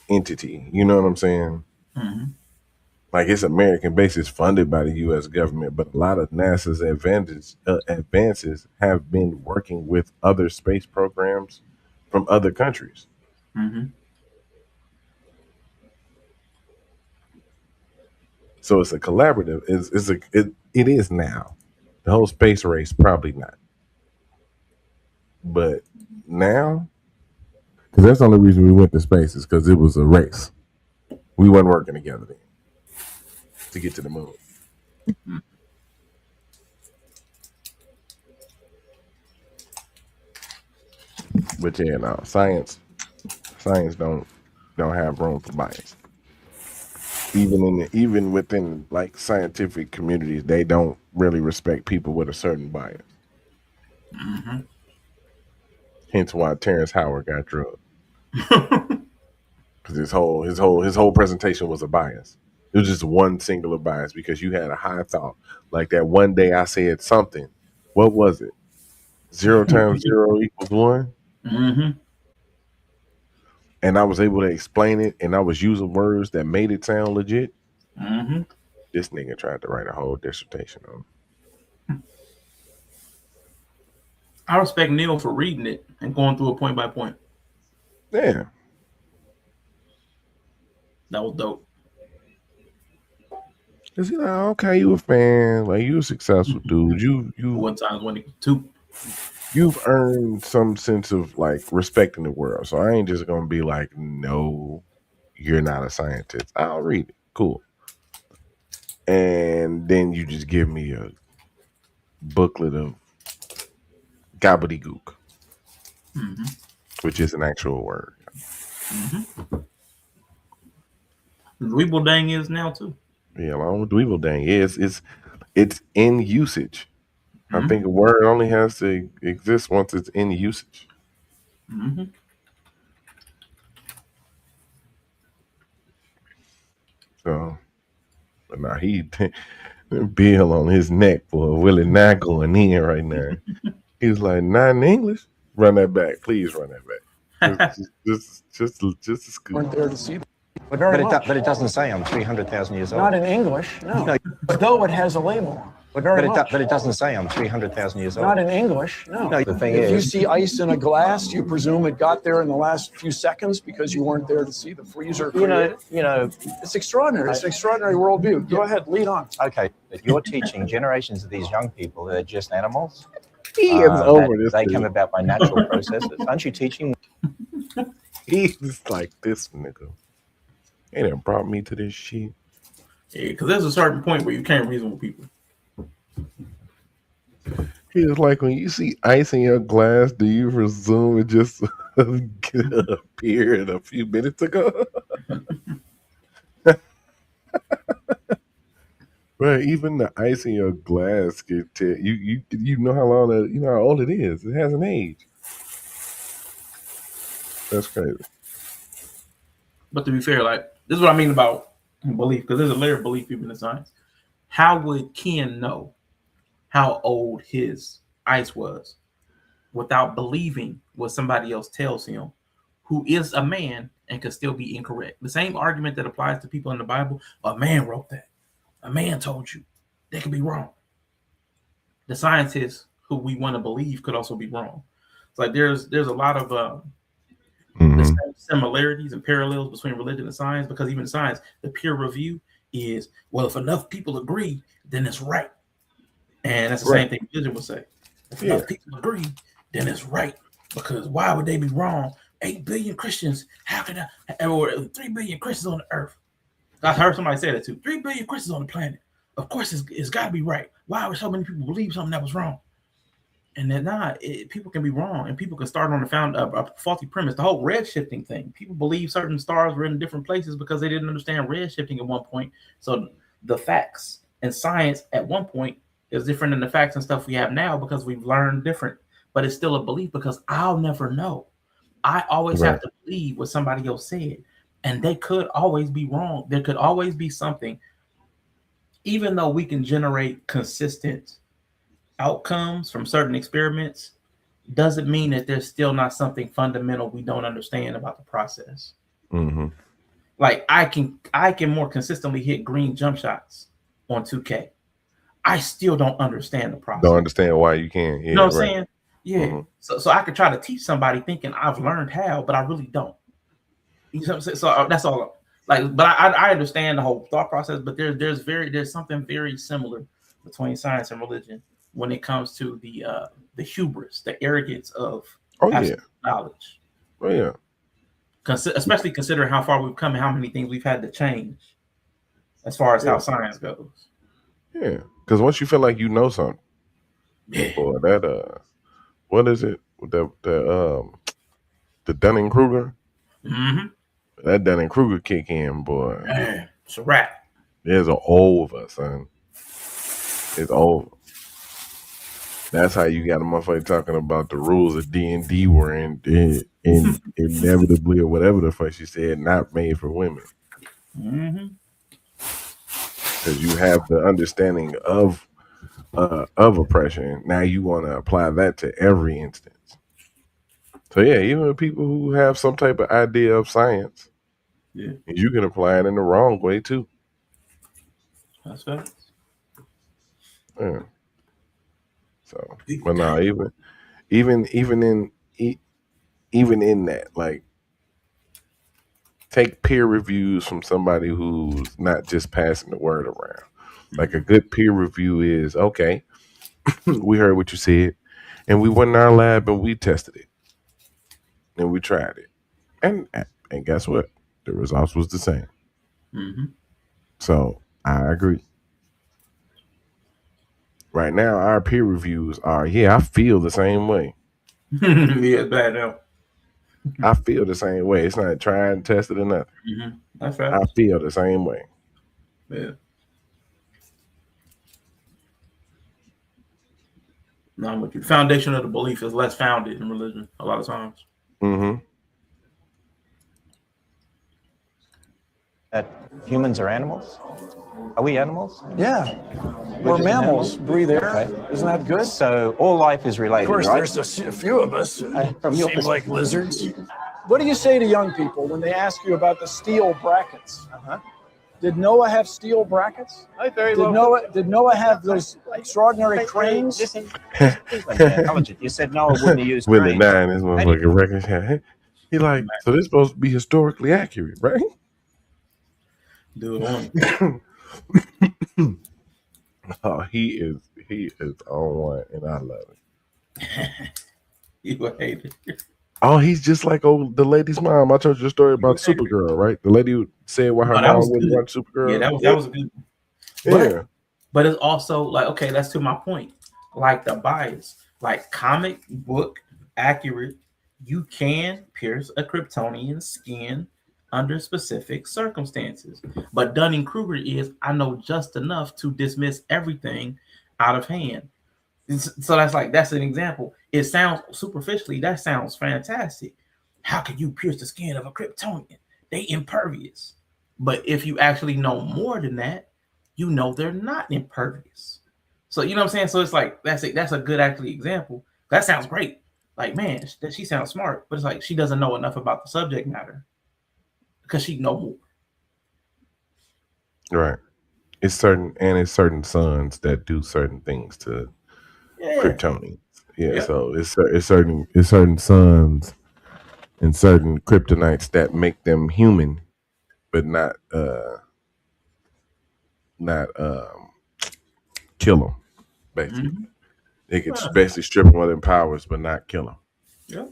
entity. You know what I'm saying? Mm-hmm. Like it's American based, it's funded by the U.S. government, but a lot of NASA's advances have been working with other space programs from other countries. Mm-hmm. So it's a collaborative. It is now. The whole space race, probably not. But now, because that's the only reason we went to space is because it was a race. We weren't working together then to get to the moon. But yeah, no, science don't have room for bias. Even within like scientific communities, they don't really respect people with a certain bias. Mm-hmm. Hence why Terrence Howard got drugged. Because his whole presentation was a bias. It was just one singular bias because you had a high thought. Like that one day I said something. What was it? 0 times 0 equals 1? Mm-hmm. And I was able to explain it, and I was using words that made it sound legit. Mm-hmm. This nigga tried to write a whole dissertation on it. I respect Neil for reading it and going through it point by point. Yeah. That was dope. Cause you know, okay, you a fan, like you a successful dude. You 1 times 1 equals 2. You've earned some sense of like respect in the world. So I ain't just gonna be like, no, you're not a scientist. I'll read it. Cool. And then you just give me a booklet of gobbledygook, Mm-hmm. which is an actual word. Mm-hmm. Dweeble dang is now too. Yeah, along with dweeble dang. Yeah, it's in usage. Mm-hmm. I think a word only has to exist once it's in usage. Mm-hmm. So, but now he Bill on his neck, boy. Willie not going in right now. He was like, not in English. Run that back, please. Run that back. just a scoop. Weren't there to see them. But it doesn't say I'm 300,000 years old. Not in English, no. Though it has a label. But very much. But it doesn't say I'm 300,000 years old. Not in English, no. No, the thing If you is, see ice in a glass, you presume it got there in the last few seconds because you weren't there to see the freezer. you know, It's extraordinary. It's an extraordinary worldview. Go ahead, lead on. okay, but you're teaching generations of these young people that are just animals. He is over that this. They dude. come about by natural processes. Aren't you teaching? He's like this nigga. They done brought me to this shit. Yeah, because there's a certain point where you can't reason with people. He was like, when you see ice in your glass, do you presume it just appeared a few minutes ago? But even the ice in your glass can tell you know how long you know how old it is. It has an age. That's crazy. But to be fair, like this is what I mean about belief, because there's a layer of belief even in science. How would Ken know how old his ice was without believing what somebody else tells him, who is a man and could still be incorrect? The same argument that applies to people in the Bible. A man wrote that. A man told you. They could be wrong. The scientists who we want to believe could also be wrong. It's like there's a lot of the same similarities and parallels between religion and science, because even in science, the peer review is, well, if enough people agree, then it's right. And that's the same thing religion would say. If enough people agree, then it's right. Because why would they be wrong? 8 billion Christians, how can I, or 3 billion Christians on the earth? I heard somebody say that too. 3 billion Christians on the planet. Of course, it's got to be right. Why would so many people believe something that was wrong? And then people can be wrong, and people can start on a faulty premise. The whole redshifting thing. People believe certain stars were in different places because they didn't understand redshifting at one point. So the facts and science at one point is different than the facts and stuff we have now because we've learned different. But it's still a belief because I'll never know. I always have to believe what somebody else said. And they could always be wrong. There could always be something. Even though we can generate consistent outcomes from certain experiments, doesn't mean that there's still not something fundamental we don't understand about the process. Mm-hmm. Like I can more consistently hit green jump shots on 2K. I still don't understand the process. Don't understand why you can't. Yeah, you know what I'm saying? Yeah. So I could try to teach somebody thinking I've learned how, but I really don't. You know what I'm saying? So that's all. Like, but I understand the whole thought process. But there's something very similar between science and religion when it comes to the hubris, the arrogance of knowledge. Oh yeah. Especially considering how far we've come and how many things we've had to change as far as how science goes. Yeah, because once you feel like you know something, boy, that what is it? The Dunning-Kruger. Mm-hmm. That Dunning-Kruger kick in, boy. Man, it's a wrap. It's over, son. It's over. That's how you got a motherfucker talking about the rules of D&D were inevitably or whatever the fuck she said, not made for women. Mm-hmm. Because you have the understanding of oppression. Now you want to apply that to every instance. So yeah, even people who have some type of idea of science, you can apply it in the wrong way too. That's right. Yeah. So, but no, even in that, like, take peer reviews from somebody who's not just passing the word around. Like a good peer review is, okay, we heard what you said, and we went in our lab and we tested it, and we tried it, and guess what? The results was the same. Mm-hmm. So I agree. Right now, our peer reviews are, I feel the same way. Yeah, it's bad now. I feel the same way. It's not tried, tested, or nothing. Mm-hmm. That's right. I feel the same way. Yeah. No, I'm with you. The foundation of the belief is less founded in religion a lot of times. Mm-hmm. That humans are animals? Are we animals? Yeah. We're mammals. Breathe air. Okay. Isn't that good? So all life is related, Of course, right? there's a few of us from your seem like lizards. What do you say to young people when they ask you about the steel brackets? Did Noah have steel brackets? Did Noah have those extraordinary cranes? Listen, please let me acknowledge it. You said Noah wouldn't have used Willie cranes. Nine, this motherfucking record hat. He like, so this supposed to be historically accurate, right? Do it on. Oh, he is on one, and I love it. You a hater. Oh, he's just like the lady's mom. I told you a story about Supergirl, right? The lady who said why her mom wouldn't watch Supergirl. Yeah, that was a good one. Yeah. But it's also like, okay, that's to my point. Like the bias, like comic book accurate, you can pierce a Kryptonian skin under specific circumstances. But Dunning-Kruger is, I know just enough to dismiss everything out of hand. So that's an example. It sounds superficially, that sounds fantastic. How can you pierce the skin of a Kryptonian? They impervious. But if you actually know more than that, you know they're not impervious. So you know what I'm saying? So it's like that's a good actually example. That sounds great. Like, man, she sounds smart, but it's like she doesn't know enough about the subject matter because she know more. Right. It's certain suns that do certain things to Kryptonians. Yeah, so it's certain suns and certain kryptonites that make them human, but not kill them. Basically, they can basically strip them of their powers, but not kill them. Yeah.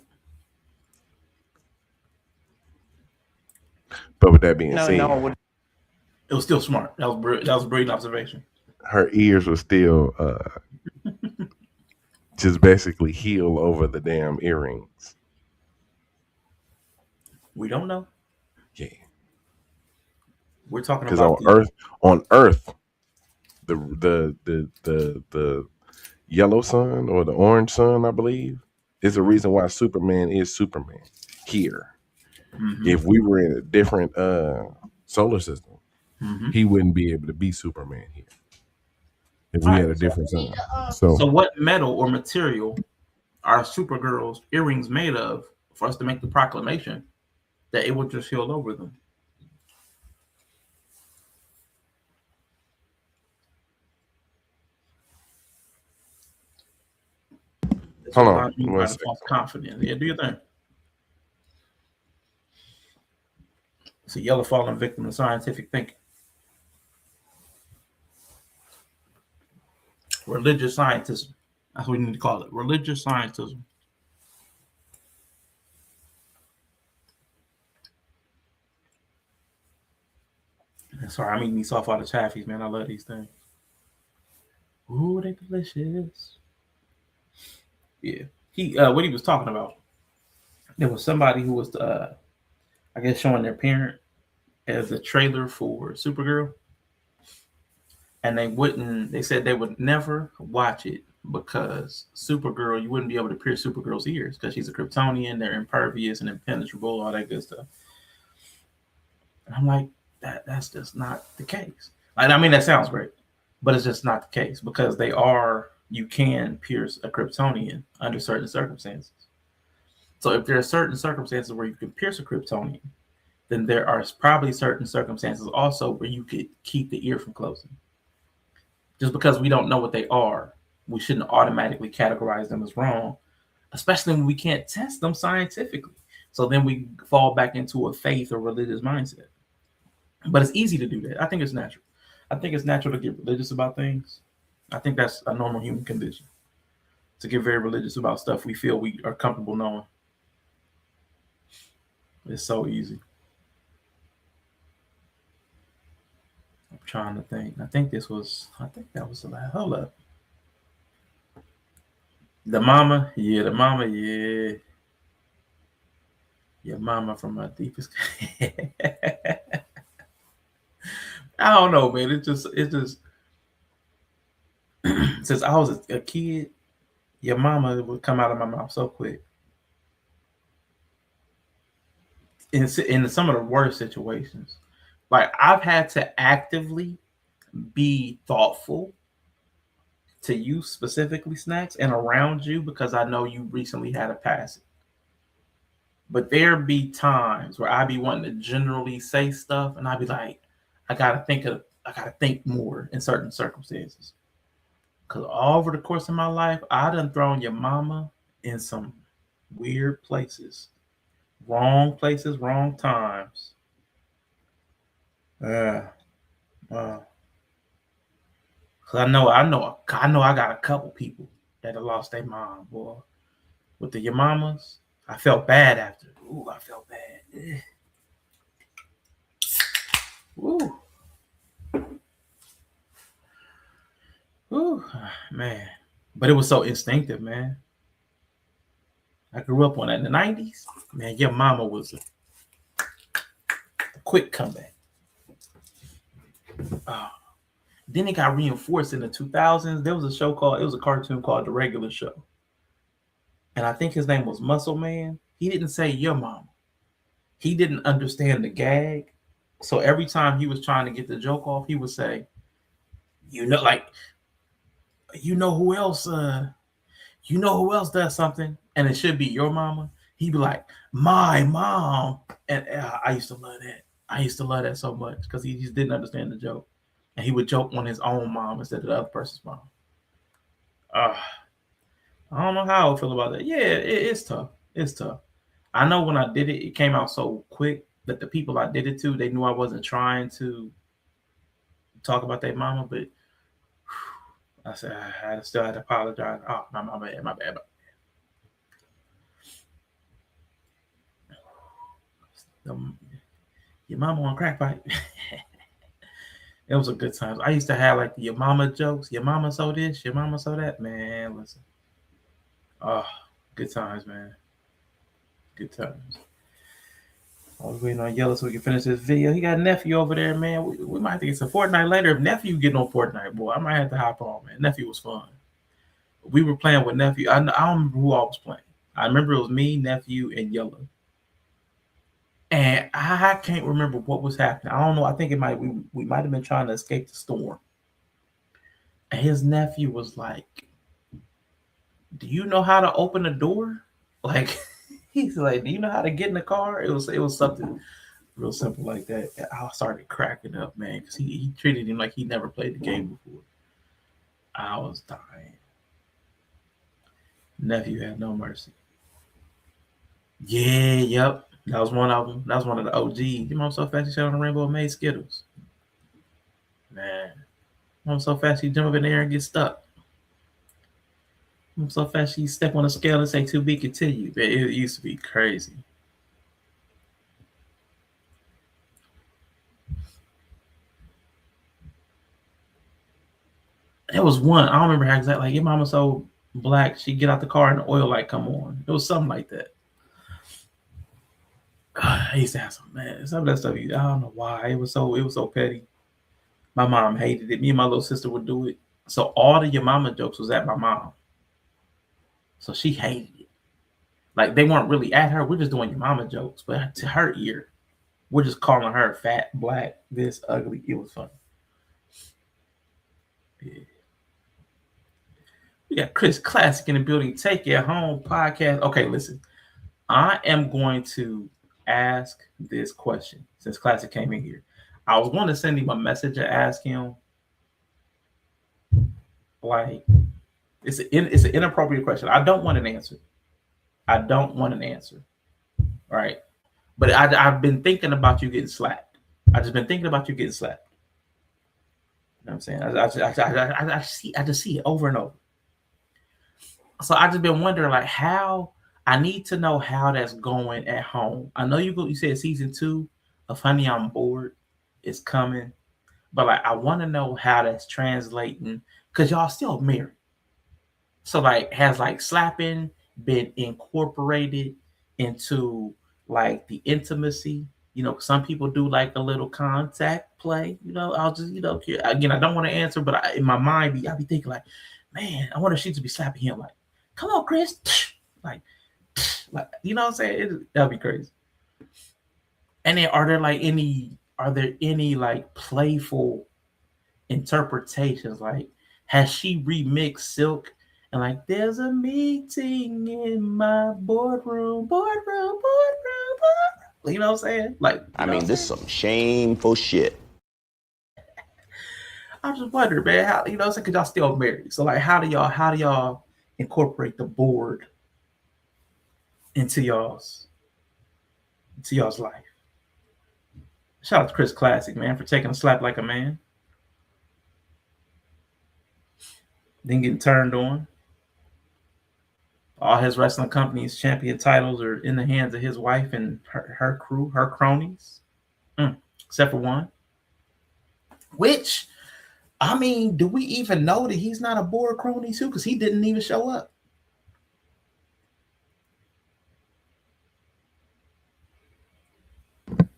But with that being said, it was still smart. That was a brilliant observation. Her ears were still just basically heal over the damn earrings. We don't know. Yeah, we're talking because about on Earth, the yellow sun or the orange sun, I believe, is the reason why Superman is Superman here. Mm-hmm. If we were in a different solar system, he wouldn't be able to be Superman here. If we had a different sun. So what metal or material are Supergirl's earrings made of for us to make the proclamation that it would just heal over them? Hold on. Confidence. Yeah, do your thing. It's a yellow fallen victim of scientific thinking. Religious scientism. That's what we need to call it. Religious scientism. Sorry, I'm eating these soft water taffies, man. I love these things. Ooh, they delicious. Yeah. What he was talking about, there was somebody who was I guess showing their parent as a trailer for Supergirl. And they said they would never watch it because Supergirl, you wouldn't be able to pierce Supergirl's ears because she's a Kryptonian, they're impervious and impenetrable, all that good stuff. And I'm like, that's just not the case. I mean, that sounds great, but it's just not the case because you can pierce a Kryptonian under certain circumstances. So if there are certain circumstances where you can pierce a Kryptonian, then there are probably certain circumstances also where you could keep the ear from closing. Just because we don't know what they are, we shouldn't automatically categorize them as wrong, especially when we can't test them scientifically. So then we fall back into a faith or religious mindset. But it's easy to do that. I think it's natural. I think it's natural to get religious about things. I think that's a normal human condition, to get very religious about stuff we feel we are comfortable knowing. It's so easy. I'm trying to think. I think that was the last. Hold up. The mama, yeah. Your mama from my deepest. I don't know, man. It just since I was a kid, your mama would come out of my mouth so quick. In some of the worst situations, like I've had to actively be thoughtful to you specifically, Snacks, and around you because I know you recently had a passing. But there be times where I be wanting to generally say stuff, and I be like, I gotta think more in certain circumstances. Cause all over the course of my life, I done thrown your mama in some weird places, wrong times. Cause I know I got a couple people that have lost their mom, boy. With the your mamas, I felt bad after. Ooh, I felt bad. Ooh. Ooh, man. But it was so instinctive, man. I grew up on that in the 90s. Man, your mama was a quick comeback. Then it got reinforced in the 2000s. There was a cartoon called The Regular Show. And I think his name was Muscle Man. He didn't say your mama. He didn't understand the gag. So every time he was trying to get the joke off, he would say, you know who else does something, and it should be your mama. He'd be like, my mom. And I used to love that. I used to love that so much because he just didn't understand the joke. And he would joke on his own mom instead of the other person's mom. I don't know how I feel about that. Yeah, it's tough. It's tough. I know when I did it, it came out so quick that the people I did it to, they knew I wasn't trying to talk about their mama, but I said I still had to apologize. Oh, my bad. Your mama on crack pipe. It was a good time. I used to have like your mama jokes. Your mama so this, your mama so that. Man, listen. Oh, good times, man. Good times. I was waiting on Yella so we can finish this video. He got a nephew over there, man. We might have to get some Fortnite later. If nephew getting on Fortnite, boy, I might have to hop on, man. Nephew was fun. We were playing with nephew. I don't remember who I was playing. I remember it was me, nephew, and Yella. And I can't remember what was happening. I don't know. I think we might have been trying to escape the storm. And his nephew was like, do you know how to open a door? Like, he's like, do you know how to get in the car? It was something real simple like that. And I started cracking up, man, because he treated him like he never played the game before. I was dying. Nephew had no mercy. Yeah, yep. That was one of them. That was one of the OGs. Your mom so fast she shot on the rainbow and made Skittles. Man. Mom so fast she jump up in the air and get stuck. Mom so fast she step on a scale and say too big to tell you. Man, it used to be crazy. There was one. I don't remember how exactly. Like your mama so black, she get out the car and the oil light come on. It was something like that. I used to have some of that stuff. I don't know why it was so petty. My mom hated it. Me and my little sister would do it. So all the your mama jokes was at my mom. So she hated it. Like they weren't really at her. We're just doing your mama jokes, but to her ear, we're just calling her fat, black, this, ugly. It was funny. Yeah. We got Chris Classic in the building. Take It Home podcast. Okay, listen. I am going to ask this question since Classic came in here. I was going to send him a message and ask him, like, it's an inappropriate question. I don't want an answer. All right. But I've been thinking about you getting slapped. I've just been thinking about you getting slapped. You know what I'm saying? I just see it over and over. So I just been wondering, like, how I need to know how that's going at home. I know you said season 2 of Honey I'm Bored is coming, but like I want to know how that's translating because y'all still married. So like, has like slapping been incorporated into like the intimacy? You know, some people do like a little contact play. You know, I'll just again, I don't want to answer, but in my mind, I'll be thinking like, man, I wonder if she should be slapping him like, come on, Chris, like you know what I'm saying? That'd be crazy. And then are there any like playful interpretations? Like, has she remixed Silk and like there's a meeting in my boardroom. You know what I'm saying? Like, I mean, this is some shameful shit. I'm just wondering, man, how it's like, 'cause y'all still married. So like, how do y'all incorporate the board into y'all's life? Shout out to Chris Classic, man, for taking a slap like a man. Then getting turned on. All his wrestling company's champion titles are in the hands of his wife and her crew, her cronies. Except for one. Which, I mean, do we even know that he's not a board crony too? Because he didn't even show up.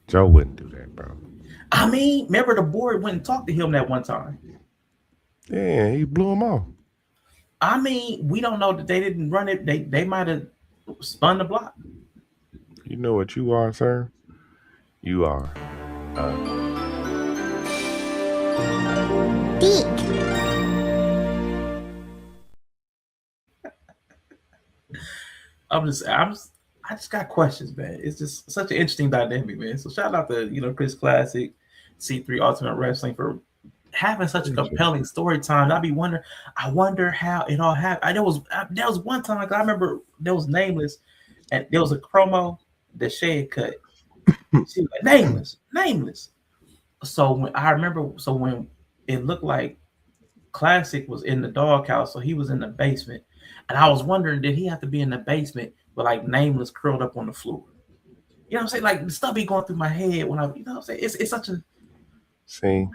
Joe wouldn't do that, bro. I mean, remember the board went and talked to him that one time. Yeah, he blew him off. I mean, we don't know that they didn't run it. They might have spun the block. You know what you are, sir? You are I just got questions, man. It's just such an interesting dynamic, man. So shout out to Chris Classic, C3 Ultimate Wrestling for having such a compelling story time. I wonder how it all happened. There was one time, I remember there was Nameless, and there was a promo that Shay had cut. She was like, nameless. So when it looked like Classic was in the doghouse, so he was in the basement, and I was wondering, did he have to be in the basement with like Nameless curled up on the floor? You know what I'm saying? Like the stuff be going through my head when I'm saying? It's such a see.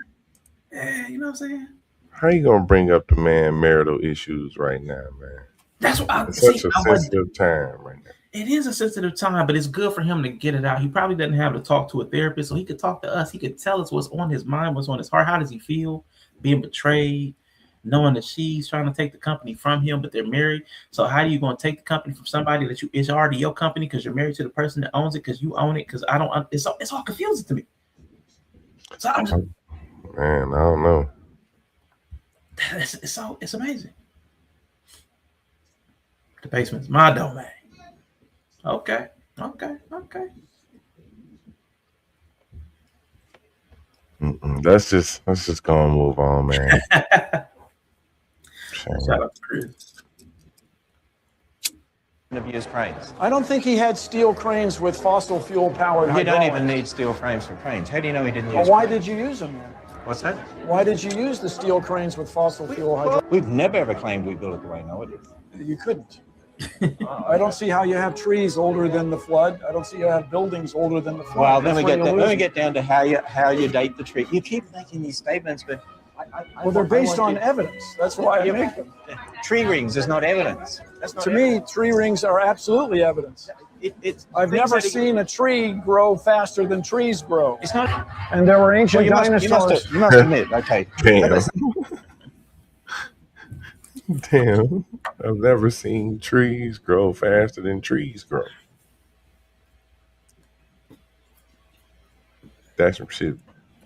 Yeah, you know what I'm saying? How you gonna bring up the man marital issues right now, man? That's what it's such a sensitive time right now. It is a sensitive time, but it's good for him to get it out. He probably doesn't have to talk to a therapist, so he could talk to us. He could tell us what's on his mind, what's on his heart. How does he feel being betrayed, knowing that she's trying to take the company from him, but they're married? So how are you going to take the company from somebody that it's already your company because you're married to the person that owns it because you own it? Because it's all confusing to me. So I'm just, man, I don't know. It's amazing. The basement's my domain. Okay. Let's just go and move on, man. Shout out to Chris. Use cranes. I don't think he had steel cranes with fossil fuel powered You don't hydraulics. even need steel frames for cranes. How do you know he didn't Well, use why cranes? did you use them then? What's that? Why did you use the steel cranes with fossil fuel hydraulics? We've never ever claimed we built it the way Noah did. You couldn't. I don't see how you have trees older than the flood. I don't see how you have buildings older than the flood. Well, then That's we get down to how you date the tree. You keep making these statements, but well, they're based on evidence. That's why I make them. Tree rings is not evidence. That's not To me, tree rings are absolutely evidence. I've never seen a tree grow faster than trees grow. It's not. And there were ancient You dinosaurs. must admit, okay. Damn. Damn. I've never seen trees grow faster than trees grow. That's some shit.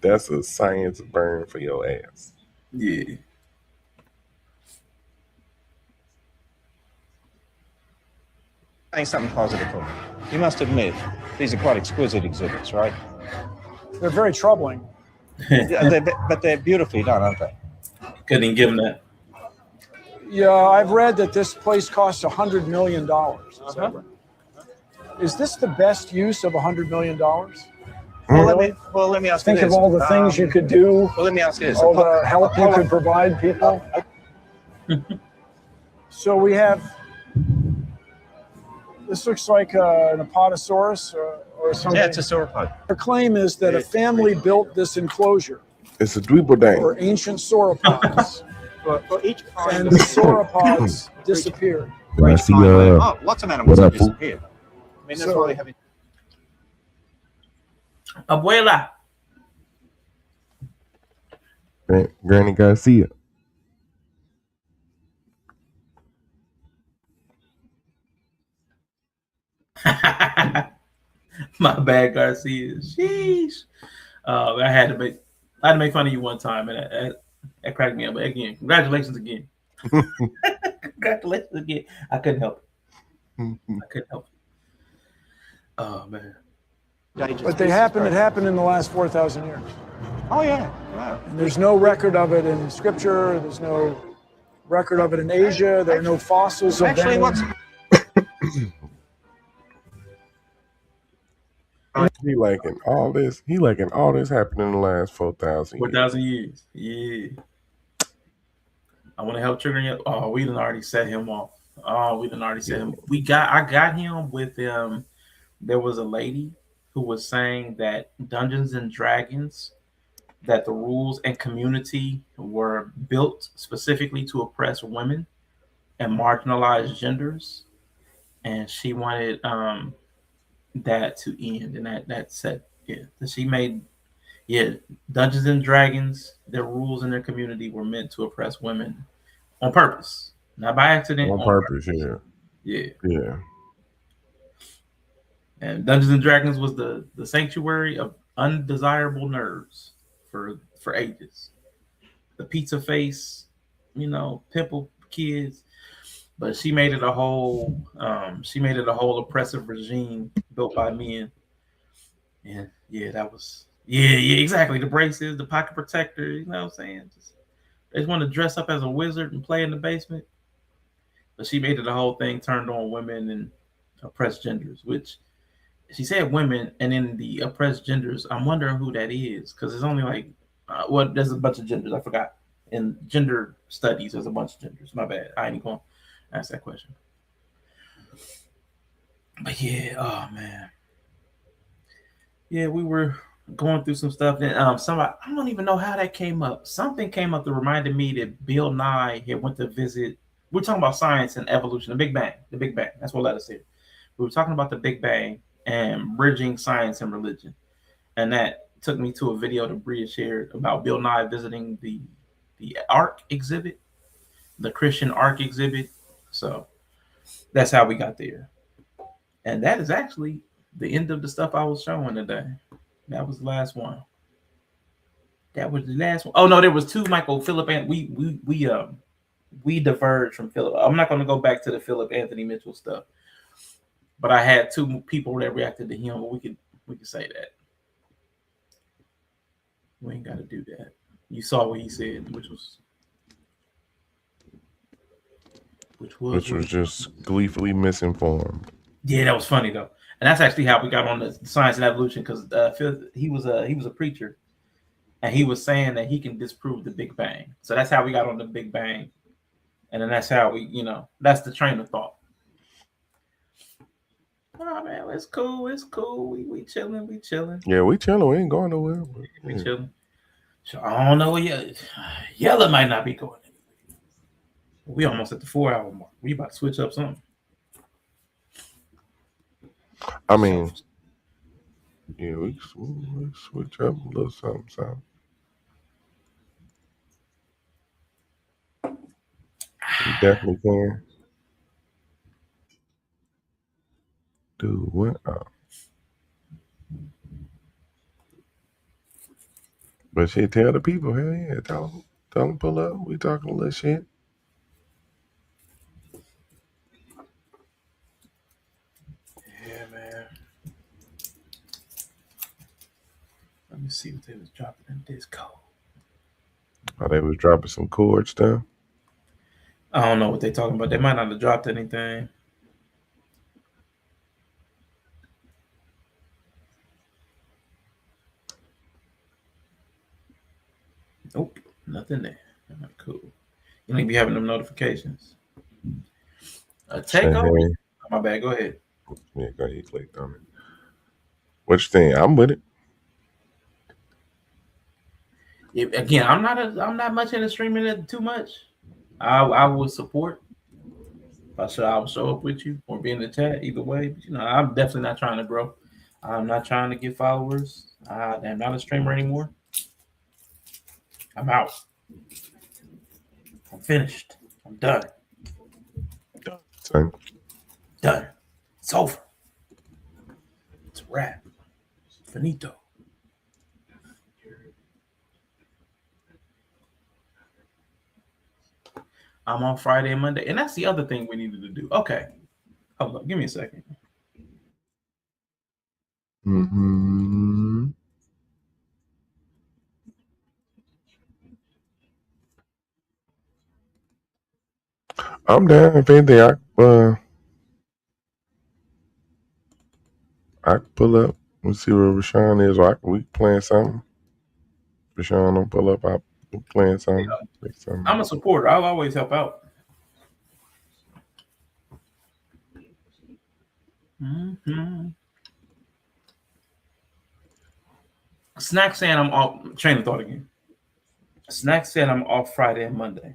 That's a science burn for your ass. Yeah. Saying something positive for me. You must admit, these are quite exquisite exhibits, right? They're very troubling. But they're beautifully done, aren't they? Couldn't even give him that. Yeah, I've read that this place costs $100 million. Is this the best use of $100 million? Well, let me ask you Think this. of all the things you could do. Well, let me ask you this. All the help you could provide people. So we have. This looks like an Apatosaurus or something. Yeah, it's a sauropod. Their claim is that a family built this enclosure It's a dweeble for ancient sauropods, For each kind and of the sauropods disappeared. I see, lots of animals what have up, fool? disappeared. I mean, that's why we have it. Abuela. Granny Garcia. My bad, Garcia. Sheesh. I had to make fun of you one time, and that cracked me up. But again, congratulations again. Congratulations again. I couldn't help it. Oh man. But it happened in the last 4,000 years. Oh yeah, yeah. And there's no record of it in scripture. There's no record of it in Asia. There are no fossils of Actually, venom. He liking all this. He liking all this happened in the last 4,000 years. 4,000 years. Yeah. I want to help trigger him. Oh, we done already set him off. Oh, we done already set him. I got him with there was a lady who was saying that Dungeons and Dragons, that the rules and community were built specifically to oppress women and marginalized genders. And she wanted that to end, and that said, yeah, that she made, yeah, Dungeons and Dragons, their rules and their community were meant to oppress women on purpose, not by accident. On purpose, yeah. Yeah. Yeah. And Dungeons and Dragons was the sanctuary of undesirable nerds for ages. The pizza face, pimple kids. But she made it a whole oppressive regime built by men. And yeah, that was exactly. The braces, the pocket protector, you know what I'm saying? They just want to dress up as a wizard and play in the basement. But she made it a whole thing turned on women and oppressed genders, which she said women, and in the oppressed genders, I'm wondering who that is, because it's only like, there's a bunch of genders. I forgot. In gender studies, there's a bunch of genders. My bad. I ain't going to ask that question. But yeah, oh man. Yeah, we were going through some stuff. And somebody, I don't even know how that came up. Something came up that reminded me that Bill Nye had went to visit. We're talking about science and evolution, the Big Bang. The Big Bang. That's what let us say. We were talking about the Big Bang and bridging science and religion. And that took me to a video that Bria shared about Bill Nye visiting the Ark exhibit, the Christian Ark exhibit. So that's how we got there. And that is actually the end of the stuff I was showing today. That was the last one. That was the last one. Oh no, there was two Michael Philip, and we diverged from Philip. I'm not going to go back to the Philip Anthony Mitchell stuff, but I had two people that reacted to him. But we could say that. We ain't got to do that. You saw what he said, which was just gleefully misinformed. Yeah, that was funny though, and that's actually how we got on the science and evolution, because he was a preacher, and he was saying that he can disprove the Big Bang. So that's how we got on the Big Bang, and then that's how we, that's the train of thought. Oh man, it's cool. It's cool. We chilling. We chilling. Yeah, we chilling. We ain't going nowhere. But, we chilling. So I don't know where Yella might not be going. We almost at the 4-hour mark. We about to switch up something. I mean, yeah, we switch up a little something. We definitely can. Dude, what? But shit, tell the people, hell yeah, tell them pull up. We talking a little shit. Yeah, man. Let me see what they was dropping in Discord. Oh, they was dropping some chord stuff. I don't know what they talking about. They might not have dropped anything. Nope, nothing there. Cool. You need to be having them notifications. Takeover. Hey. Oh, my bad. Go ahead. Yeah, go ahead. Clicked on it. What you think? I'm with it. Yeah, again, I'm not much into streaming it too much. I would support. I will show up with you or be in the chat either way. But, I'm definitely not trying to grow. I'm not trying to get followers. I am not a streamer anymore. I'm out. I'm finished. I'm done. Same. Done. It's over. It's a wrap. Finito. I'm on Friday and Monday. And that's the other thing we needed to do. Okay. Hold up. Give me a second. Mm-hmm. I'm down. If anything, I can pull up and see where Rashawn is. Or we playing something. Rashawn don't pull up. I'm playing something. I'm a supporter. I'll always help out. Mm-hmm. Snack saying I'm off. Train of thought again. Snack said I'm off Friday and Monday.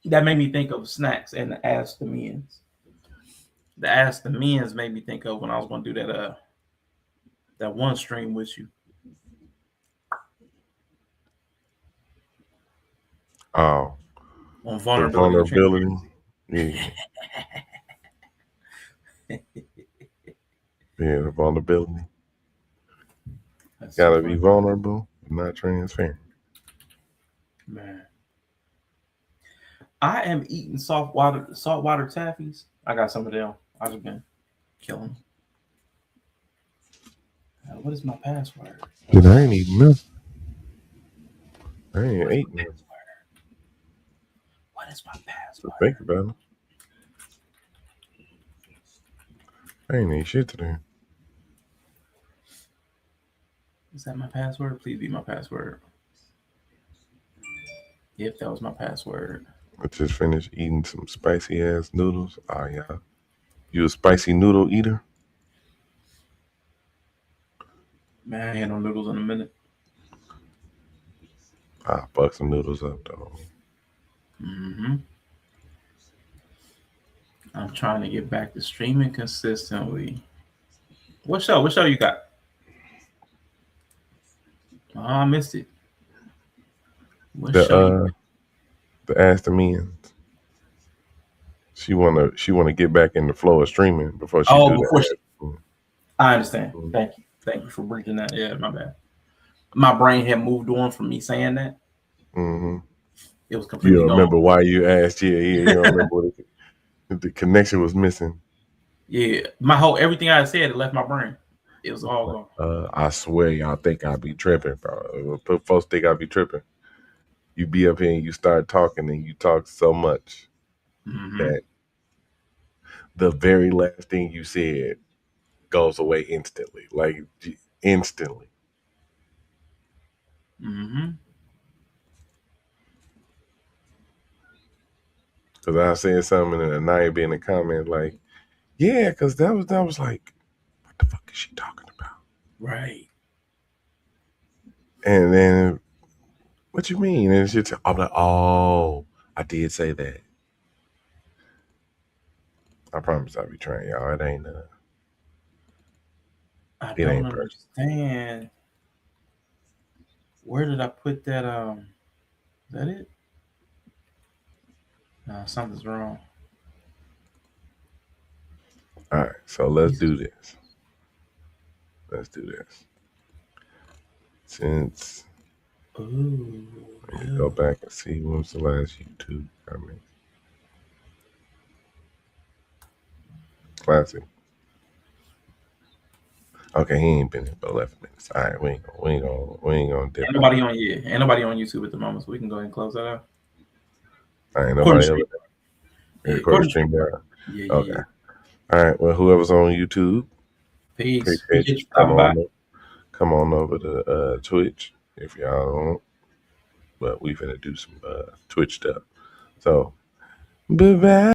That made me think of Snacks and the Ask the Men's. The Ask the Men's made me think of when I was going to do that one stream with you. Oh, On vulnerability. vulnerability. Yeah. Yeah, the vulnerability. Gotta be vulnerable, not transparent. Man. I am eating saltwater taffies. I got some of them. I've just been killing them. What is my password? Dude, I ain't eating nothing. I ain't eating nothing. What is my password? Think about it. I ain't eat shit today. Is that my password? Please be my password. Yep, that was my password. I just finished eating some spicy ass noodles. Oh yeah. You a spicy noodle eater? Man, I ain't had no noodles in a minute. I'll fuck some noodles up though. Mm-hmm. I'm trying to get back to streaming consistently. What show? What show you got? Oh, I missed it. What show? The Ask the Men's. She wanna get back in the flow of streaming before she do that. I understand. Thank you. Thank you for bringing that. Yeah, my bad. My brain had moved on from me saying that. Mm-hmm. It was completely You gone. remember why you asked? Yeah. You don't remember what the connection was missing. Yeah, everything I said, it left my brain. It was all gone. I swear, y'all think I be tripping, bro. Folks think I be tripping. You be up here and you start talking, and you talk so much that the very last thing you said goes away instantly, like instantly. Mm-hmm. Because I said something, and Anaya be in the comment like, "Yeah," because that was like, what the fuck is she talking about? Right. And then, what you mean? And I'm like, oh, I did say that. I promise I'll be trying, y'all. It ain't I it don't ain't personal. understand. Where did I put that? Is that it? No, something's wrong. All right, so let's do this. Let's do this. Since let me go back and see when was the last YouTube comment. Classic. Okay, he ain't been here for 11 minutes. All right, we ain't gonna dip. Ain't nobody on Ain't nobody on YouTube at the moment, so we can go ahead and close that out. Ain't nobody else. Record stream down. Yeah, Okay. yeah. All right. Well, whoever's on YouTube, Peace. appreciate you. Come on over to Twitch if y'all don't. But we finna do some Twitch stuff. So, bye bye.